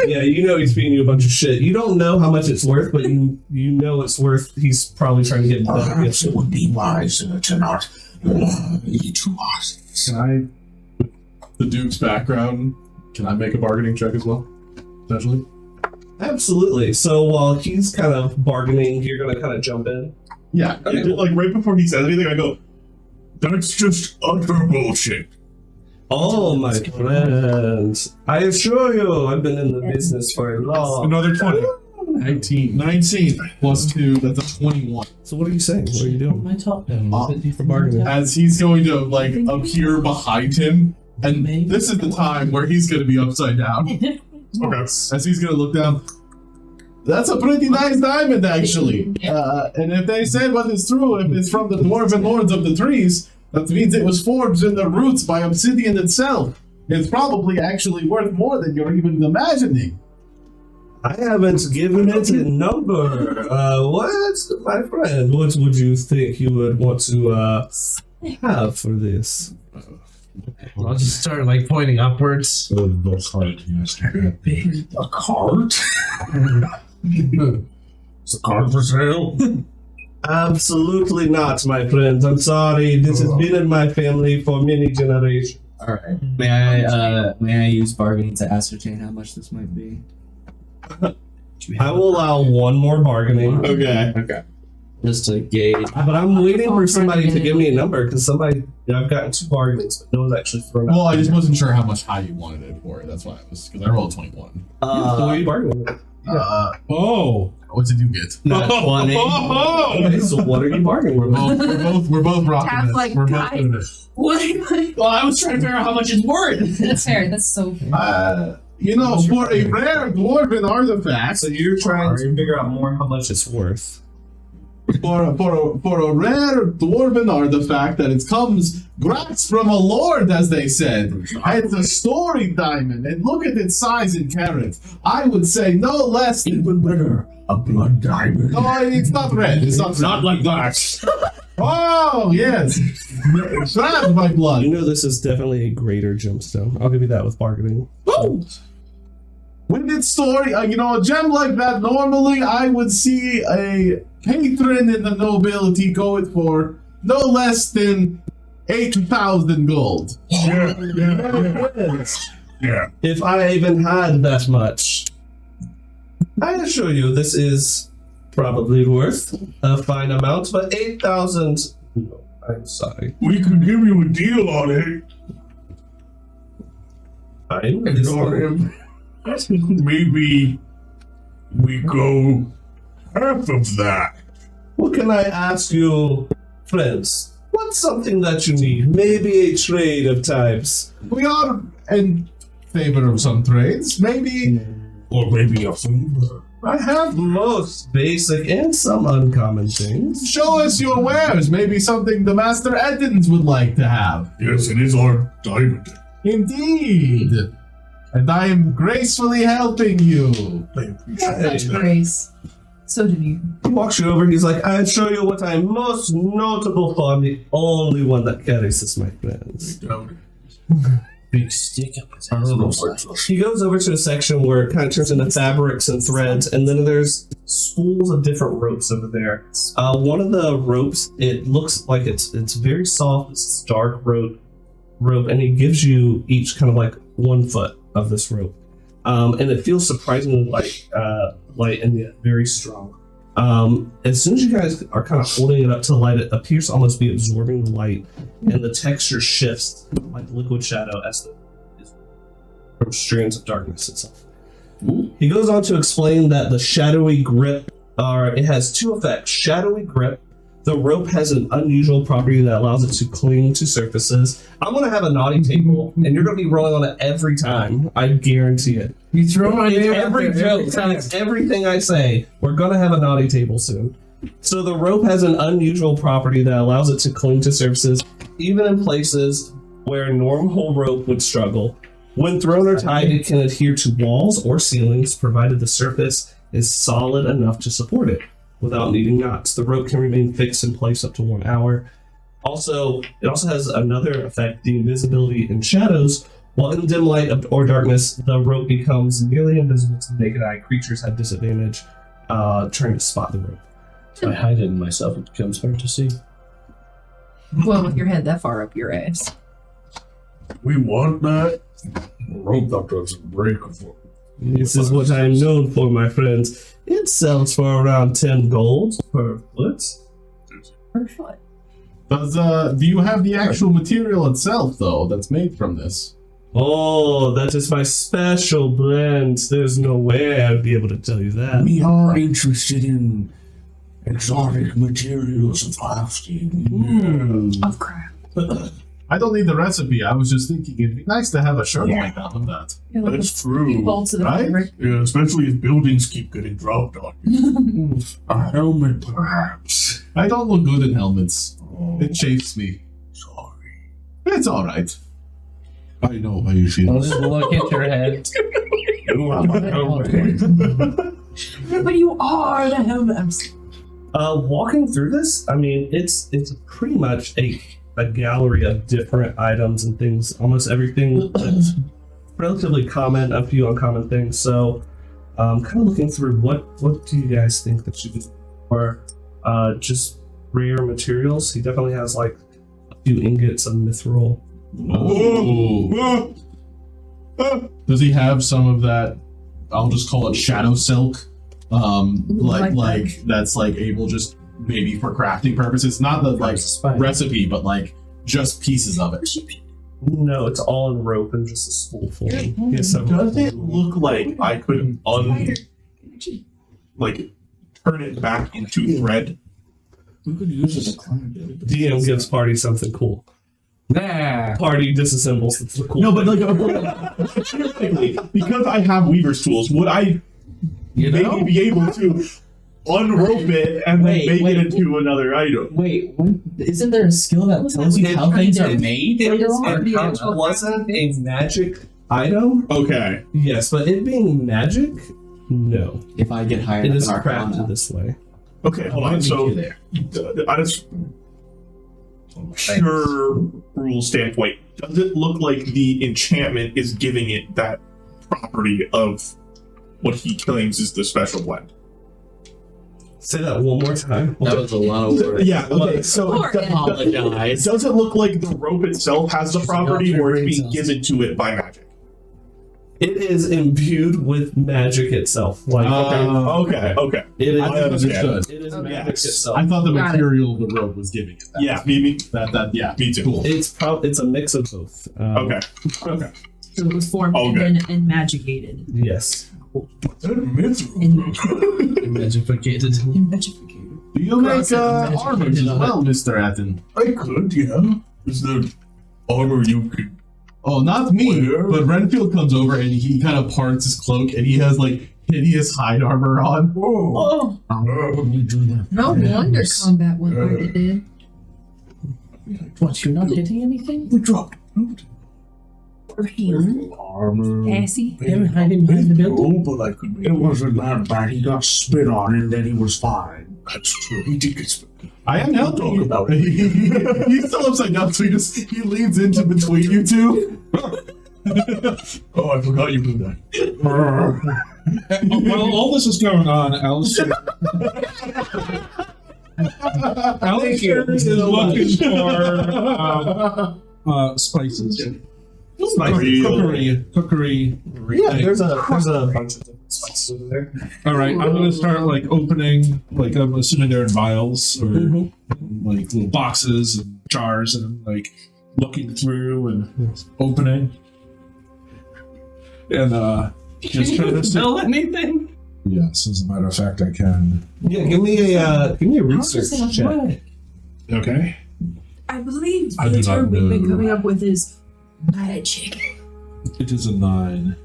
Yeah, you know he's feeding you a bunch of shit. You don't know how much it's worth, but you know it's worth. He's probably trying to get perhaps it would be wiser to not eat too hot. Can I, with the Duke's background, can I make a bargaining check as well? Potentially? Absolutely. So while he's kind of bargaining, you're going to kind of jump in. Yeah. Okay. Like right before he says anything, I go, that's just utter bullshit. Oh, my friend. I assure you, I've been in the business for a long. Another 20. 19 plus 2, that's a 21. So what are you saying? What are you doing? My top down. For bargaining. As he's going to, like, appear behind him, and this is the time where he's going to be upside down. Okay. As he's going to look down. That's a pretty nice diamond, actually. And if they say what is true, if it's from the Dwarven Lords of the Trees, that means it was forged in the roots by obsidian itself. It's probably actually worth more than you're even imagining. I haven't given it a number. What, my friend? What would you think you would want to have for this? I'll just start like pointing upwards. A cart? Is the cart for sale? Absolutely not, my friend. I'm sorry. This has been in my family for many generations. All right. May I use bargaining to ascertain how much this might be? I will allow one more bargaining. Okay. Just to gauge. But I'm waiting for somebody to give me a number because I've gotten 2 bargains, but no one's actually thrown out. Well, I just wasn't sure how much high you wanted it for. That's why I was, because I rolled 21. So what are you bargaining with? Oh, what did you get? Not 20. Okay, so what are you bargaining with? We're both rocking Tap this. like We're both guy. doing this. Well, I was trying to figure out how much it's worth. That's fair. That's so fair. You know, for a rare dwarven artifact, So you're trying to figure out more how much it's worth. for a rare dwarven artifact that it comes grants from a lord, as they said. It's a story diamond, and look at its size in carats. I would say no less than. Even better, a blood diamond. No, it's not red. It's not Not like that. Oh yes, trapped by blood. You know this is definitely a greater gemstone. I'll give you that with bargaining. Woo! With its story, a gem like that, normally I would see a patron in the nobility go it for no less than 8,000 gold. Yeah. If I even had that much, I assure you this is probably worth a fine amount, but 8,000. No, I'm sorry. We could give you a deal on it. I'm Maybe we go half of that. What can I ask you, friends? What's something that you need? Maybe a trade of types. We are in favor of some trades. Maybe. Or maybe a favor. I have most basic and some uncommon things. Show us your wares. Maybe something the Master Edens would like to have. Yes, it is our diamond. Indeed. And I am gracefully helping you. I appreciate Such that. grace. So did you. He walks you over, he's like, I'll show you what I'm most notable for. I'm the only one that carries this, my friends. Big stick up his I ass. don't know what He goes over to a section where it kind of turns into fabrics and threads, and then there's spools of different ropes over there. One of the ropes, it looks like it's very soft, it's dark rope, and he gives you each kind of like 1 foot of this rope. And it feels surprisingly light and yet very strong. As soon as you guys are kind of holding it up to the light, it appears to almost be absorbing the light, and the texture shifts like liquid shadow as from strands of darkness itself. He goes on to explain that the shadowy grip it has 2 effects. Shadowy grip, the rope has an unusual property that allows it to cling to surfaces. I'm going to have a naughty table, and you're going to be rolling on it every time. I guarantee it. You throw my name out Every there joke, every time. it's everything I say. We're going to have a naughty table soon. So the rope has an unusual property that allows it to cling to surfaces, even in places where a normal rope would struggle. When thrown or tied, it can adhere to walls or ceilings, provided the surface is solid enough to support it without needing knots. The rope can remain fixed in place up to 1 hour. It also has another effect, the invisibility in shadows. While in dim light or darkness, the rope becomes nearly invisible to the naked eye. Creatures have disadvantage trying to spot the rope. If I hide it in myself, it becomes hard to see. Well, with your head that far up your ass. We want that. Rope that doesn't break before. This is what I'm known for, my friends. It sells for around 10 gold per foot. Per foot. Do you have the actual material itself, though, that's made from this? Oh, that is my special blend. There's no way I'd be able to tell you that. We are interested in exotic materials of crafting. Of crap. I don't need the recipe. I was just thinking it'd be nice to have a shirt like that of that. Yeah, like That's a few true. bolts of the right? fabric. Yeah, especially if buildings keep getting dropped on you. A helmet, perhaps. I don't look good in helmets. Oh, It chafes me. sorry. It's alright. I know how you feel. I'll just look at your head. You have a helmet. But you are the helmet. I'm s- Walking through this, I mean, it's pretty much a gallery of different items and things. Almost everything that's relatively common, a few uncommon things. So, kind of looking through what do you guys think that you could for just rare materials? He definitely has like a few ingots of mithril. Oh. Does he have some of that? I'll just call it shadow silk. Like that's like able just maybe for crafting purposes, not the like recipe, but like just pieces of it. No, it's all in rope and just a spoolful. Yes, Does it look like I could turn it back into thread? We could use it as a client. DM gives party something cool. Nah. Party disassembles the cool. No, but theoretically, because I have weaver's tools, would I maybe be able to unrope it and then make it into another item? Wait, isn't there a skill that tells you how things are made? It wasn't a magic item. Okay. Yes, but it being magic, no. If I get higher It than is Arcana. crafted this way. Okay, hold on. So, on a pure rule standpoint, does it look like the enchantment is giving it that property of what he claims is the special blend? Say that one more time. That was a lot of work. Yeah, okay, so Poor Ed. Apologize. does it look like the rope itself has the property or it's being given to it by magic? It is imbued with magic itself. Like Okay. it is. I understood. It is Okay. magic Yes. itself. I thought the Got it. material of the rope was giving it that. Yeah, me Yeah. me too. Cool. It's a mix of both. Okay. So it was formed Oh, and then and magicated. Yes. Magificated. Do you make armors as well, Mr. Atten? I could, yeah. Is there armor you could? Oh, not me, Where? but Renfield comes over and he kind of parts his cloak and he has like hideous hide armor on. Oh, let me do that. No wonder combat went like it did. What, you're not hitting anything? We dropped out. Armor. Assy. Hiding behind the building? Oh, but I could make It wasn't that bad. He got spit on and then he was fine. That's true. He did get spit. I am We'll helping. talk about it. He's still upside down, so he leans into between you two. Oh, I forgot you did that. While all this is going on, Alister is looking for spices. Cookery. Yeah, there's a bunch of different spices over there. All right, I'm gonna start like opening. Like I'm assuming they're in vials or like little boxes and jars, and like looking through and opening. And just trying to smell anything? Yes, as a matter of fact, I can. Yeah, give me a research check. Okay. I believe I do the not term we've been know. coming up with is magic. It is a 9.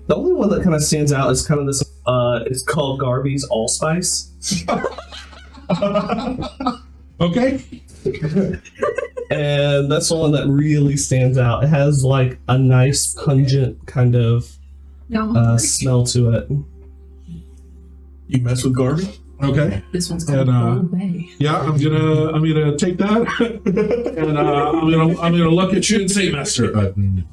The only one that kind of stands out is kind of this. It's called Garvey's Allspice. Okay. And that's the one that really stands out. It has like a nice pungent kind of smell to it. You mess with Garvey? Okay. This one's And, called Old Bay. Yeah, I'm gonna take that, and I'm gonna look at you and say, Master Utton,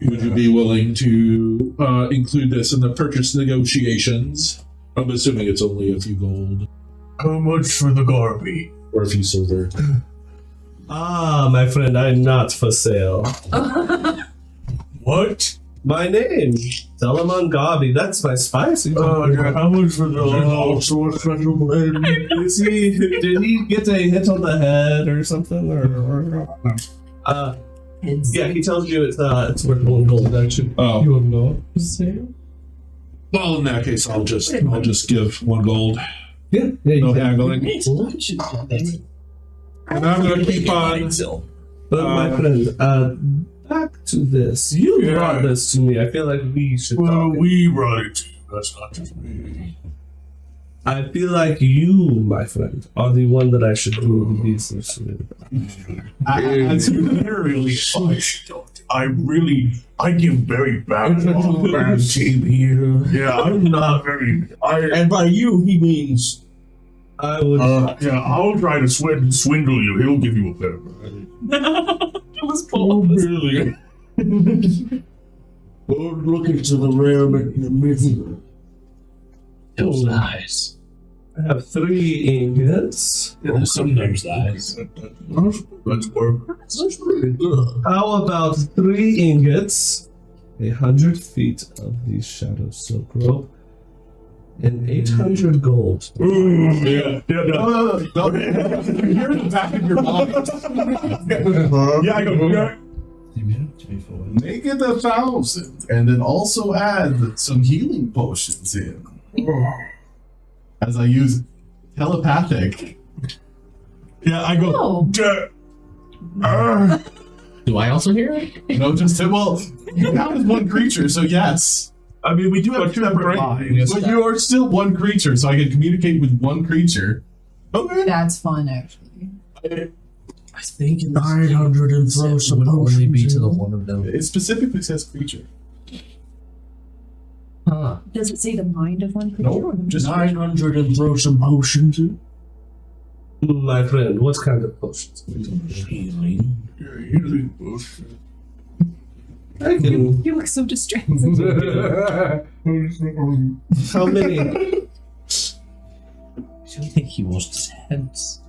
would you be willing to include this in the purchase negotiations? I'm assuming it's only a few gold How much for the Garvey? or a few silver. Ah, my friend, I'm not for sale. What? My name, Delamon Garvey. That's my spicy. How much for the Also a special blend. Did he get a hit on the head or something? Yeah, he tells you it's worth 1 gold. Actually, Oh, you have not for sale. well, in that case, I'll just give 1 gold. Yeah, No haggling. And I'm gonna keep on. But my friend, back to this. You brought this to me. I feel like we should Well, talk. we brought it to you. That's not just me. I feel like you, my friend, are the one that I should do the business with. I give very bad. Bad team here. Yeah, I'm not very. And by you, he means I would. Yeah, I'll try to swindle you. He'll give you a better price. It was oh, Paul. really. Don't look into the rare and the mythical. Those eyes. I have 3 ingots. Yeah, sometimes eyes. Let's work. That's pretty good. How about 3 ingots, 100 feet of the shadow silk rope, and 800 gold. Yeah. No. You hear in the back of your mind. Yeah, I go. Yeah. Make it 1,000, and then also add some healing potions in. As I use telepathic. Yeah, I go. Oh. Do I also hear it? No, just well, you count as 1 creature, so yes. I mean, we do have 2 separate lines. But you are still 1 creature, so I can communicate with 1 creature. Okay. That's fun, actually. I think in 900 and throw it some would only be potions to the in. one of them. It specifically says creature. Huh. Does it say the mind of one creature? Nope, just 900 and throw some potions in. My friend, what kind of potions? Healing. Yeah, healing potion. I can. You look so distressed. How many? I think he was tense.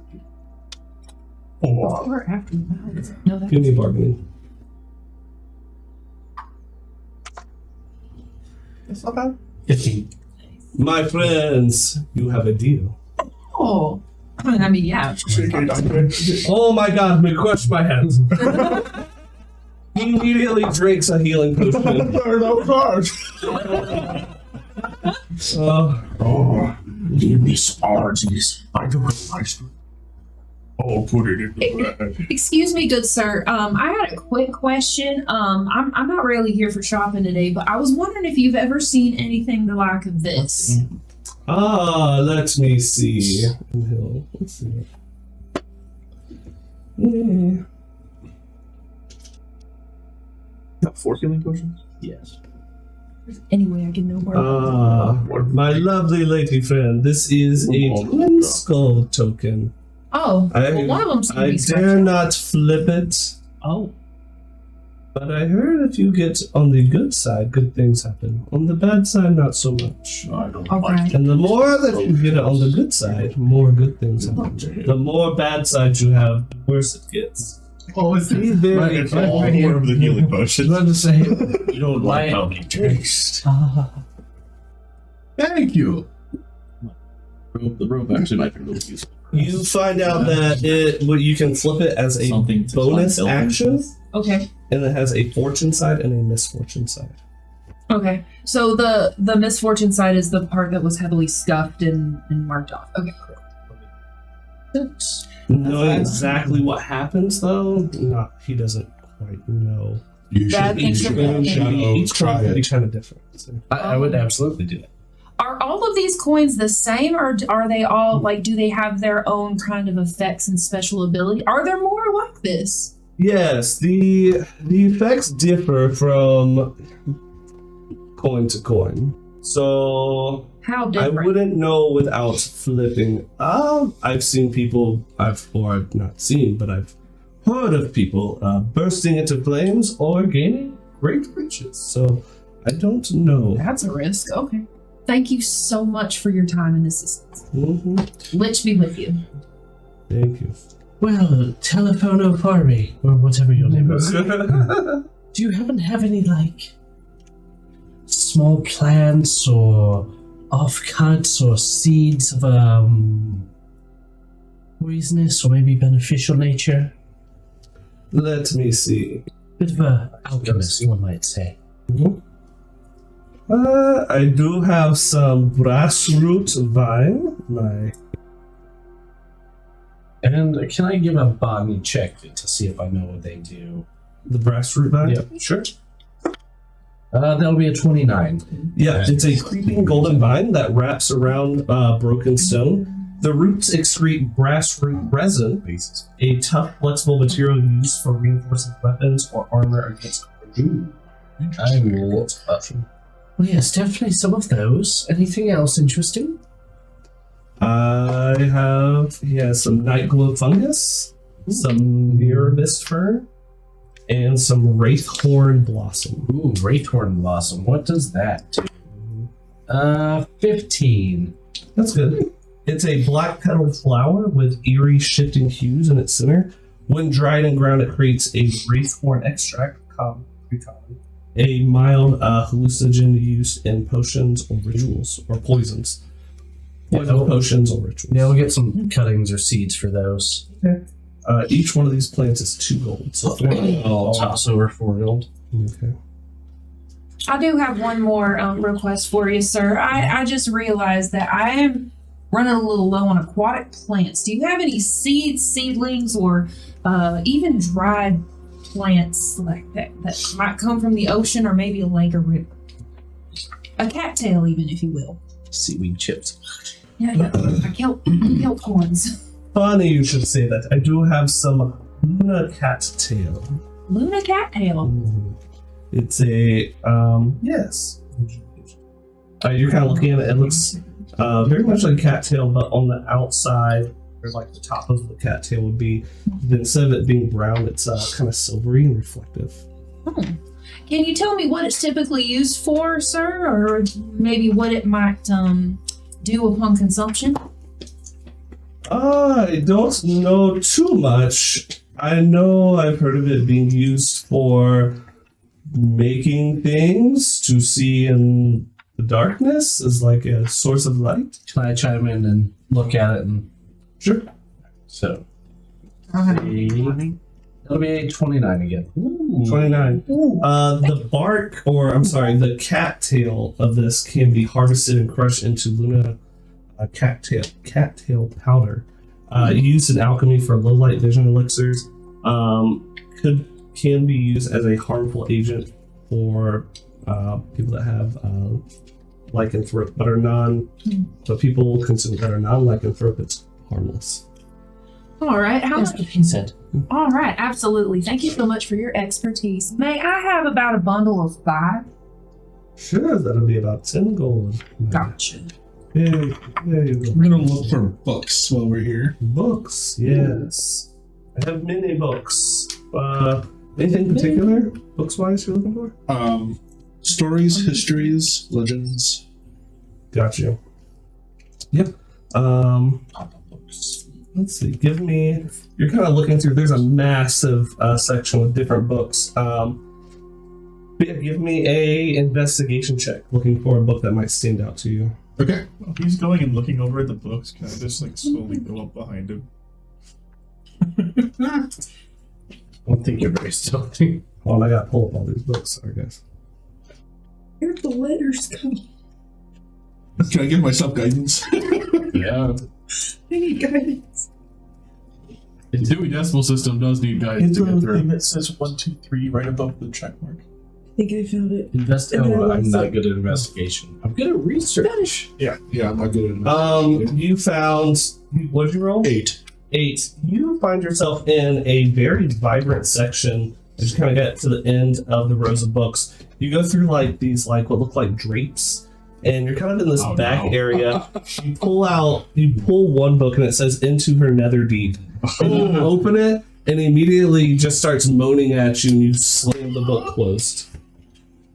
Or after that. No, that Give me bargaining. It's not bad. 15. My friends, you have a deal. Oh. I mean, yeah. Oh my god, me crush my hands. He immediately drinks a healing potion. There are no cards. Oh, give me smarties. I don't like I'll put it in the bag. Excuse me, good sir. I had a quick question. I'm not really here for shopping today, but I was wondering if you've ever seen anything the like of this. Let me see. Let's see. Yeah. Got 4 healing potions? Yes. Anyway, I can know more. My lovely lady friend, this is a twin skull token. Oh, well, one of them's I dare not flip it, Oh, but I heard if you get on the good side, good things happen. On the bad side, not so much. I don't okay. And the more that you get it on the good side, more good things happen. The more bad sides you have, the worse it gets. Oh, it's Be very It's all 4 of the healing potions. Let us say, You don't like how they taste. Thank you. The rope actually might be really useful. You find out that you can flip it as a Something to bonus climb buildings action, with. Okay. and it has a fortune side and a misfortune side. Okay. So the misfortune side is the part that was heavily scuffed and marked off. Okay, cool. Know exactly what happens though? No, he doesn't quite know. You Bad should, you things should are bad. Each try one can be it. kind of different. So. I would absolutely do that. Are all of these coins the same, or are they all like? Do they have their own kind of effects and special ability? Are there more like this? Yes, the effects differ from coin to coin. So How I different? wouldn't know without flipping. I've seen people, I've not seen, but I've heard of people bursting into flames or gaining great riches. So I don't know. That's a risk. Okay. Thank you so much for your time and assistance. Mm-hmm. Lich be with you. Thank you. Well, Telephono Farmy, or whatever your name is. Do you happen to have any, like, small plants or offcuts or seeds of, poisonous or maybe beneficial nature? Let me see. Bit of a alchemist, one might say. I do have some grassroot vine. And can I give a botany check to see if I know what they do? The grassroot vine? Yeah, sure. That'll be a 29. Yeah, it's a creeping golden vine that wraps around broken stone. The roots excrete grassroot resin, a tough, flexible material used for reinforcing weapons or armor against corrosion. I will. Well, yes, definitely some of those. Anything else interesting? I have some night glow fungus, some mirror mist fern, and some wraithhorn blossom. Ooh, wraithhorn blossom. What does that do? 15. That's good. It's a black petaled flower with eerie shifting hues in its center. When dried and ground, it creates a wraithhorn extract, a mild hallucinogen used in potions or rituals or poisons. Potions or rituals. Yeah, we'll get some cuttings or seeds for those. Okay. Each one of these plants is 2 gold. So I'll toss over 4 gold. Okay. I do have one more request for you, sir. I just realized that I am running a little low on aquatic plants. Do you have any seeds, seedlings, or even dried plants like that might come from the ocean or maybe a lake or river? A cattail, even, if you will. Seaweed chips. Yeah. Kelp corns. Funny you should say that. I do have some Luna cattail. Luna cattail. It's a yes. You're kind of looking at it. It looks very much like a cattail, but on the outside, or like the top of the cattail would be. Instead of it being brown, it's kind of silvery and reflective. Can you tell me what it's typically used for, sir, or maybe what it might do upon consumption? I don't know too much. I know I've heard of it being used for making things to see in the darkness as like a source of light. Can I chime in and look at it? And Sure. so, That'll be 29 again. 29. The bark, or I'm sorry, the cattail of this can be harvested and crushed into Luna cattail powder. Used in alchemy for low light vision elixirs. Can be used as a harmful agent for people that have lycanthrope, but people consider that are non-lycanthrope, it's harmless. All right. How That's much? what he said. All right. Absolutely. Thank you so much for your expertise. May I have about a bundle of 5? Sure, that'll be about 10 gold. Gotcha. Yeah, there you go. We're gonna look for books while we're here. Books, yes. I have many books. Anything in particular, books-wise, you're looking for? Stories, histories, legends. Gotcha. Yep. Let's see. Give me. You're kind of looking through. There's a massive section with different books. But yeah, give me a investigation check, looking for a book that might stand out to you. Okay. While he's going and looking over at the books, can I just like slowly go up behind him? I don't think you're very stealthy. Hold on, I gotta pull up all these books. Sorry, guys. Where the letters come? Can I give myself guidance? Yeah. I need guidance. The Dewey Decimal System does need guidance to get thing through. that says 1, 2, 3 right above the check mark. I think I found it. I'm not good at investigation. I'm good at research. Yeah, I'm not good at You found. What did you roll? 8. 8. You find yourself in a very vibrant section. As you kind of get to the end of the rows of books, you go through like these what look like drapes, and you're kind of in this back area. You pull one book, and it says "Into Her Nether Deep." And you open it, and immediately just starts moaning at you, and you slam the book closed.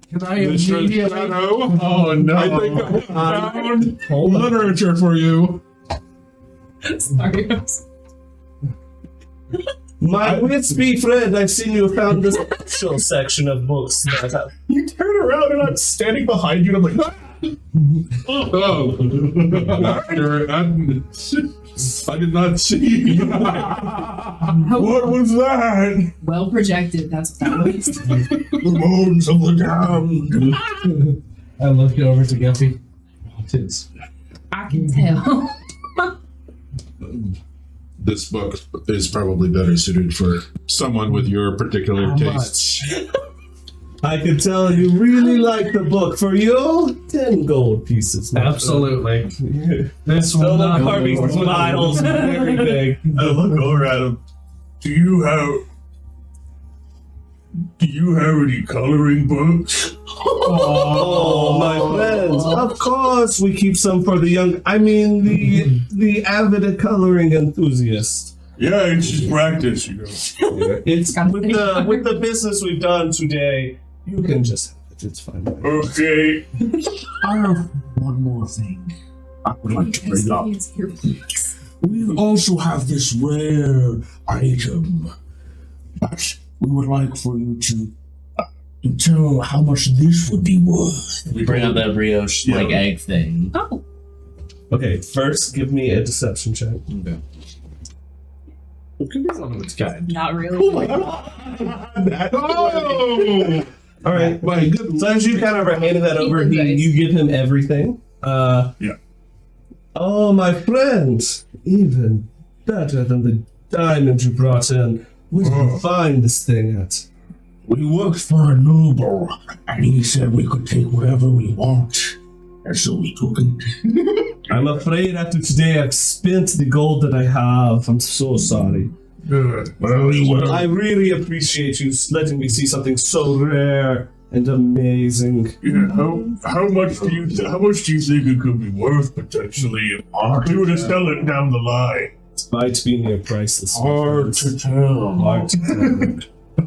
Can I immediately? Oh no! I think I found Hold on. literature for you. Sorry. My wits-be friend, I've seen you found this special section of books that have. You turn around and I'm standing behind you and I'm like, Oh, I did not see. What was that? Well projected, that's what that was. The bones of the damned. I look over to Guppy. What is? I can tell. This book is probably better suited for someone with your particular tastes. I could tell you really like the book. For you, 10 gold pieces. Absolutely. This Still will the not carving smiles very big. I look over at him. Do you have any coloring books? Oh, my friends. Of course we keep some for the young. I mean, the avid coloring enthusiast. Yeah, it's just practice, you know. It's with the business we've done today. You can just have it. It's fine. Okay. I have one more thing I would like to bring up. We also have this rare item, but we would like for you to tell how much this would be worth. We bring up that brioche egg thing. Oh. Okay, first give me a deception check. Okay. It could be something that's kind. Not really. Oh my god! Oh! All right. My good. So as you kind of are handing that over, you give him everything. Yeah. Oh, my friend, even better than the diamond you brought in. Where did you find this thing at? We worked for a noble, and he said we could take whatever we want, and so we took it. I'm afraid after today I've spent the gold that I have. I'm so sorry. Good. Well, I really appreciate you letting me see something so rare and amazing. Yeah, how much do you think it could be worth potentially if we were to sell it down the line? It might be near priceless. hard to tell. Hard to tell.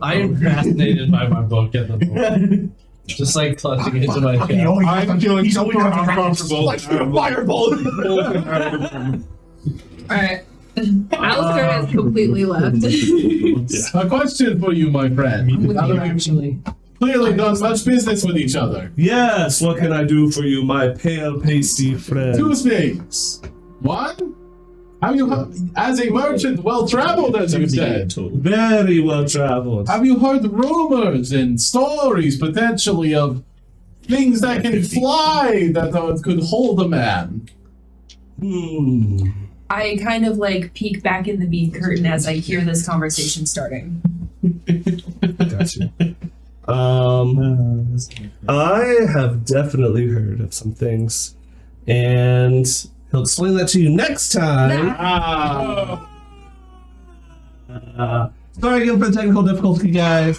I am fascinated by my book at the moment. Just like clutching it into my chest. I'm feeling so uncomfortable. Like a fireball. Alright. Alister has completely left. A question for you, my friend. With you, actually. Clearly done much business with each other. Yes, what can I do for you, my pale, pasty friend? 2 things. 1, Have you, as a merchant, well traveled, as you said? Very well traveled. Have you heard rumors and stories potentially of things that can fly that could hold a man? I kind of like peek back in the bead curtain as I hear this conversation starting. Gotcha. I have definitely heard of some things, and he'll explain that to you next time. Sorry again for the technical difficulty, guys.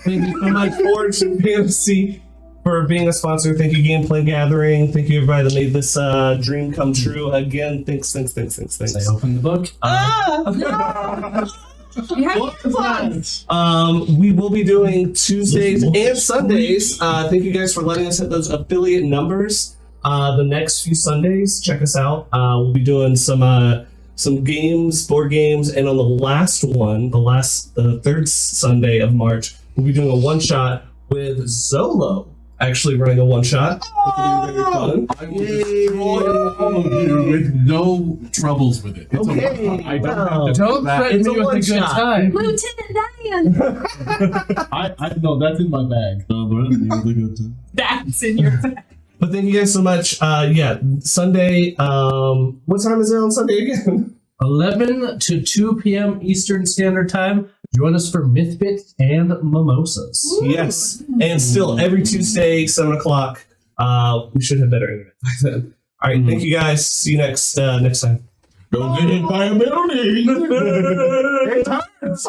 Thank you so much, Forge and Fantasy, for being a sponsor. Thank you, Gameplay Gathering. Thank you, everybody that made this dream come true. Again, thanks. I open the book. We will be doing Tuesdays and Sundays. Thank you guys for letting us hit those affiliate numbers. The next few Sundays, check us out. We'll be doing some games, board games, and on the last one, the third Sunday of March, we'll be doing a one shot with Zolo. Actually running a one shot. Very fun. I will destroy all of you with no troubles with it. It's Okay, I wow. Don't threaten me with a good time. Lieutenant Diane! I no, that's in my bag. That's in your bag. But thank you guys so much. Sunday. What time is it on Sunday again? 11 to 2 p.m. Eastern Standard Time. Join us for MythFits and mimosas. Yes, and still every Tuesday, 7 o'clock. We should have better internet by then. All right, thank you guys. See you next time. Go get hit by a building. It hurts.